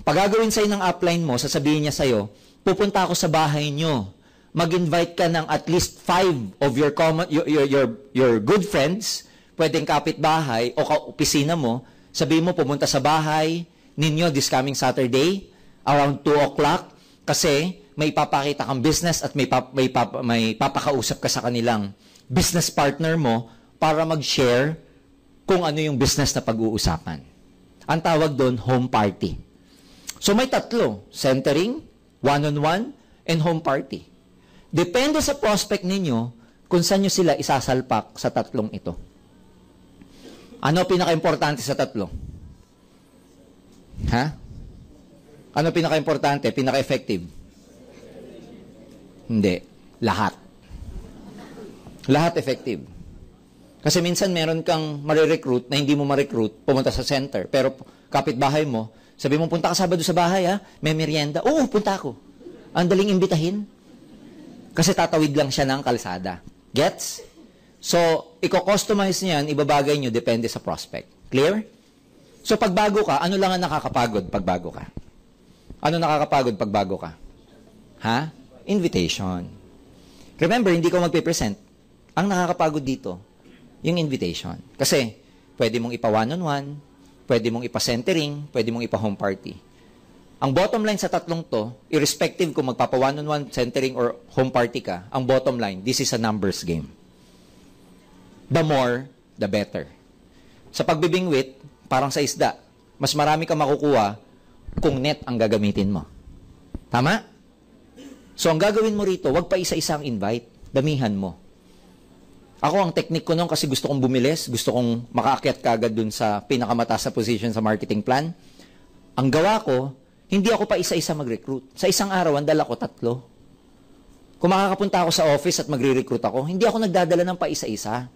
Speaker 1: pag gagawin sa'yo ng upline mo, sasabihin niya sa'yo, pupunta ako sa bahay nyo, mag-invite ka ng at least 5 of your good friends, pwedeng kapitbahay o kaopisina mo, sabihin mo pumunta sa bahay ninyo this coming Saturday around 2 o'clock kasi may papakita kang business at may papakausap ka sa kanilang business partner mo para mag-share kung ano yung business na pag-uusapan. Ang tawag doon, home party. So may tatlo, centering, one-on-one, and home party. Depende sa prospect ninyo kung saan nyo sila isasalpak sa tatlong ito. Ano pinaka-importante sa tatlo? Ha? Ano pinaka-importante? Pinaka-effective? Hindi. Lahat. Lahat effective. Kasi minsan meron kang marirecruit na hindi mo ma-recruit, pumunta sa center. Pero kapitbahay mo, sabi mo, punta ka Sabado sa bahay, ha? May merienda. Oo, punta ako. Ang daling imbitahin. Kasi tatawid lang siya ng kalsada. Gets? So, i-customize niyan, ibabagay nyo, depende sa prospect. Clear? So, pag bago ka, ano lang ang nakakapagod pag bago ka? Ano nakakapagod pag bago ka? Ha? Invitation. Remember, hindi ko magpe-present. Ang nakakapagod dito, yung invitation. Kasi, pwede mong ipa one-on-one, pwede mong ipa centering, pwede mong ipa home party. Ang bottom line sa tatlong to, irrespective kung magpapa one-on-one, centering, or home party ka, ang bottom line, this is a numbers game. The more, the better. Sa pagbibingwit, parang sa isda, mas marami ka makukuha kung net ang gagamitin mo. Tama? So, ang gagawin mo rito, wag pa isa-isa ang invite. Damihan mo. Ako, ang technique ko noon kasi gusto kong bumilis, gusto kong makaakyat kagad dun sa pinakamataas na position sa marketing plan. Ang gawa ko, hindi ako pa isa-isa mag-recruit. Sa isang araw, ang dala ko 3. Kung makakapunta ako sa office at magre-recruit ako, hindi ako nagdadala ng pa isa-isa.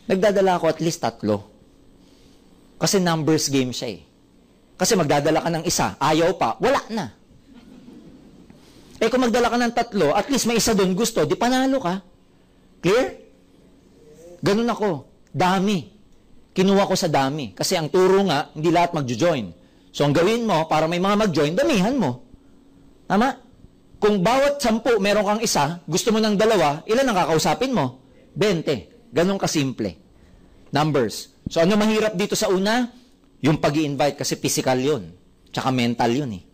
Speaker 1: Nagdadala ako at least 3. Kasi numbers game siya eh. Kasi magdadala ka ng isa, ayaw pa, wala na. Eh kung magdala ka ng 3, at least may isa doon gusto, di panalo ka. Clear? Ganun ako. Dami. Kinuha ko sa dami. Kasi ang turo nga, hindi lahat magjo-join. So ang gawin mo, para may mga mag-join, damihan mo. Tama? Kung bawat 10 meron kang isa, gusto mo ng 2, ilan ang kakausapin mo? 20. Ganun kasimple. Numbers. So ano mahirap dito sa una? Yung pag-i-invite kasi physical yun. Tsaka mental yun eh.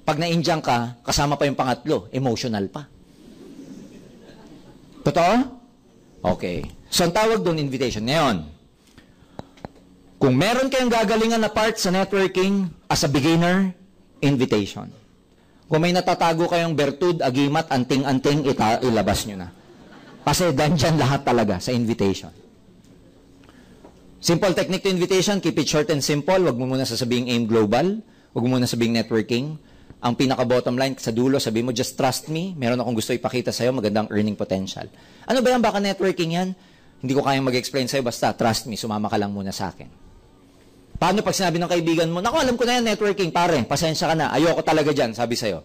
Speaker 1: Pag na-injang ka, kasama pa yung pangatlo, emotional pa. Totoo? Okay. So ang tawag doon, invitation. Ngayon, kung meron kayong gagalingan na part sa networking as a beginner, invitation. Kung may natatago kayong bertud, agimat, anting-anting, ilabas nyo na. Kasi dandyan lahat talaga sa invitation. Simple technique to invitation, keep it short and simple. Huwag mo muna sasabing aim global. Huwag mo muna sabing networking. Ang pinaka-bottom line, sa dulo, sabi mo, just trust me. Meron akong gusto ipakita sa'yo, magandang earning potential. Ano ba yan? Baka networking yan? Hindi ko kayang mag-explain sa'yo, basta trust me, sumama ka lang muna sa akin. Paano pag sinabi ng kaibigan mo, naku, alam ko na yan, networking, pare, pasensya ka na, ayoko talaga dyan, sabi sa'yo.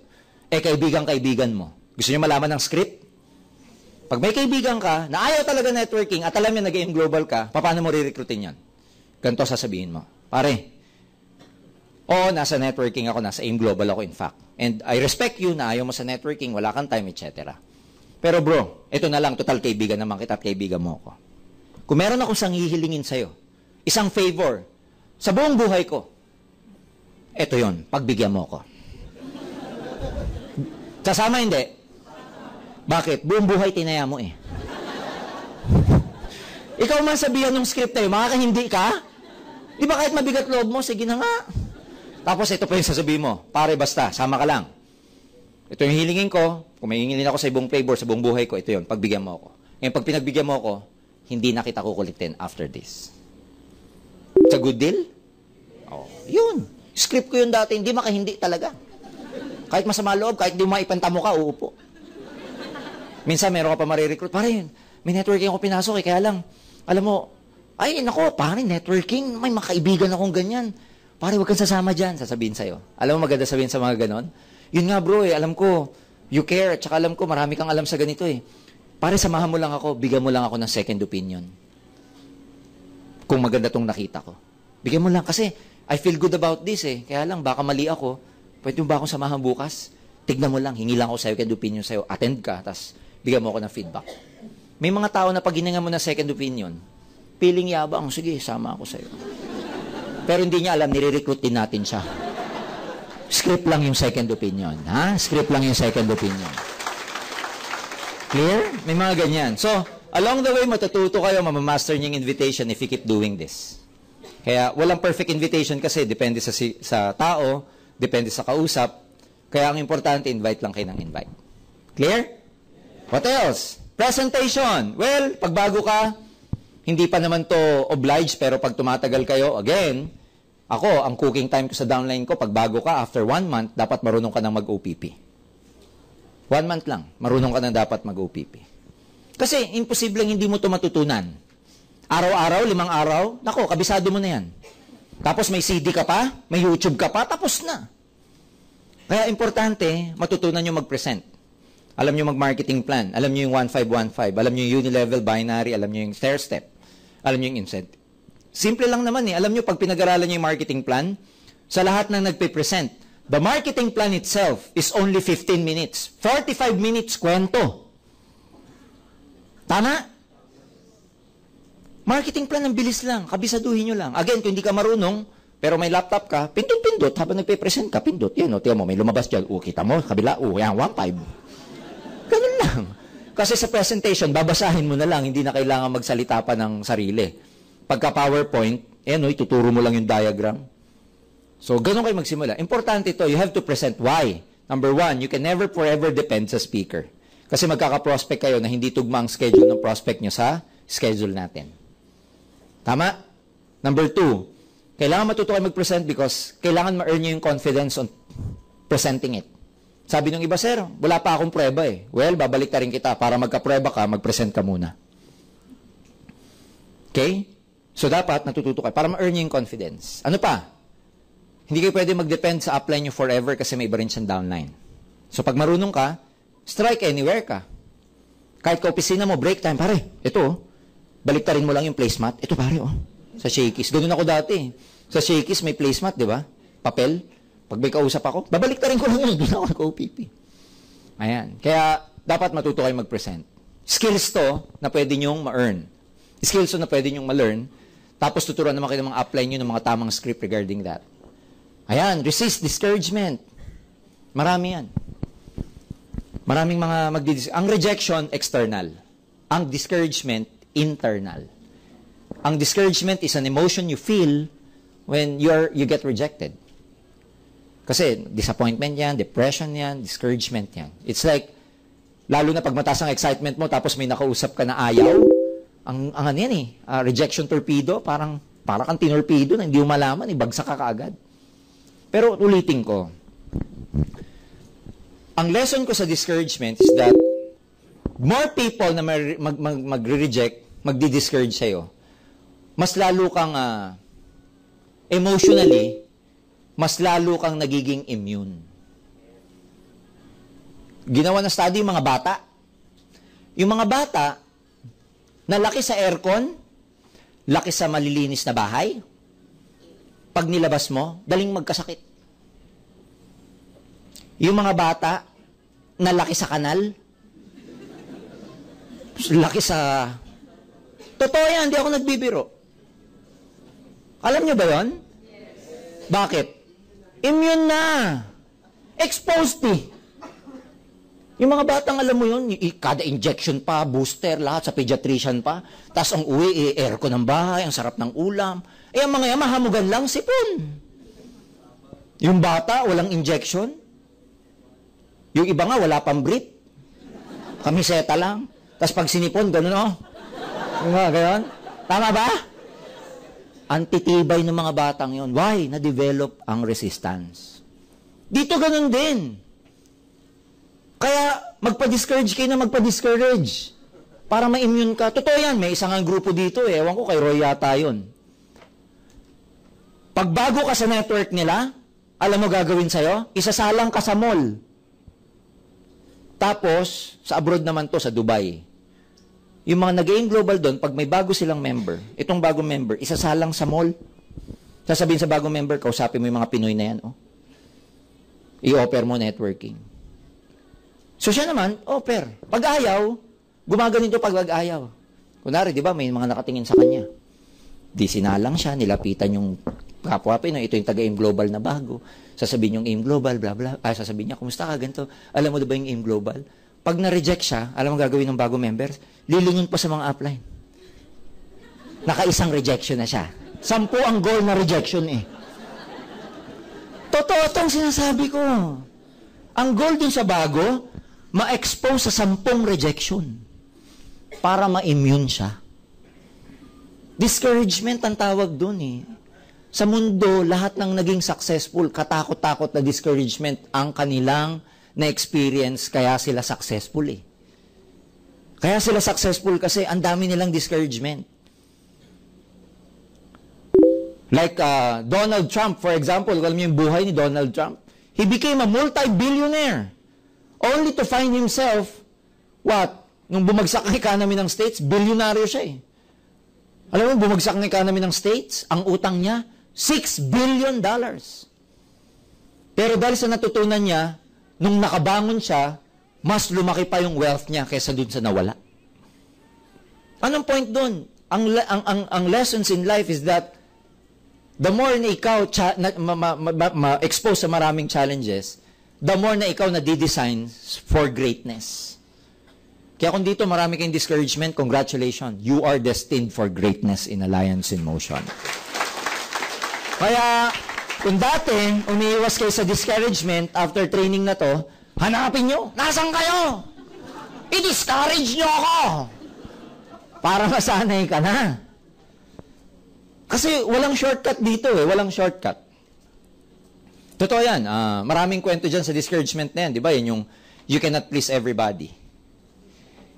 Speaker 1: Eh, kaibigan mo. Gusto niyo malaman ng script? Pag may kaibigan ka, na ayaw talaga networking, at alam niya nag-aim global ka, paano mo re-recruitin yan? Ganito sasabihin mo. Pare, nasa networking ako, nasa aim global ako in fact. And I respect you na ayaw mo sa networking, wala kang time, etc. Pero bro, ito na lang, total kaibigan naman kita at kaibigan mo ako. Kung meron akong isang hihilingin sa'yo, isang favor, sa buong buhay ko, ito yon, pagbigyan mo ako. Kasama hindi? Bakit? Buong buhay tinaya mo eh. Ikaw man sabihan ng script na yun, makakahindi ka? Di ba kahit mabigat loob mo, sige na nga. Tapos ito pa yung sasabihin mo, pare basta, sama ka lang. Ito yung hilingin ko, kung may hingilin ako sa ibang favor, sa buong buhay ko, ito yun, pagbigyan mo ako. Ngayon, pag pinagbigyan mo ako, hindi na kita kukulitin after this. It's a good deal? Oh, yun. Script ko yun dati, hindi makahindi talaga. Kahit masama loob, kahit di mo maipantamo ka, uupo. Minsan, meron ka pa marirecruit. Pare, may networking ako pinasok eh. Kaya lang, alam mo, ay, nako, pare, networking, may makaibigan akong ganyan. Pare, huwag kang sasama dyan, sasabihin sa'yo. Alam mo, maganda sabihin sa mga ganon? Yun nga, bro, alam ko, you care, at saka alam ko, marami kang alam sa ganito eh. Pare, samahan mo lang ako, bigyan mo lang ako ng second opinion. Kung maganda tong nakita ko. Bigyan mo lang, kasi I feel good about this eh. Kaya lang, baka mali ako. Pwede mo ba akong samahan bukas? Tignan mo lang, hingi lang ako sa'yo, second opinion sa'yo, attend ka, tapos bigyan mo ako ng feedback. May mga tao na pag hininga mo ng second opinion, feeling yabang, sige, sama ako sa'yo. Pero hindi niya alam, nire-recruit din natin siya. Script lang yung second opinion. Ha? Script lang yung second opinion. Clear? May mga ganyan. So, along the way, matututo kayo, mamamaster niyo yung invitation if you keep doing this. Kaya, walang perfect invitation kasi depende sa tao, depende sa kausap. Kaya ang importante, invite lang kayo ng invite. Clear? What else? Presentation. Well, pag bago ka, hindi pa naman to obliged, pero pag tumatagal kayo, again, ako, ang cooking time ko sa downline ko, pag bago ka, after 1 month, dapat marunong ka ng mag-OPP. 1 month lang, marunong ka na dapat mag-OPP. Kasi, imposibleng hindi mo to matutunan. Araw-araw, 5 araw, nako, kabisado mo na yan. Tapos may CD ka pa, may YouTube ka pa, tapos na. Kaya importante, matutunan nyo mag-present. Alam nyo mag-marketing plan, alam nyo yung 1515, alam nyo yung unilevel binary, alam nyo yung stair-step, alam nyo yung incentive. Simple lang naman eh. Alam nyo, pag pinag-aralan nyo yung marketing plan, sa lahat ng nagpe-present, the marketing plan itself is only 15 minutes. 45 minutes kwento. Tama? Marketing plan, ang bilis lang. Kabisaduhin nyo lang. Again, kung hindi ka marunong, pero may laptop ka, pindot-pindot. Habang nagpe-present ka, pindot. Yan, tiyan mo, may lumabas dyan. Kita mo, kabila, yan, 1.5. Ganun lang. Kasi sa presentation, babasahin mo na lang. Hindi na kailangan magsalita pa ng sarili. Pagka PowerPoint, ituturo mo lang yung diagram. So, ganun kayo magsimula. Importante ito, you have to present why. Number 1, you can never forever depend sa speaker. Kasi magkaka-prospect kayo na hindi tugma ang schedule ng prospect nyo sa schedule natin. Tama? Number 2, kailangan matuto kayo mag-present because kailangan ma-earn nyo yung confidence on presenting it. Sabi nung iba, sir, wala pa akong prueba eh. Well, babalik ta rin kita. Para magka-prueba ka, mag-present ka muna. Okay? So, dapat natututo kayo para ma-earn nyo yung confidence. Ano pa? Hindi kayo pwede mag-depend sa upline nyo forever kasi may iba rin siyang downline. So, pag marunong ka, strike anywhere ka. Kahit ka opisina mo, break time, pare, ito oh. Baliktarin mo lang yung placemat. Ito pare oh. Sa Shakey's. Ganun ako dati. Sa Shakey's may placemat, di ba? Papel. Pag may kausap ako, babaliktarin ko lang yun. Doon ako nag-OPP. Ayan. Kaya, dapat matuto kayo mag-present. Skills to na pwede nyong ma-earn. Skills to na pwede nyong ma-learn. Tapos tuturuan naman kayo ng mga upline nyo ng mga tamang script regarding that. Ayan. Resist discouragement. Marami yan. Maraming mga ang rejection, external. Ang discouragement, internal. Ang discouragement is an emotion you feel when you get rejected. Kasi disappointment yan, depression yan, discouragement yan. It's like, lalo na pag mataas ang excitement mo tapos may nakausap ka na ayaw, ang ano yan eh, rejection torpedo, parang kang tinorpedo na hindi mo malaman, ibagsak ka kaagad. Pero ulitin ko, ang lesson ko sa discouragement is that more people na magre-reject, magdi-discourage sa'yo, mas lalo kang emotionally, mas lalo kang nagiging immune. Ginawa na study yung mga bata. Yung mga bata, na laki sa aircon, laki sa malilinis na bahay, pag nilabas mo, daling magkasakit. Yung mga bata, na laki sa kanal, laki sa... Totoo yan, hindi ako nagbibiro. Alam nyo ba yon? Yes. Bakit? Immune na. Exposed eh. Yung mga batang alam mo yun, kada injection pa, booster, lahat sa pediatrician pa. Tapos ang uwi, aircon ng bahay, ang sarap ng ulam. Ang mga yan, mahamugan lang, sipon. Yung bata, walang injection. Yung iba nga, wala pang brief. Kamiseta lang. Tapos pag sinipon, gano'n o. Yung mga gano'n. Tama ba? Antitibay ng mga batang yon. Why? Na-develop ang resistance. Dito ganun din. Kaya magpa-discourage kayo na magpa-discourage. Para ma-immune ka. Totoo yan. May isang grupo dito eh. Ewan ko kay Roy yata yun. Pag bago ka sa network nila, alam mo gagawin sa'yo? Isasalang ka sa mall. Tapos, sa abroad naman to, sa Dubai. Yung mga nag-aim global doon, pag may bago silang member, itong bagong member, isasalang sa mall. Sasabihin sa bagong member, kausapin mo yung mga Pinoy na yan. Oh. I-offer mo networking. So siya naman, offer. Pag ayaw, gumaganito pag ayaw. Kunwari, di ba, may mga nakatingin sa kanya. Di sinalang siya, nilapitan yung kapwa Pinoy, ito yung taga-aim global na bago. Sasabihin yung aim global, bla bla. Sasabihin niya, kumusta ka, ganito? Alam mo ba yung aim global? Pag na-reject siya, alam mo gagawin ng bagong members? Lilingon pa sa mga upline. Naka-isang rejection na siya. 10 ang goal na rejection eh. Totoo itong sinasabi ko. Ang goal dun sa bago, ma-expose sa 10 rejection. Para ma-immune siya. Discouragement ang tawag dun eh. Sa mundo, lahat ng naging successful, katakot-takot na discouragement ang kanilang na-experience, kaya sila successful eh. Kaya sila successful kasi ang dami nilang discouragement. Like Donald Trump, for example, alam niyo yung buhay ni Donald Trump? He became a multi-billionaire only to find himself, what? Nung bumagsak ang economy ng States, bilyonaryo siya eh. Alam mo, bumagsak ang economy ng States, ang utang niya, $6 billion. Pero dahil sa natutunan niya, nung nakabangon siya, mas lumaki pa yung wealth niya kaysa dun sa nawala. Anong point dun? Ang lessons in life is that the more na ikaw ma-expose sa maraming challenges, the more na ikaw na di-design for greatness. Kaya kung dito marami kayong discouragement, congratulations. You are destined for greatness in Alliance in Motion. Kaya, kung dati, umiiwas kayo sa discouragement after training na to, hanapin nyo, nasan kayo? I-discourage nyo ako! Para masanay ka na. Kasi walang shortcut dito eh. Walang shortcut. Totoo yan. Maraming kwento dyan sa discouragement na yan. Di ba? Yan yung you cannot please everybody.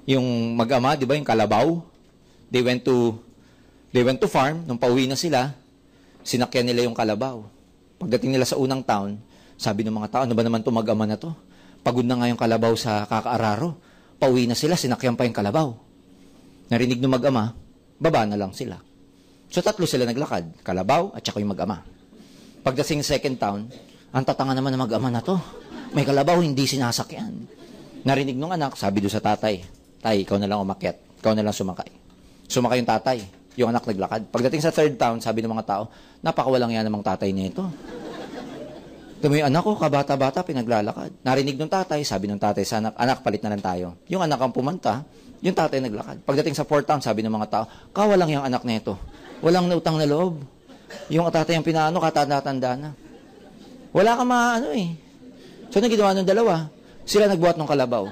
Speaker 1: Yung mag-ama, di ba? Yung kalabaw. They went to farm. Nung pauwi na sila, sinakyan nila yung kalabaw. Pagdating nila sa unang town, sabi ng mga tao, ano ba naman ito mag-ama na to? Pagod na nga yung kalabaw sa kakaararo. Pauwi na sila, sinakyan pa yung kalabaw. Narinig ng mag-ama, baba na lang sila. So, 3 sila naglakad. Kalabaw at saka yung mag-ama. Pagdating sa second town, ang tatanga naman ng mag-ama na to. May kalabaw, hindi sinasakyan. Narinig ng anak, sabi doon sa tatay, tay, ikaw na lang umakyat. Ikaw na lang sumakay. Sumakay yung tatay. Yung anak naglakad. Pagdating sa third town, sabi ng mga tao, napakawalang yan namang tatay nito. Tama yung anak ko, kabata-bata, pinaglalakad. Narinig ng tatay, sabi ng tatay sa anak, anak, palit na lang tayo. Yung anak ang pumanta, yung tatay naglakad. Pagdating sa fourth town, sabi ng mga tao, kawalang yung anak nito. Walang nautang na loob. Yung tatay ang pinaano, katanda-tanda na. Wala ka maano eh. So, nang ginawa ng dalawa, sila nagbuhat ng kalabaw.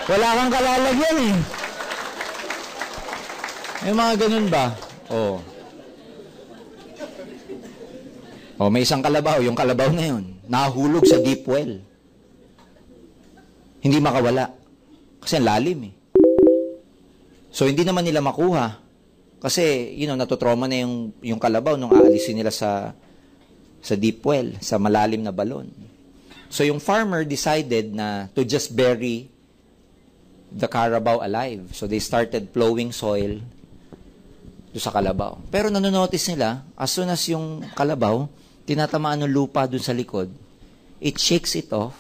Speaker 1: Wala kang kalalagyan eh. May mga ganun ba? Oo. Oh, may isang kalabaw. Yung kalabaw na yun, nahulog sa deep well. Hindi makawala. Kasi ang lalim eh. So, hindi naman nila makuha. Kasi, natutroma na yung kalabaw nung aalisin nila sa deep well, sa malalim na balon. So, yung farmer decided na to just bury the carabao alive. So, they started plowing soil doon sa kalabaw. Pero nanonotice nila, as soon as yung kalabaw, tinatamaan ng lupa doon sa likod, it shakes it off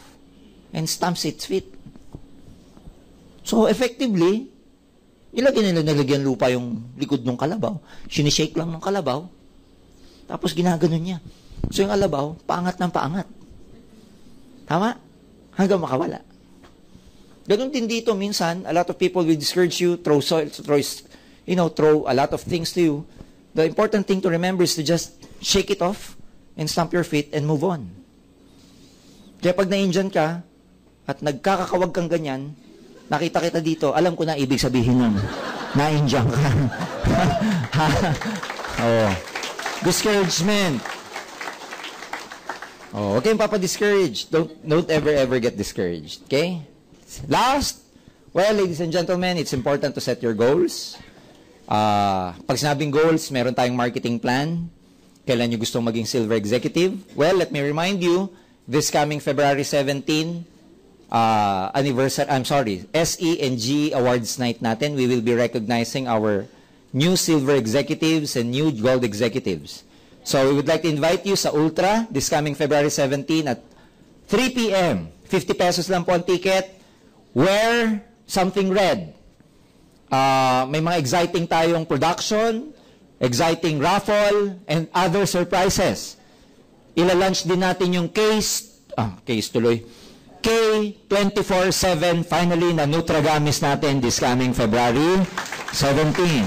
Speaker 1: and stamps its feet. So, effectively, nalagyan lupa yung likod ng kalabaw. Sinishake lang ng kalabaw. Tapos ginaganon niya. So, yung kalabaw, paangat ng paangat. Tama? Hanggang makawala. Ganun din dito, minsan, a lot of people will discourage you, throw a lot of things to you. The important thing to remember is to just shake it off and stamp your feet and move on. Kaya pag na-injan ka at nagkakakawag kang ganyan, nakita kita dito, alam ko na ibig sabihin nun. Na-injan ka. Oh. Discouragement. Oh, okay, papa-discourage. Don't ever get discouraged. Okay? Last, well, ladies and gentlemen, it's important to set your goals. Pag sinabing goals, meron tayong marketing plan. Kailan nyo gustong maging silver executive? Well, let me remind you, this coming February 17, SE and G Awards Night natin, we will be recognizing our new silver executives and new gold executives. So, we would like to invite you sa Ultra this coming February 17 at 3 p.m. 50 pesos lang po ang ticket. Wear something red. May mga exciting tayong production, exciting raffle, and other surprises. Ila-launch din natin yung K24/7 finally na Nutragamis natin this coming February 17.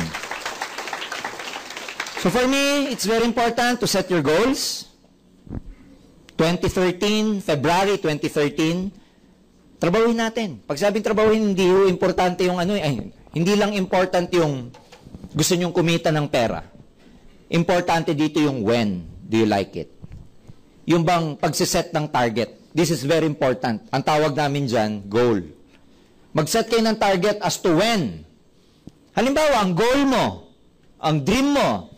Speaker 1: So for me, it's very important to set your goals. February 2013, trabahuin natin. Pag sabing trabahuin, hindi importante yung hindi lang important yung gusto nyong kumita ng pera. Importante dito yung when do you like it. Yung bang pagsiset ng target. This is very important. Ang tawag namin dyan, goal. Mag-set kayo ng target as to when. Halimbawa, ang goal mo, ang dream mo,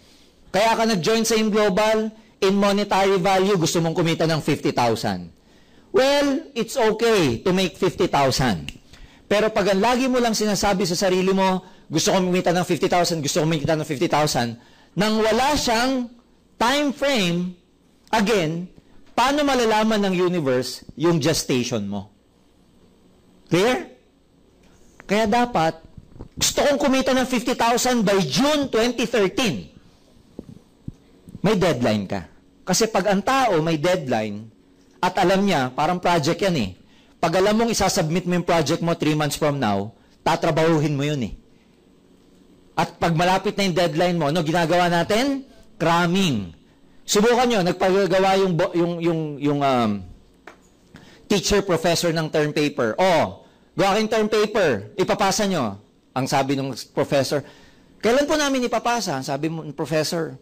Speaker 1: kaya ka nag-join sa Global, in monetary value, gusto mong kumita ng 50,000. Well, it's okay to make 50,000. Pero pag ang lagi mo lang sinasabi sa sarili mo, gusto kong kumita ng 50,000, gusto kong kumita ng 50,000, nang wala siyang time frame, again, paano malalaman ng universe yung gestation mo? Clear? Kaya dapat, gusto kong kumita ng 50,000 by June 2013. May deadline ka. Kasi pag ang tao may deadline, at alam niya, parang project yan eh. Pag alam mong isasubmit mo yung project mo 3 months from now, tatrabahuhin mo yun eh. At pag malapit na yung deadline mo, ginagawa natin? Cramming. Subukan nyo, nagpagawa yung teacher, professor ng term paper. Oh, gawa kayong term paper, ipapasa nyo. Ang sabi ng professor, kailan po namin ipapasa? Ang sabi mo, professor,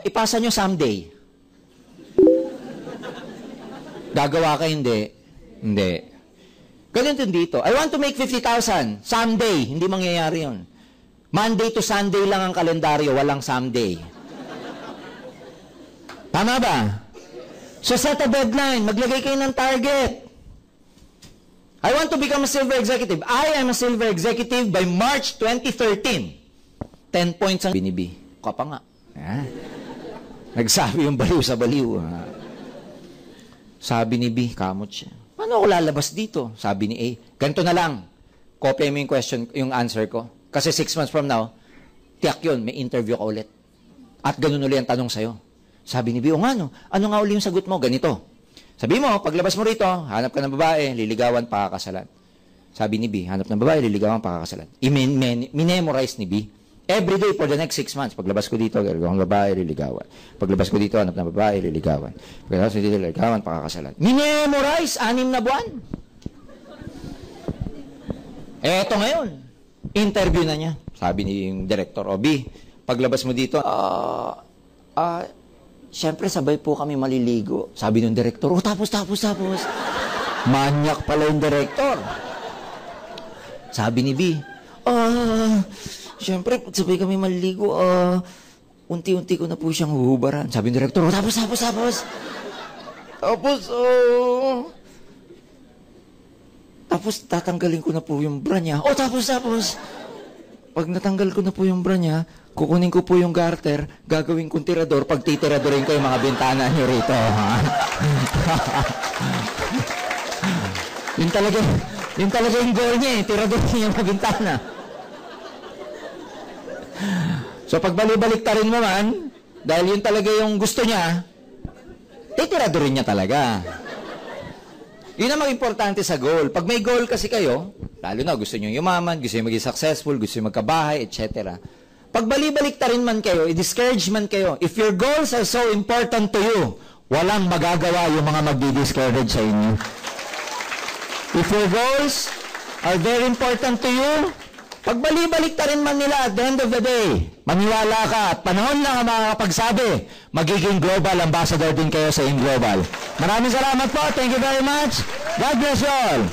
Speaker 1: ipasa nyo someday. Gagawa ka, hindi. Hindi. Ganun din dito. I want to make 50,000. Someday. Hindi mangyayari yun. Monday to Sunday lang ang kalendaryo, walang someday. Tama ba? So set a deadline. Maglagay kayo ng target. I want to become a silver executive. I am a silver executive by March 2013. 10 points ang binibi. Ka pa nga. Nagsabi yung baliw sa baliw. Sabi ni B, kamot siya. Paano ako lalabas dito? Sabi ni A, ganito na lang. Copy mo yung question, yung answer ko. Kasi 6 months from now, tiyak yun, may interview ka ulit. At ganun ulit ang tanong sa'yo. Sabi ni B, o nga no, ano nga uli yung sagot mo? Ganito. Sabi mo, paglabas mo rito, hanap ka ng babae, liligawan, pakakasalan. Sabi ni B, hanap ng babae, liligawan, pakakasalan. I-memorize ni B. Every day for the next 6 months. Paglabas ko dito, liligawan ng babae, liligawan. Paglabas ko dito, hanap ng babae, liligawan. Paglabas ko dito, liligawan, pakakasalan. Minemorize, 6 na buwan. Eto ngayon, interview na niya. Sabi ni yung director, o B, paglabas mo dito, siyempre, sabay po kami maliligo. Sabi ng direktor, oh, tapos. Manyak pala yung direktor. Sabi ni B, siyempre, sabay kami maliligo, unti-unti ko na po siyang huhubaran. Sabi ng direktor, oh, tapos. Tapos, tatanggalin ko na po yung bra niya. Oh, tapos. Pag natanggal ko na po yung bra niya, kukunin ko po yung garter, gagawin kong tirador, pag titiradorin ko yung mga bintana niyo rito. Yun talaga yung goal niya eh, tiradorin niya yung mga bintana. So pag balik-tarin mo man, dahil yun talaga yung gusto niya, titiradorin niya talaga. Yun ang importante sa goal. Pag may goal kasi kayo, lalo na gusto nyo yumaman, gusto nyo maging successful, gusto nyo magkabahay, etc. Pag balik-tarin man kayo, i-discourage man kayo, if your goals are so important to you, walang magagawa yung mga magdi-discourage sa inyo. If your goals are very important to you, pag balik-tarin man nila at the end of the day, maniwala ka at panahon lang ang makakapagsabi, magiging global ambassador din kayo sa InGlobal. Maraming salamat po. Thank you very much. God bless you all.